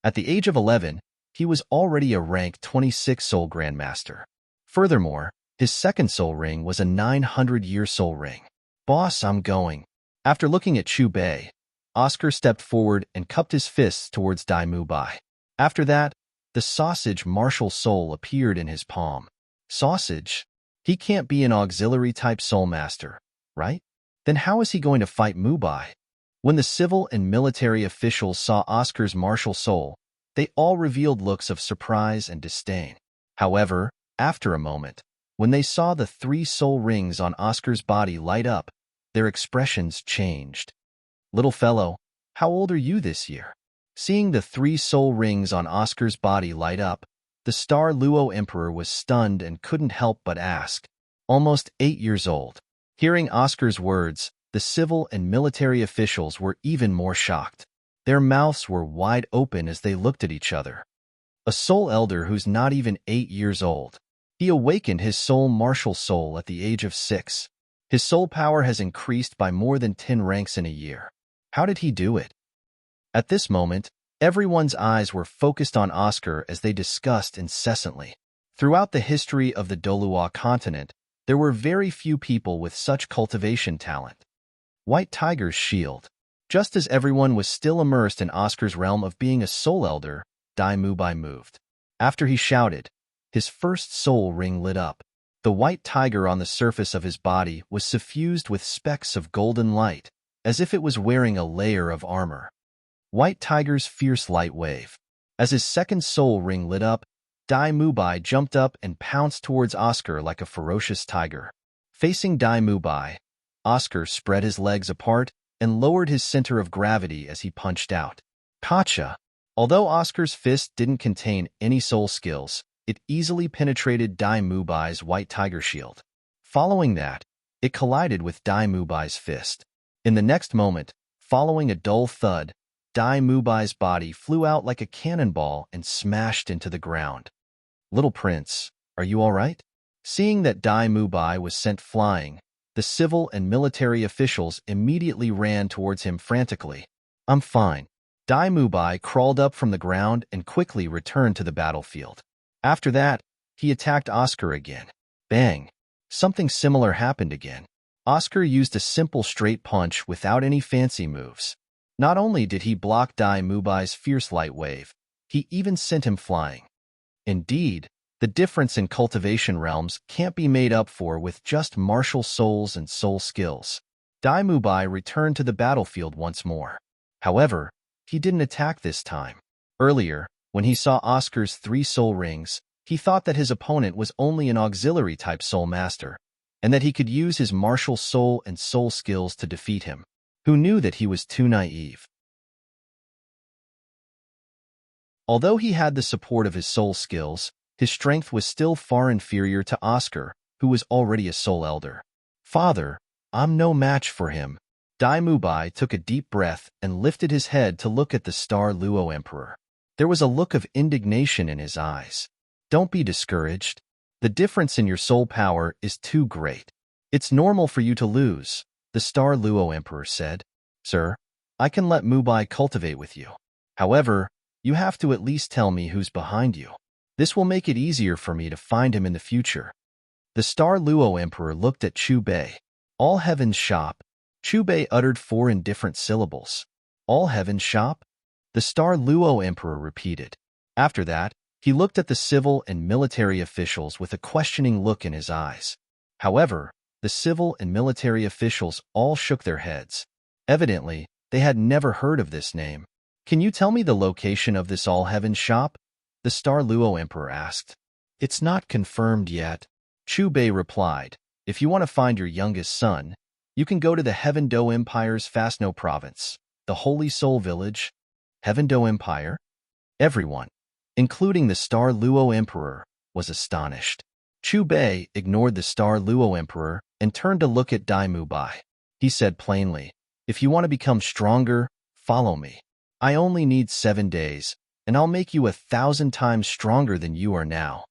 At the age of 11, he was already a rank 26 soul grandmaster. Furthermore, his second soul ring was a 900-year soul ring. Boss, I'm going. After looking at Chu Bei, Oscar stepped forward and cupped his fists towards Dai Mubai. After that, the sausage martial soul appeared in his palm. Sausage? He can't be an auxiliary-type soul master, right? Then how is he going to fight Mubai? When the civil and military officials saw Oscar's martial soul, they all revealed looks of surprise and disdain. However, after a moment, when they saw the 3 soul rings on Oscar's body light up, their expressions changed. Little fellow, how old are you this year? Seeing the 3 soul rings on Oscar's body light up, the Star Luo Emperor was stunned and couldn't help but ask. Almost 8 years old. Hearing Oscar's words, the civil and military officials were even more shocked. Their mouths were wide open as they looked at each other. A soul elder who's not even 8 years old. He awakened his soul martial soul at the age of 6. His soul power has increased by more than 10 ranks in a year. How did he do it? At this moment, everyone's eyes were focused on Oscar as they discussed incessantly. Throughout the history of the Dolua continent, there were very few people with such cultivation talent. White Tiger's shield. Just as everyone was still immersed in Oscar's realm of being a soul elder, Dai Mubai moved. After he shouted, his first soul ring lit up. The white tiger on the surface of his body was suffused with specks of golden light, as if it was wearing a layer of armor. White Tiger's fierce light wave. As his second soul ring lit up, Dai Mubai jumped up and pounced towards Oscar like a ferocious tiger. Facing Dai Mubai, Oscar spread his legs apart and lowered his center of gravity as he punched out. Gotcha! Although Oscar's fist didn't contain any soul skills, it easily penetrated Dai Mubai's white tiger shield. Following that, it collided with Dai Mubai's fist. In the next moment, following a dull thud, Dai Mubai's body flew out like a cannonball and smashed into the ground. Little Prince, are you all right? Seeing that Dai Mubai was sent flying, the civil and military officials immediately ran towards him frantically. I'm fine. Dai Mubai crawled up from the ground and quickly returned to the battlefield. After that, he attacked Oscar again. Bang! Something similar happened again. Oscar used a simple straight punch without any fancy moves. Not only did he block Dai Mubai's fierce light wave, he even sent him flying. Indeed, the difference in cultivation realms can't be made up for with just martial souls and soul skills. Dai Mubai returned to the battlefield once more. However, he didn't attack this time. Earlier, when he saw Oscar's 3 soul rings, he thought that his opponent was only an auxiliary-type soul master, and that he could use his martial soul and soul skills to defeat him. Who knew that he was too naive? Although he had the support of his soul skills, his strength was still far inferior to Oscar, who was already a soul elder. Father, I'm no match for him. Dai Mubai took a deep breath and lifted his head to look at the Star Luo Emperor. There was a look of indignation in his eyes. Don't be discouraged. The difference in your soul power is too great. It's normal for you to lose, the Star Luo Emperor said. Sir, I can let Mubai cultivate with you. However, you have to at least tell me who's behind you. This will make it easier for me to find him in the future. The Star Luo Emperor looked at Chu Bei. All Heaven's Shop. Chu Bei uttered 4 indifferent syllables. All Heaven's Shop? The Star Luo Emperor repeated. After that, he looked at the civil and military officials with a questioning look in his eyes. However, the civil and military officials all shook their heads. Evidently, they had never heard of this name. Can you tell me the location of this All Heaven's Shop? The Star Luo Emperor asked. It's not confirmed yet. Chu Bei replied. If you want to find your youngest son, you can go to the Heaven Do Empire's Fasno province, the Holy Soul Village. Heaven Do Empire? Everyone, including the Star Luo Emperor, was astonished. Chu Bei ignored the Star Luo Emperor and turned to look at Dai Mubai. He said plainly, if you want to become stronger, follow me. I only need 7 days, and I'll make you 1,000 times stronger than you are now.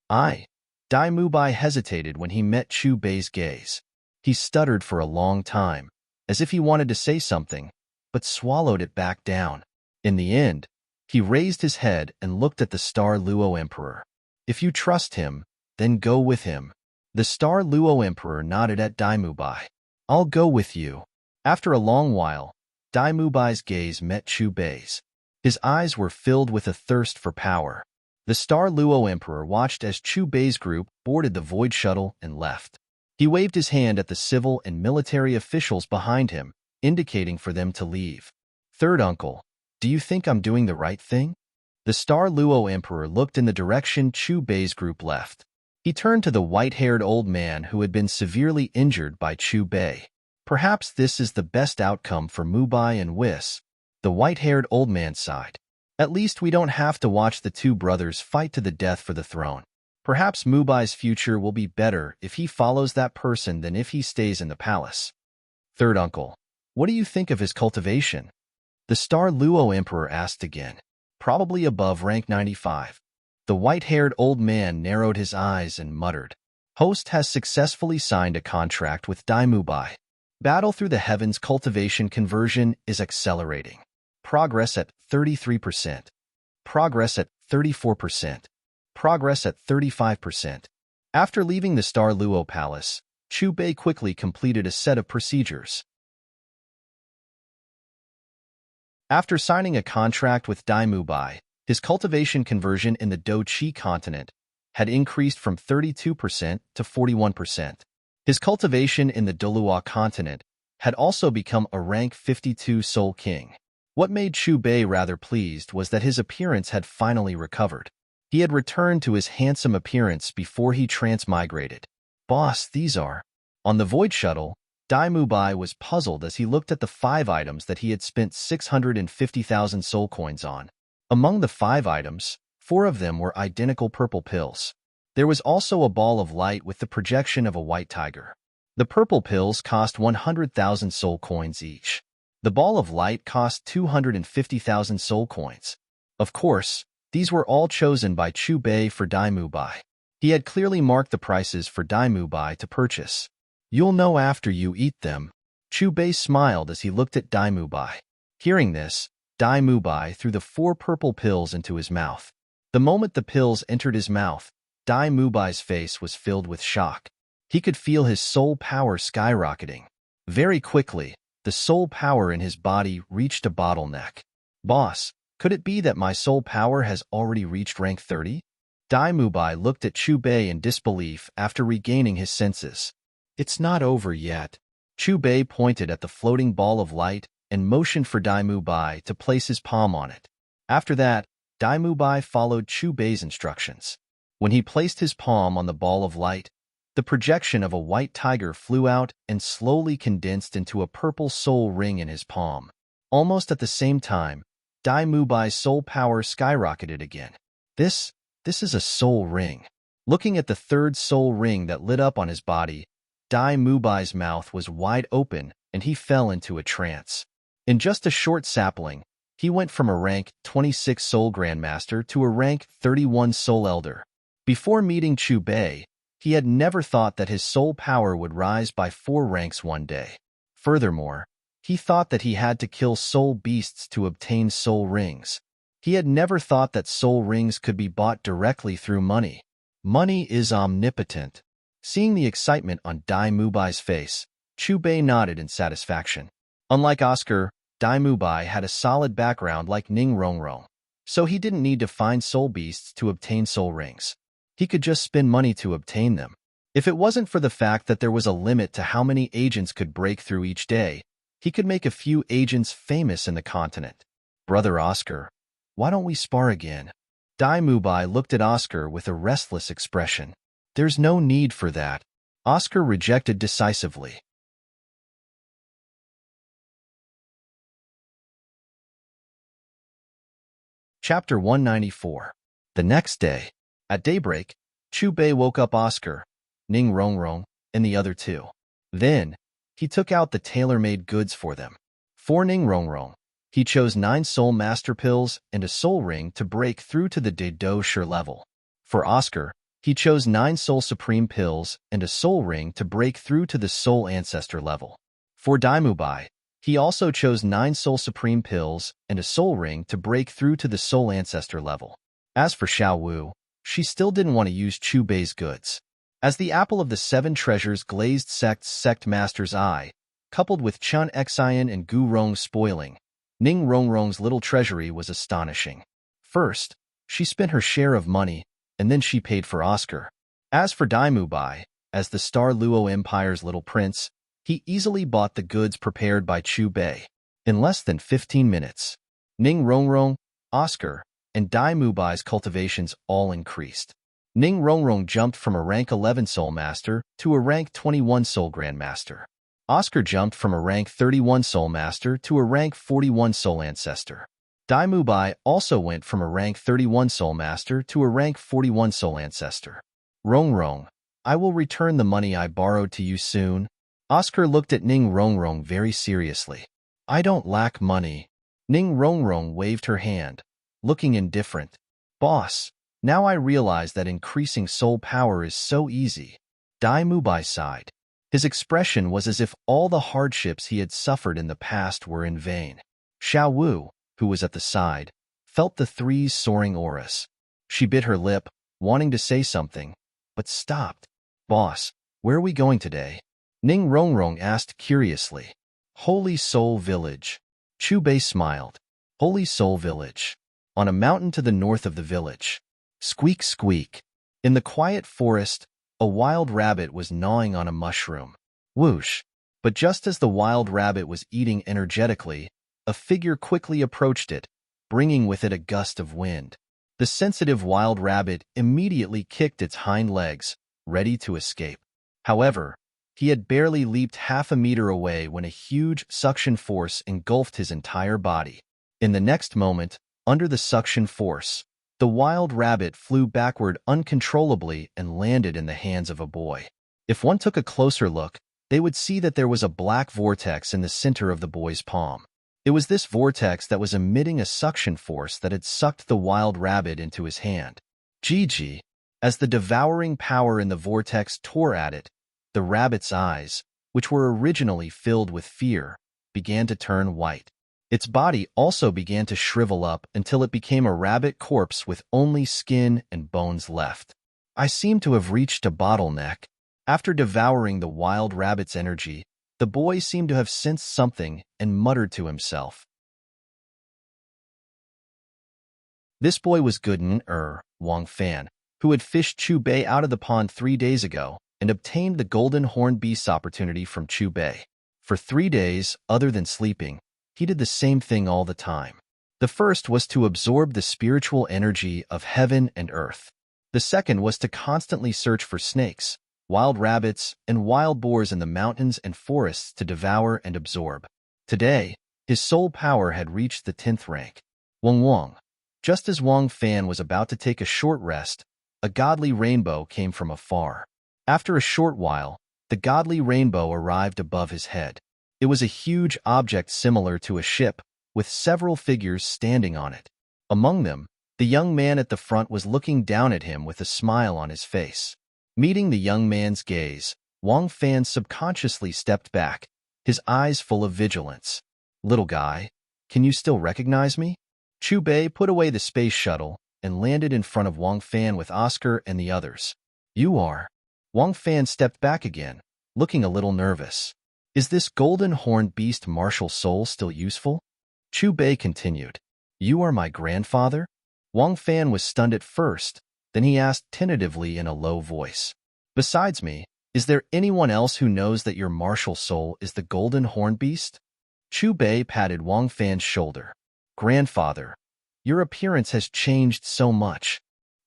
Dai Mubai hesitated when he met Chu Bei's gaze. He stuttered for a long time, as if he wanted to say something, but swallowed it back down. In the end, he raised his head and looked at the Star Luo Emperor. If you trust him, then go with him. The Star Luo Emperor nodded at Dai Mubai. I'll go with you. After a long while, Dai Mubai's gaze met Chu Bei's. His eyes were filled with a thirst for power. The Star Luo Emperor watched as Chu Bei's group boarded the Void Shuttle and left. He waved his hand at the civil and military officials behind him, indicating for them to leave. Third uncle, do you think I'm doing the right thing? The Star Luo Emperor looked in the direction Chu Bei's group left. He turned to the white-haired old man who had been severely injured by Chu Bei. Perhaps this is the best outcome for Mubai and Whis. The white-haired old man sighed. At least we don't have to watch the 2 brothers fight to the death for the throne. Perhaps Mubai's future will be better if he follows that person than if he stays in the palace. Third uncle, what do you think of his cultivation? The Star Luo Emperor asked again. Probably above rank 95. The white-haired old man narrowed his eyes and muttered, "Host has successfully signed a contract with Daimubai. Battle through the heavens cultivation conversion is accelerating. Progress at 33%. Progress at 34%. Progress at 35%. After leaving the Star Luo Palace, Chu Bei quickly completed a set of procedures. After signing a contract with Daimubai, his cultivation conversion in the Do-Chi continent had increased from 32% to 41%. His cultivation in the Dolua continent had also become a rank 52 Soul King. What made Chu Bei rather pleased was that his appearance had finally recovered. He had returned to his handsome appearance before he transmigrated. "Boss, these are..." On the Void Shuttle, Daimubai was puzzled as he looked at the 5 items that he had spent 650,000 soul coins on. Among the 5 items, 4 of them were identical purple pills. There was also a ball of light with the projection of a white tiger. The purple pills cost 100,000 soul coins each. The ball of light cost 250,000 soul coins. Of course, these were all chosen by Chu Bei for Daimubai. He had clearly marked the prices for Daimubai to purchase. "You'll know after you eat them." Chu Bei smiled as he looked at Daimubai. Hearing this, Daimubai threw the 4 purple pills into his mouth. The moment the pills entered his mouth, Daimubai's face was filled with shock. He could feel his soul power skyrocketing. Very quickly, the soul power in his body reached a bottleneck. "Boss, could it be that my soul power has already reached rank 30? Daimubai looked at Chu Bei in disbelief after regaining his senses. "It's not over yet." Chu Bei pointed at the floating ball of light and motioned for Daimubai to place his palm on it. After that, Daimubai followed Chu Bei's instructions. When he placed his palm on the ball of light, the projection of a white tiger flew out and slowly condensed into a purple soul ring in his palm. Almost at the same time, Daimubai's soul power skyrocketed again. This is a soul ring. Looking at the 3rd soul ring that lit up on his body, Daimubai's mouth was wide open and he fell into a trance. In just a short sapling, he went from a rank 26 Soul Grandmaster to a rank 31 Soul Elder. Before meeting Chu Bei, he had never thought that his soul power would rise by 4 ranks one day. Furthermore, he thought that he had to kill soul beasts to obtain soul rings. He had never thought that soul rings could be bought directly through money. Money is omnipotent. Seeing the excitement on Daimubai's face, Chu Bei nodded in satisfaction. Unlike Oscar, Daimubai had a solid background like Ning Rongrong, so he didn't need to find soul beasts to obtain soul rings. He could just spend money to obtain them. If it wasn't for the fact that there was a limit to how many agents could break through each day, he could make a few agents famous in the continent. "Brother Oscar, why don't we spar again?" Daimubai looked at Oscar with a restless expression. "There's no need for that." Oscar rejected decisively. Chapter 194. The next day, at daybreak, Chu Bei woke up Oscar, Ning Rongrong, and the other 2. Then, he took out the tailor-made goods for them. For Ning Rongrong, he chose 9 soul master pills and a soul ring to break through to the Do Sure level. For Oscar, he chose 9 soul supreme pills and a soul ring to break through to the soul ancestor level. For Daimubai, he also chose 9 soul supreme pills and a soul ring to break through to the soul ancestor level. As for Xiao Wu, she still didn't want to use Chu Bei's goods. As the apple of the 7 treasures glazed sect master's eye, coupled with Chun Xian and Gu Rong's spoiling, Ning Rongrong's little treasury was astonishing. First, she spent her share of money, and then she paid for Oscar. As for Daimubai, as the Star Luo Empire's little prince, he easily bought the goods prepared by Chu Bei. In less than 15 minutes, Ning Rongrong, Oscar, and Daimubai's cultivations all increased. Ning Rongrong jumped from a rank 11 Soul Master to a rank 21 Soul Grandmaster. Oscar jumped from a rank 31 Soul Master to a rank 41 Soul Ancestor. Daimubai also went from a rank 31 Soul Master to a rank 41 Soul Ancestor. "Rongrong, I will return the money I borrowed to you soon." Oscar looked at Ning Rongrong very seriously. "I don't lack money." Ning Rongrong waved her hand, looking indifferent. "Boss, Now I realize that increasing soul power is so easy. Dai Mubai sighed. His expression was as if all the hardships he had suffered in the past were in vain. Xiao Wu, who was at the side, felt the three's soaring auras. She bit her lip, wanting to say something, but stopped. Boss, where are we going today? Ning Rongrong asked curiously. Holy Soul Village. Chu Bei smiled. Holy Soul Village. On a mountain to the north of the village. Squeak, squeak. In the quiet forest, a wild rabbit was gnawing on a mushroom. Whoosh. But just as the wild rabbit was eating energetically, a figure quickly approached it, bringing with it a gust of wind. The sensitive wild rabbit immediately kicked its hind legs, ready to escape. However, he had barely leaped half a meter away when a huge suction force engulfed his entire body. In the next moment, under the suction force, the wild rabbit flew backward uncontrollably and landed in the hands of a boy. If one took a closer look, they would see that there was a black vortex in the center of the boy's palm. It was this vortex that was emitting a suction force that had sucked the wild rabbit into his hand. Gigi, as the devouring power in the vortex tore at it, the rabbit's eyes, which were originally filled with fear, began to turn white. Its body also began to shrivel up until it became a rabbit corpse with only skin and bones left. I seemed to have reached a bottleneck. After devouring the wild rabbit's energy, the boy seemed to have sensed something and muttered to himself. This boy was Gooden Wang Fan, who had fished Chu Bei out of the pond 3 days ago and obtained the golden horned beast's opportunity from Chu Bei. For 3 days, other than sleeping, he did the same thing all the time. The first was to absorb the spiritual energy of heaven and earth. The second was to constantly search for snakes, wild rabbits, and wild boars in the mountains and forests to devour and absorb. Today, his soul power had reached the 10th rank. Wang. Just as Wang Fan was about to take a short rest, a godly rainbow came from afar. After a short while, the godly rainbow arrived above his head. It was a huge object similar to a ship, with several figures standing on it. Among them, the young man at the front was looking down at him with a smile on his face. Meeting the young man's gaze, Wang Fan subconsciously stepped back, his eyes full of vigilance. Little guy, can you still recognize me? Chu Bei put away the space shuttle and landed in front of Wang Fan with Oscar and the others. You are. Wang Fan stepped back again, looking a little nervous. Is this golden horned beast martial soul still useful? Chu Bei continued. You are my grandfather? Wang Fan was stunned at first, then he asked tentatively in a low voice. Besides me, is there anyone else who knows that your martial soul is the golden horned beast? Chu Bei patted Wang Fan's shoulder. Grandfather, your appearance has changed so much.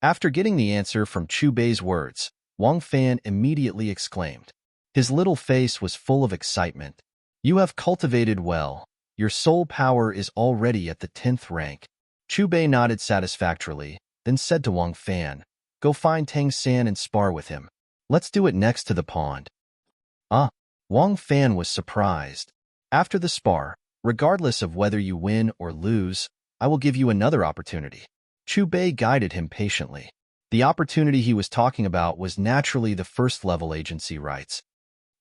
After getting the answer from Chu Bei's words, Wang Fan immediately exclaimed. His little face was full of excitement. You have cultivated well. Your soul power is already at the 10th rank. Chu Bei nodded satisfactorily, then said to Wang Fan, Go find Tang San and spar with him. Let's do it next to the pond. Wang Fan was surprised. After the spar, regardless of whether you win or lose, I will give you another opportunity. Chu Bei guided him patiently. The opportunity he was talking about was naturally the first-level agency rights.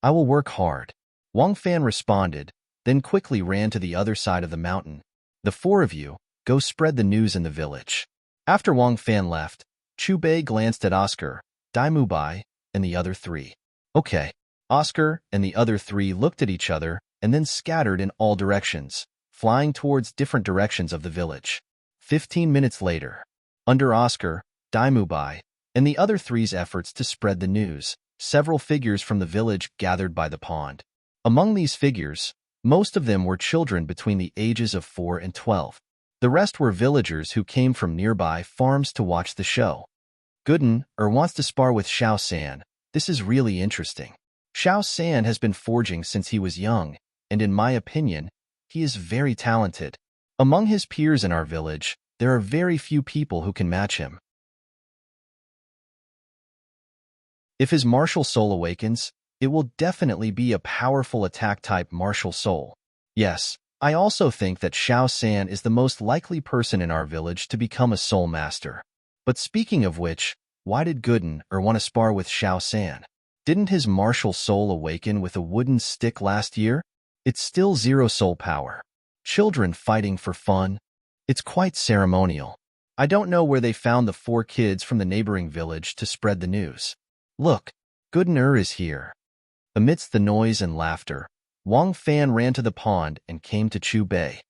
I will work hard. Wang Fan responded, then quickly ran to the other side of the mountain. The 4 of you, go spread the news in the village. After Wang Fan left, Chu Bei glanced at Oscar, Dai Mubai, and the other 3. Okay. Oscar and the other 3 looked at each other and then scattered in all directions, flying towards different directions of the village. 15 minutes later, under Oscar, Dai Mubai, and the other 3's efforts to spread the news, several figures from the village gathered by the pond. Among these figures, most of them were children between the ages of 4 and 12. The rest were villagers who came from nearby farms to watch the show. Gooden wants to spar with Xiao San. This is really interesting. Xiao San has been forging since he was young, and in my opinion, he is very talented. Among his peers in our village, there are very few people who can match him. If his martial soul awakens, it will definitely be a powerful attack-type martial soul. Yes, I also think that Xiao San is the most likely person in our village to become a soul master. But speaking of which, why did Gooden want to spar with Xiao San? Didn't his martial soul awaken with a wooden stick last year? It's still zero soul power. Children fighting for fun? It's quite ceremonial. I don't know where they found the 4 kids from the neighboring village to spread the news. Look, Gooden is here. Amidst the noise and laughter, Wang Fan ran to the pond and came to Chu Bei.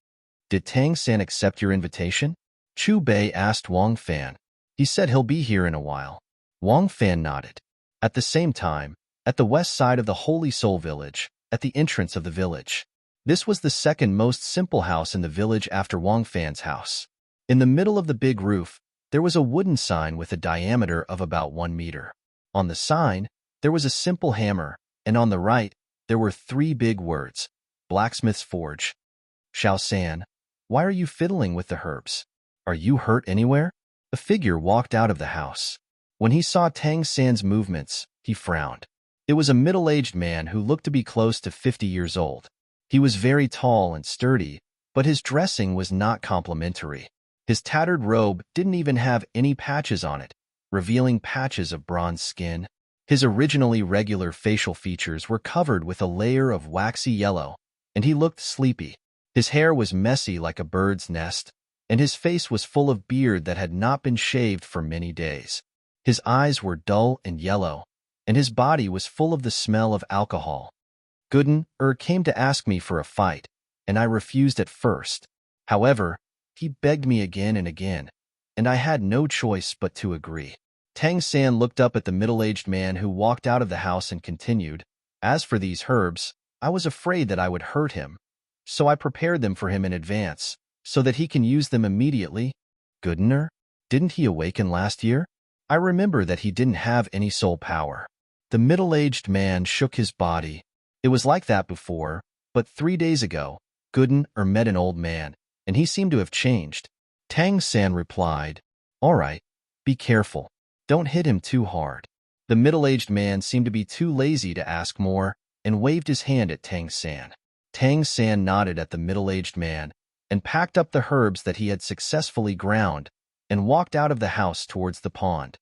Did Tang San accept your invitation? Chu Bei asked Wang Fan. He said he'll be here in a while. Wang Fan nodded. At the same time, at the west side of the Holy Soul Village, at the entrance of the village. This was the second most simple house in the village after Wang Fan's house. In the middle of the big roof, there was a wooden sign with a diameter of about 1 meter. On the sign, there was a simple hammer, and on the right, there were 3 big words, Blacksmith's Forge. Xiao San, why are you fiddling with the herbs? Are you hurt anywhere? A figure walked out of the house. When he saw Tang San's movements, he frowned. It was a middle-aged man who looked to be close to 50 years old. He was very tall and sturdy, but his dressing was not complimentary. His tattered robe didn't even have any patches on it, revealing patches of bronze skin. His originally regular facial features were covered with a layer of waxy yellow, and he looked sleepy. His hair was messy like a bird's nest, and his face was full of beard that had not been shaved for many days. His eyes were dull and yellow, and his body was full of the smell of alcohol. Gooden came to ask me for a fight, and I refused at first. However, he begged me again and again, and I had no choice but to agree. Tang San looked up at the middle-aged man who walked out of the house and continued, As for these herbs, I was afraid that I would hurt him, so I prepared them for him in advance, so that he can use them immediately. Gooden, didn't he awaken last year? I remember that he didn't have any soul power. The middle-aged man shook his body. It was like that before, but 3 days ago, Gooden met an old man, and he seemed to have changed. Tang San replied, All right, be careful. Don't hit him too hard. The middle-aged man seemed to be too lazy to ask more and waved his hand at Tang San. Tang San nodded at the middle-aged man and packed up the herbs that he had successfully ground and walked out of the house towards the pond.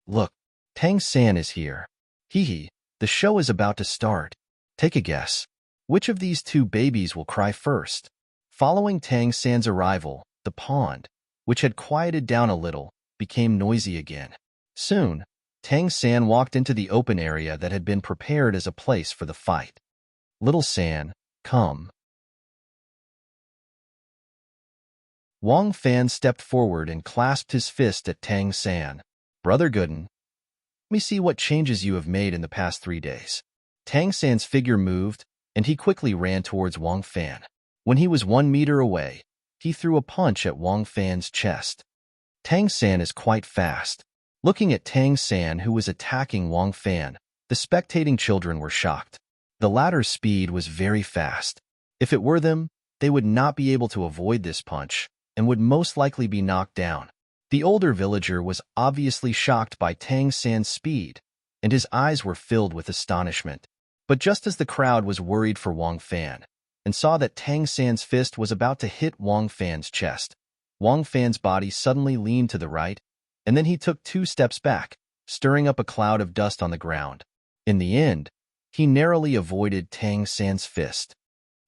Look, Tang San is here. Hee, the show is about to start. Take a guess. Which of these 2 babies will cry first? Following Tang San's arrival, the pond, which had quieted down a little, became noisy again. Soon, Tang San walked into the open area that had been prepared as a place for the fight. Little San, come. Wang Fan stepped forward and clasped his fist at Tang San. Brother Gooden, let me see what changes you have made in the past 3 days. Tang San's figure moved, and he quickly ran towards Wang Fan. When he was 1 meter away, he threw a punch at Wang Fan's chest. Tang San is quite fast. Looking at Tang San, who was attacking Wang Fan, the spectating children were shocked. The latter's speed was very fast. If it were them, they would not be able to avoid this punch and would most likely be knocked down. The older villager was obviously shocked by Tang San's speed, and his eyes were filled with astonishment. But just as the crowd was worried for Wang Fan and saw that Tang San's fist was about to hit Wang Fan's chest, Wang Fan's body suddenly leaned to the right, and then he took 2 steps back, stirring up a cloud of dust on the ground. In the end, he narrowly avoided Tang San's fist.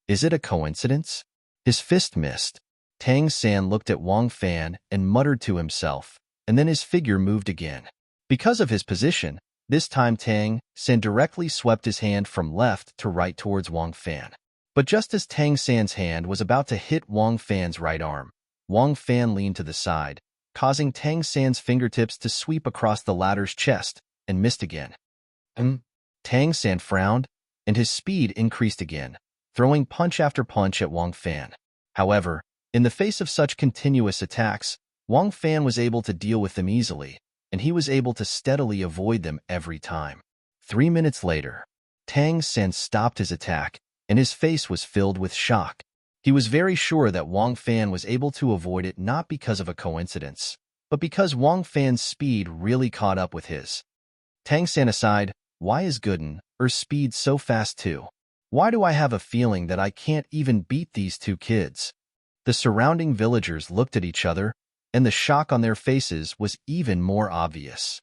Is it a coincidence? His fist missed. Tang San looked at Wang Fan and muttered to himself, and then his figure moved again. Because of his position, this time Tang San directly swept his hand from left to right towards Wang Fan. But just as Tang San's hand was about to hit Wang Fan's right arm, Wang Fan leaned to the side, causing Tang San's fingertips to sweep across the latter's chest and missed again. Tang San frowned, and his speed increased again, throwing punch after punch at Wang Fan. However, in the face of such continuous attacks, Wang Fan was able to deal with them easily, and he was able to steadily avoid them every time. 3 minutes later, Tang San stopped his attack, and his face was filled with shock. He was very sure that Wang Fan was able to avoid it not because of a coincidence, but because Wang Fan's speed really caught up with his. Tang San aside, why is Gooden's speed so fast too? Why do I have a feeling that I can't even beat these 2 kids? The surrounding villagers looked at each other, and the shock on their faces was even more obvious.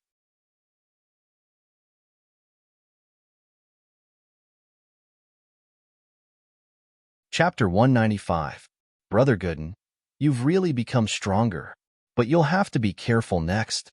Chapter 195. Brother Gooden, you've really become stronger, but you'll have to be careful next.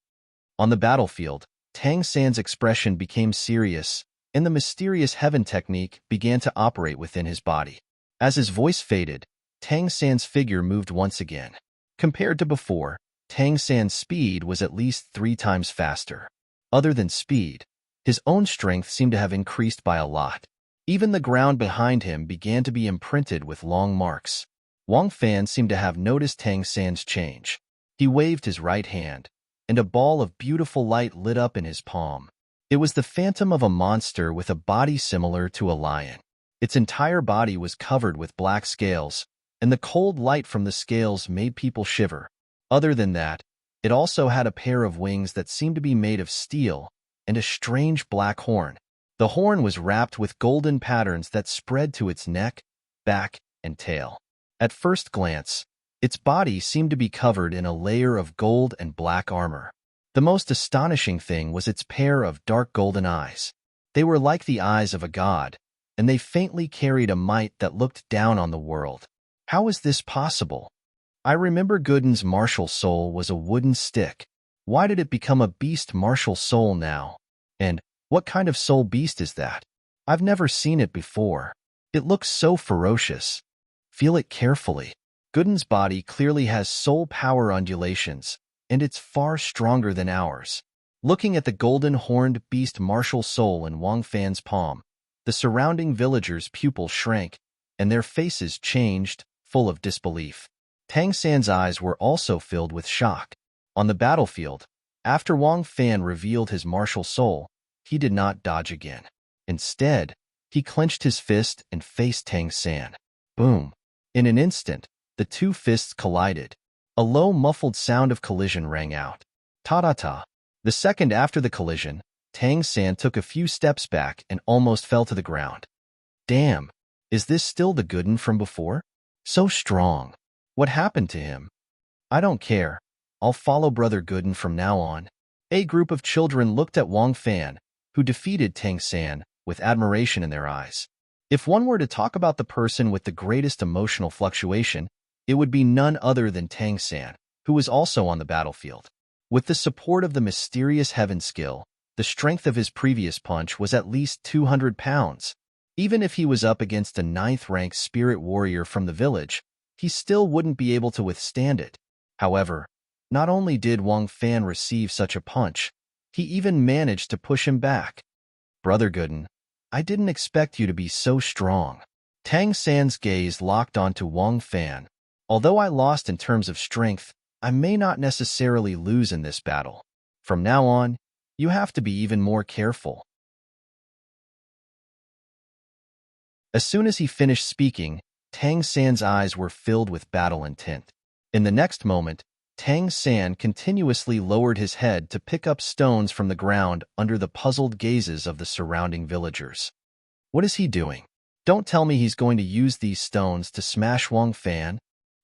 On the battlefield, Tang San's expression became serious, and the mysterious heaven technique began to operate within his body. As his voice faded, Tang San's figure moved once again. Compared to before, Tang San's speed was at least 3 times faster. Other than speed, his own strength seemed to have increased by a lot. Even the ground behind him began to be imprinted with long marks. Wang Fan seemed to have noticed Tang San's change. He waved his right hand, and a ball of beautiful light lit up in his palm. It was the phantom of a monster with a body similar to a lion. Its entire body was covered with black scales, and the cold light from the scales made people shiver. Other than that, it also had a pair of wings that seemed to be made of steel, and a strange black horn. The horn was wrapped with golden patterns that spread to its neck, back, and tail. At first glance, its body seemed to be covered in a layer of gold and black armor. The most astonishing thing was its pair of dark golden eyes. They were like the eyes of a god, and they faintly carried a might that looked down on the world. How is this possible? I remember Gooden's martial soul was a wooden stick. Why did it become a beast martial soul now? And what kind of soul beast is that? I've never seen it before. It looks so ferocious. Feel it carefully. Gooden's body clearly has soul power undulations, and it's far stronger than ours. Looking at the golden horned beast martial soul in Wang Fan's palm, the surrounding villagers' pupils shrank, and their faces changed, full of disbelief. Tang San's eyes were also filled with shock. On the battlefield, after Wang Fan revealed his martial soul, he did not dodge again. Instead, he clenched his fist and faced Tang San. Boom! In an instant, the two fists collided. A low, muffled sound of collision rang out. Ta-ta-ta. The second after the collision, Tang San took a few steps back and almost fell to the ground. Damn, is this still the Gooden from before? So strong. What happened to him? I don't care. I'll follow Brother Gooden from now on. A group of children looked at Wang Fan, who defeated Tang San, with admiration in their eyes. If one were to talk about the person with the greatest emotional fluctuation, it would be none other than Tang San, who was also on the battlefield. With the support of the mysterious heaven skill, the strength of his previous punch was at least 200 pounds. Even if he was up against a 9th-rank spirit warrior from the village, he still wouldn't be able to withstand it. However, not only did Wang Fan receive such a punch, he even managed to push him back. Brother Gooden, I didn't expect you to be so strong. Tang San's gaze locked onto Wang Fan. Although I lost in terms of strength, I may not necessarily lose in this battle. From now on, you have to be even more careful. As soon as he finished speaking, Tang San's eyes were filled with battle intent. In the next moment, Tang San continuously lowered his head to pick up stones from the ground under the puzzled gazes of the surrounding villagers. What is he doing? Don't tell me he's going to use these stones to smash Wang Fan.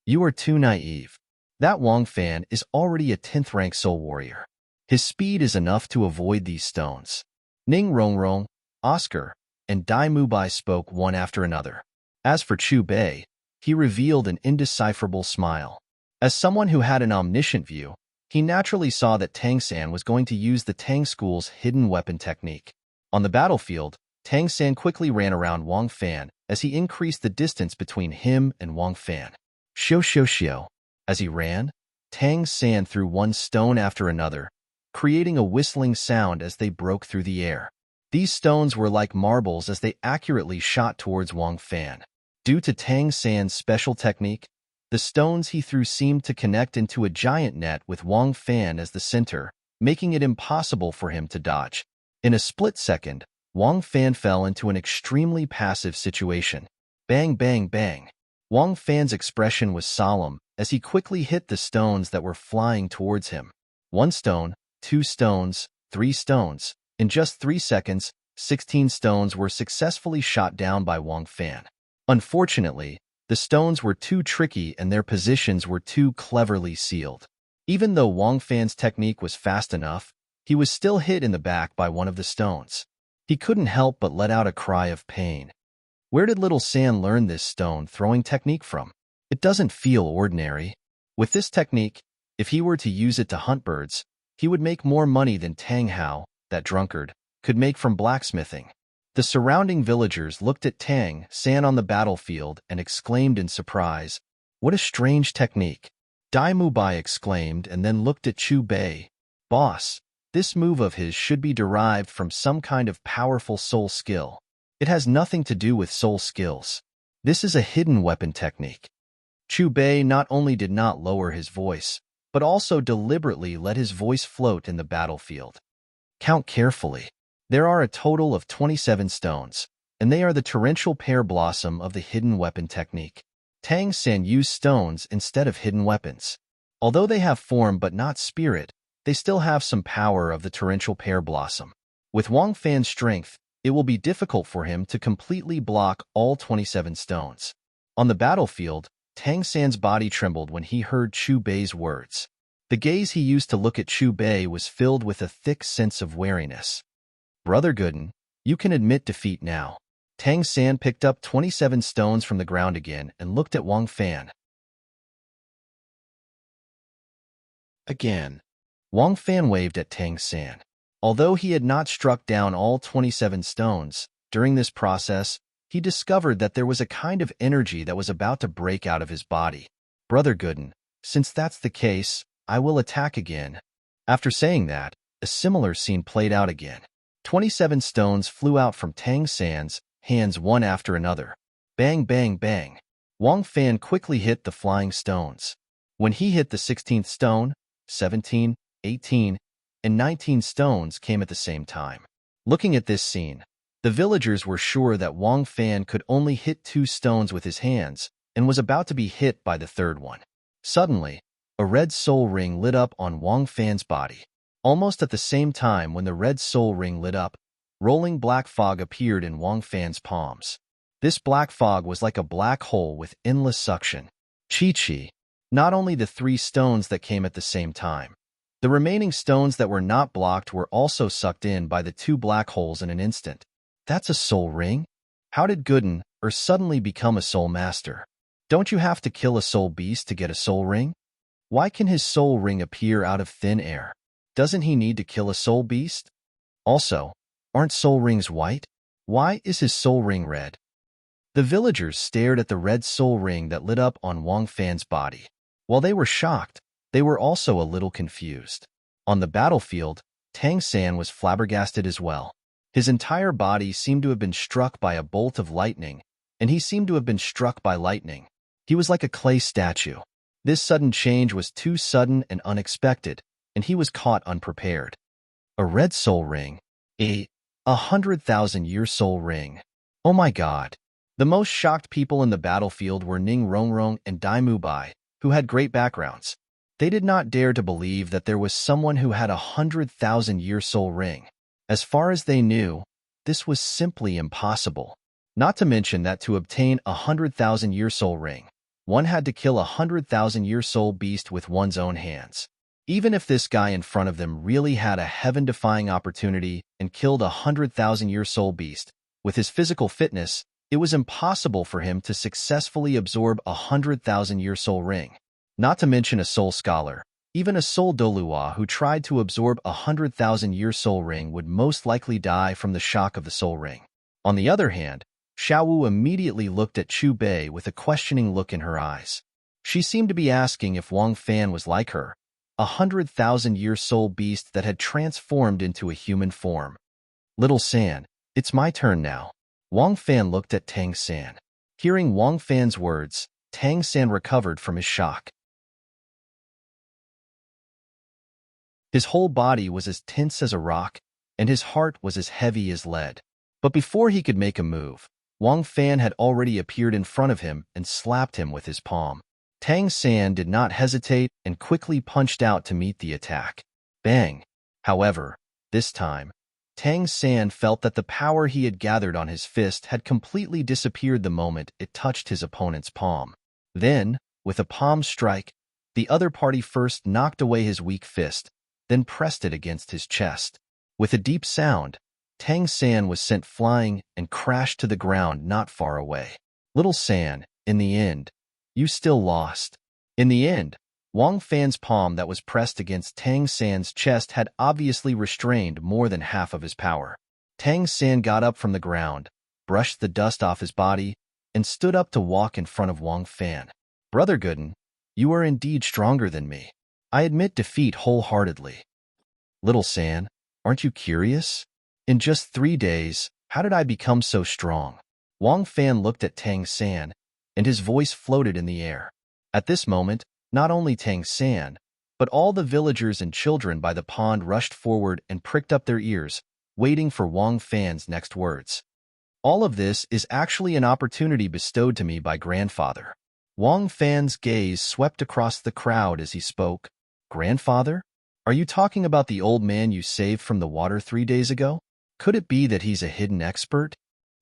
You are too naive. That Wang Fan is already a 10th-rank soul warrior. His speed is enough to avoid these stones. Ning Rongrong, Oscar, and Dai Mubai spoke one after another. As for Chu Bei, he revealed an indecipherable smile. As someone who had an omniscient view, he naturally saw that Tang San was going to use the Tang School's hidden weapon technique. On the battlefield, Tang San quickly ran around Wang Fan as he increased the distance between him and Wang Fan. Xiu xiu xiu. As he ran, Tang San threw one stone after another, creating a whistling sound as they broke through the air. These stones were like marbles as they accurately shot towards Wang Fan. Due to Tang San's special technique, the stones he threw seemed to connect into a giant net with Wang Fan as the center, making it impossible for him to dodge. In a split second, Wang Fan fell into an extremely passive situation. Bang, bang, bang. Wang Fan's expression was solemn as he quickly hit the stones that were flying towards him. 1 stone, 2 stones, 3 stones. In just 3 seconds, 16 stones were successfully shot down by Wang Fan. Unfortunately, the stones were too tricky and their positions were too cleverly sealed. Even though Wang Fan's technique was fast enough, he was still hit in the back by one of the stones. He couldn't help but let out a cry of pain. Where did little San learn this stone-throwing technique from? It doesn't feel ordinary. With this technique, if he were to use it to hunt birds, he would make more money than Tang Hao, that drunkard, could make from blacksmithing. The surrounding villagers looked at Tang San on the battlefield and exclaimed in surprise, "What a strange technique!" Dai Mubai exclaimed and then looked at Chu Bei. "Boss, this move of his should be derived from some kind of powerful soul skill. It has nothing to do with soul skills. This is a hidden weapon technique." Chu Bei not only did not lower his voice, but also deliberately let his voice float in the battlefield. "Count carefully. There are a total of 27 stones, and they are the torrential pear blossom of the hidden weapon technique. Tang San used stones instead of hidden weapons. Although they have form but not spirit, they still have some power of the torrential pear blossom. With Wang Fan's strength, it will be difficult for him to completely block all 27 stones." On the battlefield, Tang San's body trembled when he heard Chu Bei's words. The gaze he used to look at Chu Bei was filled with a thick sense of wariness. "Brother Gooden, you can admit defeat now." Tang San picked up 27 stones from the ground again and looked at Wang Fan. Again, Wang Fan waved at Tang San. Although he had not struck down all 27 stones, during this process, he discovered that there was a kind of energy that was about to break out of his body. "Brother Gooden, since that's the case, I will attack again." After saying that, a similar scene played out again. 27 stones flew out from Tang San's hands one after another. Bang, bang, bang. Wang Fan quickly hit the flying stones. When he hit the 16th stone, 17, 18, and 19 stones came at the same time. Looking at this scene, the villagers were sure that Wang Fan could only hit 2 stones with his hands and was about to be hit by the third one. Suddenly, a red soul ring lit up on Wang Fan's body. Almost at the same time when the red soul ring lit up, rolling black fog appeared in Wang Fan's palms. This black fog was like a black hole with endless suction. Chi-chi. Not only the 3 stones that came at the same time. The remaining stones that were not blocked were also sucked in by the 2 black holes in an instant. That's a soul ring? How did Gooden suddenly become a soul master? Don't you have to kill a soul beast to get a soul ring? Why can his soul ring appear out of thin air? Doesn't he need to kill a soul beast? Also, aren't soul rings white? Why is his soul ring red? The villagers stared at the red soul ring that lit up on Wang Fan's body. While they were shocked, they were also a little confused. On the battlefield, Tang San was flabbergasted as well. His entire body seemed to have been struck by a bolt of lightning, and he seemed to have been struck by lightning. He was like a clay statue. This sudden change was too sudden and unexpected, and he was caught unprepared. A red soul ring. A 100,000-year soul ring. Oh my God. The most shocked people in the battlefield were Ning Rongrong and Dai Mubai, who had great backgrounds. They did not dare to believe that there was someone who had a 100,000-year soul ring. As far as they knew, this was simply impossible. Not to mention that to obtain a 100,000-year soul ring, one had to kill a 100,000-year soul beast with one's own hands. Even if this guy in front of them really had a heaven-defying opportunity and killed a 100,000-year soul beast, with his physical fitness, it was impossible for him to successfully absorb a 100,000-year soul ring. Not to mention a soul scholar, even a soul dolua who tried to absorb a 100,000-year soul ring would most likely die from the shock of the soul ring. On the other hand, Xiaowu immediately looked at Chu Bei with a questioning look in her eyes. She seemed to be asking if Wang Fan was like her, a 100,000-year soul beast that had transformed into a human form. "Little San, it's my turn now." Wang Fan looked at Tang San. Hearing Wang Fan's words, Tang San recovered from his shock. His whole body was as tense as a rock, and his heart was as heavy as lead. But before he could make a move, Wang Fan had already appeared in front of him and slapped him with his palm. Tang San did not hesitate and quickly punched out to meet the attack. Bang! However, this time, Tang San felt that the power he had gathered on his fist had completely disappeared the moment it touched his opponent's palm. Then, with a palm strike, The other party first knocked away his weak fist, then pressed it against his chest. With a deep sound, Tang San was sent flying and crashed to the ground not far away. Little San, in the end, you still lost. In the end, Wang Fan's palm that was pressed against Tang San's chest had obviously restrained more than half of his power. Tang San got up from the ground, brushed the dust off his body, and stood up to walk in front of Wang Fan. Brother Gooden, you are indeed stronger than me. I admit defeat wholeheartedly. Little San, aren't you curious? In just 3 days, how did I become so strong? Wang Fan looked at Tang San, and his voice floated in the air. At this moment, not only Tang San, but all the villagers and children by the pond rushed forward and pricked up their ears, waiting for Wang Fan's next words. All of this is actually an opportunity bestowed to me by grandfather. Wang Fan's gaze swept across the crowd as he spoke. Grandfather? Are you talking about the old man you saved from the water 3 days ago? Could it be that he's a hidden expert?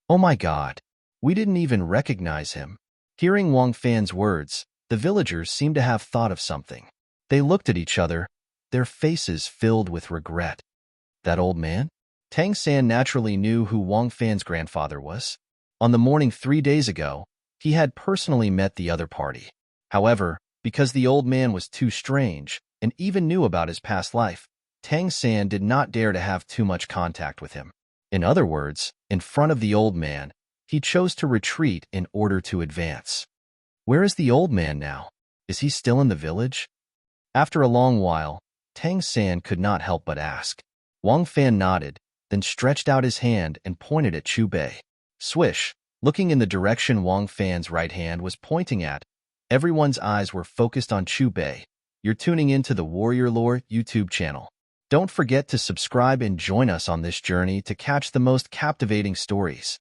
Oh my God, we didn't even recognize him. Hearing Wang Fan's words, the villagers seemed to have thought of something. They looked at each other, their faces filled with regret. That old man? Tang San naturally knew who Wang Fan's grandfather was. On the morning 3 days ago, he had personally met the other party. However, because the old man was too strange and even knew about his past life, Tang San did not dare to have too much contact with him. In other words, in front of the old man, he chose to retreat in order to advance. Where is the old man now? Is he still in the village? After a long while, Tang San could not help but ask. Wang Fan nodded, then stretched out his hand and pointed at Chu Bei. Swish, looking in the direction Wang Fan's right hand was pointing at, everyone's eyes were focused on Chu Bei. You're tuning into the Warrior Lore YouTube channel. Don't forget to subscribe and join us on this journey to catch the most captivating stories.